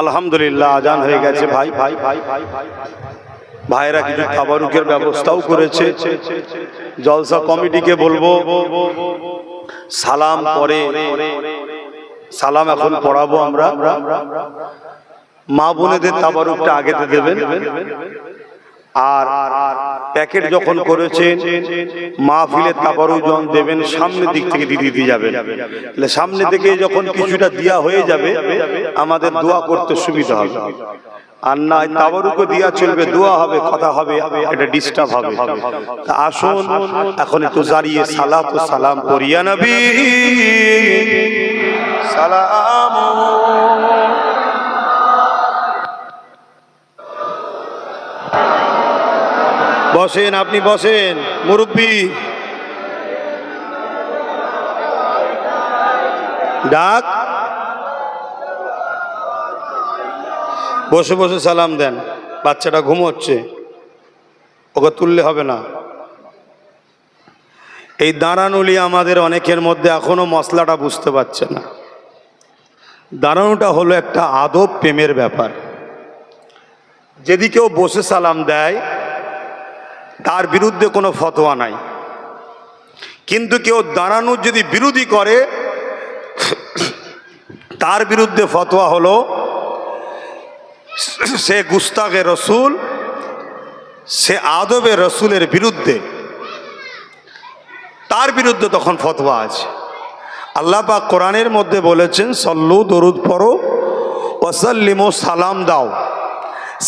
আলহামদুলিল্লাহ আজান হয়ে গেছে ভাই ভাই ভাই ভাই ভাই ভাই ভাইরা কিছু তাবারুকের ব্যবস্থাও করেছে। জলসা কমিটিকে বলবো সালাম পরে, সালাম এখন পড়াবো আমরা, মা বোনেদের তাবারুকটা আগেতে দেবেন। আর প্যাকেট যখন করেছেন মাহফিলের তাবারুক যখন দেবেন সামনের দিক থেকে দিতে যাবেন, তাহলে সামনে থেকে যখন কিছুটা দেয়া হয়ে যাবে আমাদের দোয়া করতে সুবিধা হবে। আর না তাবারুকও দিয়া চলবে, দোয়া হবে, কথা হবে, এটা ডিস্টার্ব হবে। তা আসুন এখন একটু দাঁড়িয়ে সালাত ও সালাম করিয়া নবী সালাম। বসেন, আপনি বসেন মুরব্বী। ডাক বসে বসে সালাম দেন। বাচ্চাটা ঘুমোচ্ছে, ওকে তুললে হবে না। এই দাঁড়ানুলি আমাদের অনেকের মধ্যে এখনো মশলাটা বুঝতে পারছে না। দাঁড়ানোটা হলো একটা আদব, প্রেমের ব্যাপার। যদি কেউ বসে সালাম দেয় তার বিরুদ্ধে কোনো ফতোয়া নাই, কিন্তু কেউ দাঁড়ানোর যদি বিরোধী করে তার বিরুদ্ধে ফতোয়া হলো সে গুস্তাগে রসুল, সে আদবে রসুলের বিরুদ্ধে, তার বিরুদ্ধে তখন ফতোয়া আছে। আল্লাহ পাক কোরআনের মধ্যে বলেছেন সল্লু, দরুদ পড়ো, ওয়াসাল্লিমু, সালাম দাও।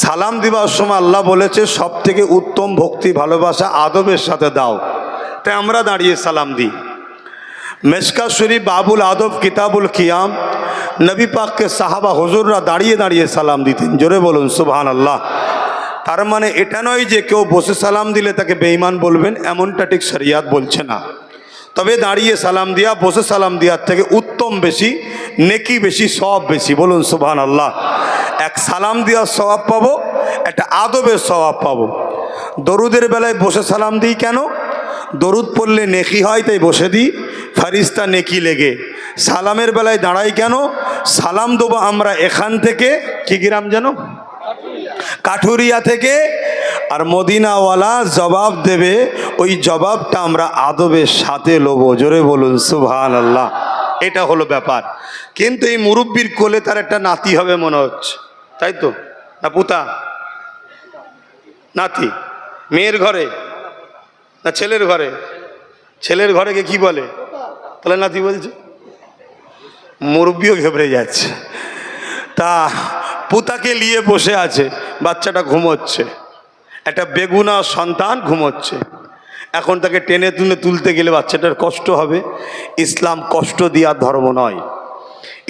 সালাম দিবার সময় আল্লাহ বলেছে সব থেকে উত্তম ভক্তি ভালোবাসা আদবের সাথে দাও। তাই আমরা দাঁড়িয়ে সালাম দিই। মেশকাত শরীফ বাবুল আদব কিতাবুল কিয়াম, নবী পাককে সাহাবা হুজুররা দাঁড়িয়ে দাঁড়িয়ে সালাম দিতেন। জোরে বলুন সুবহানাল্লাহ। তার মানে এটা নয় যে কেউ বসে সালাম দিলে তাকে বেঈমান বলবেন, এমনটা ঠিক শরিয়াত বলছে না। তবে দাঁড়িয়ে সালাম দিয়া বসে সালাম দেওয়ার থেকে উত্তম বেশি, নেকি বেশি, সওয়াব বেশি। বলুন সুবহানাল্লাহ। এক সালাম দেওয়ার সওয়াব পাবো, একটা আদবের সওয়াব পাবো। দরুদের বেলায় বসে সালাম দিই কেন? দরুদ পড়লে নেকি হয় তাই বসে দিই, ফারিস্তা নেকি লেগে। সালামের বেলায় দাঁড়াই কেন? সালাম দেবো আমরা এখান থেকে, কি গ্রাম যেন, কাঠুরিয়া থেকে, আর মদিনাওয়ালা জবাব দেবে, ওই জবাবটা আমরা আদবের সাথে লোবো। জোরে বলুন সুবহানাল্লাহ। এটা হলো ব্যাপার। কিন্তু এই মুরব্বির কোলে তার একটা নাতি হবে মনে হচ্ছে, তাই তো? না পুতা? নাতি মেয়ের ঘরে না ছেলের ঘরে? ছেলের ঘরেকে কি বলে? তাহলে নাতি বলছে। মুরব্বিও ঘেবড়ে যাচ্ছে। তা পুতাকে নিয়ে বসে আছে, বাচ্চাটা ঘুমোচ্ছে, একটা বেগুনা সন্তান ঘুমোচ্ছে। এখন তাকে টেনে তুলে তুলতে গেলে বাচ্চাটার কষ্ট হবে। ইসলাম কষ্ট দেওয়ার ধর্ম নয়,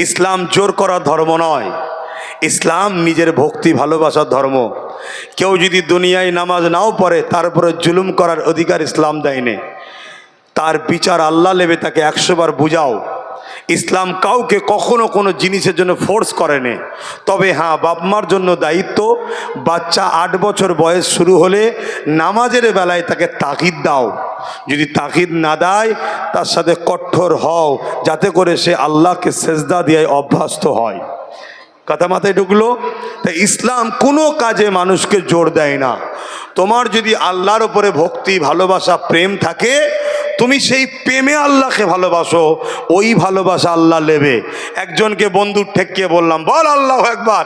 ইসলাম জোর করার ধর্ম নয়, ইসলাম নিজের ভক্তি ভালোবাসার ধর্ম। কেউ যদি দুনিয়ায় নামাজ নাও পড়ে তারপরে জুলুম করার অধিকার ইসলাম দেয়নি। তার বিচার আল্লাহ নেবে, তাকে 100 বার বুঝাও। ইসলাম কাউকে কখনো কোনো জিনিসের জন্য ফোর্স করেনি। তবে হ্যাঁ, বাপ মার জন্য দায়িত্ব, বাচ্চা 8 বছর বয়স শুরু হলে নামাজের বেলায় তাকে তাকিদ দাও। যদি তাকিদ না দেয় তার সাথে কঠোর হও, যাতে করে সে আল্লাহকে সেজদা দিয়ে অভ্যস্ত হয়। কথা মাথায় ঢুকলো? তাই ইসলাম কোনো কাজে মানুষকে জোর দেয় না। তোমার যদি আল্লাহর উপরে ভক্তি ভালোবাসা প্রেম থাকে, তুমি সেই প্রেমে আল্লাহকে ভালোবাসো, ওই ভালোবাসা আল্লাহ নেবে। একজনকে বন্ধুর ঠেকিয়ে বললাম, বল আল্লাহু আকবার।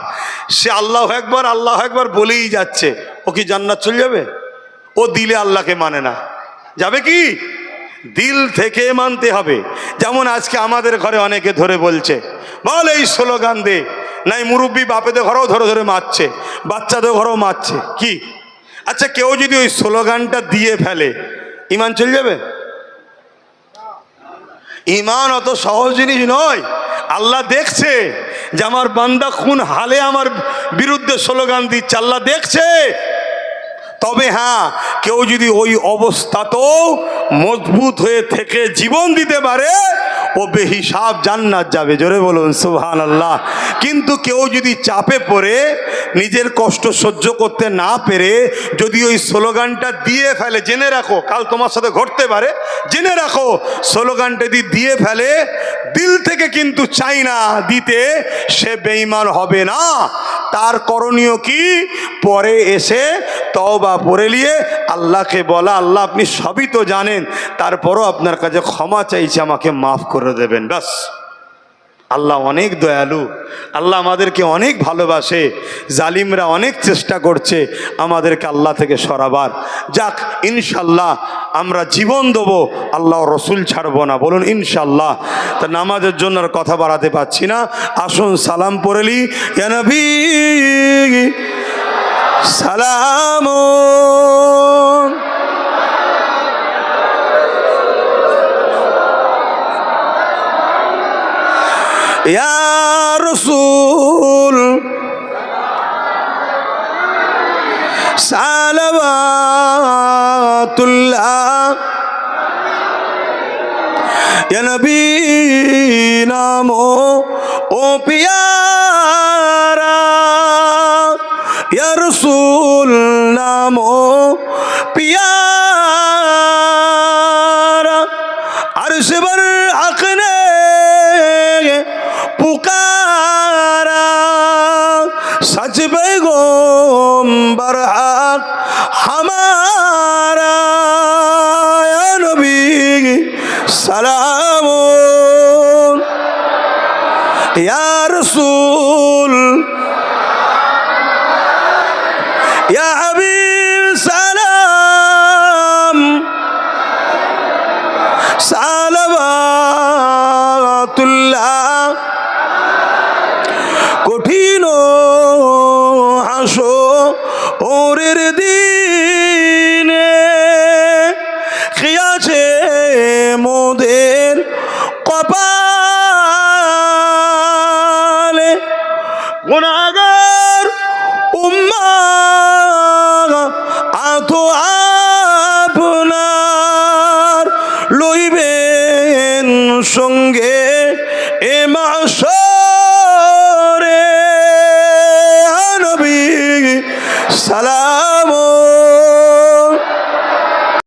সে আল্লাহু আকবার আল্লাহু আকবার বলেই যাচ্ছে। ও কি জান্নাত চলে যাবে? ও দিলে আল্লাহকে মানে না, যাবে কি? দিল থেকে মানতে হবে। যেমন আজকে আমাদের ঘরে অনেকে ধরে বলছে, বল এই স্লোগান দে। নাই মুরব্বী বাপেদের ঘরেও ধরে ধরে মারছে, বাচ্চাদের ঘরেও মারছে। কি আচ্ছা, কেউ যদি ওই স্লোগানটা দিয়ে ফেলে ইমান চলে যাবে? ইমান অত সহজ জিনিস নয়। আল্লাহ দেখছে যে আমার বান্দা কোন হালে আমার বিরুদ্ধে স্লোগান দিচ্ছে, আল্লাহ দেখছে। তবে হ্যাঁ, কেউ যদি ওই অবস্থাতেও মজবুত হয়ে থেকে জীবন দিতে পারে, ও বেহিসাব জান্নাত যাবে। জোরে বলুন সুবহানাল্লাহ। কিন্তু কেউ যদি চাপে পড়ে নিজের কষ্ট সহ্য করতে না পেরে যদি ওই স্লোগানটা দিয়ে ফেলে, জেনে রাখো কাল তোমার সাথে ঘটতে পারে, জেনে রাখো স্লোগানটা দিয়ে ফেলে, দিল থেকে কিন্তু চাই না দিতে, সে বেঈমান হবে না। তার করণীয় কি? পরে এসে তওবা পড়ে নিয়ে আল্লাহকে বলা, আল্লাহ আপনি সবই তো জানেন, তারপরও আপনার কাছে ক্ষমা চাইছি, আমাকে মাফ করে দেবেন। ব্যাস। আল্লাহ অনেক দয়ালু, আল্লাহ আমাদেরকে অনেক ভালোবাসে। জালিমরা অনেক চেষ্টা করছে আমাদেরকে আল্লাহ থেকে সরাবার। যাক, ইনশাল্লাহ আমরা জীবন দেবো, আল্লাহ রসুল ছাড়বো না। বলুন ইনশাল্লাহ। তা নামাজের জন্য আর কথা বাড়াতে পারছি না, আসুন সালাম পড়েলি। ইয়া নবী সালাম, ইয়া রাসূল সালাওয়াতুল্লাহ, ইয়া নবী নামো ও পিয়ারা, ইয়া রাসূল নামো পিয়ারা, अर्श पर हक ने पुकारा, सच पैगंबर हक हमारा, या नबी सलाम, या रसूल, या हबीब सलाम, সালাওয়াতুল্লাহ। কঠিন হাসরের দিনে কি আছে মোদের কপালে, গুনাহগার উম্মাহ আতো আপনার লইবেন সঙ্গে এ মাশরে, নবী সালাম।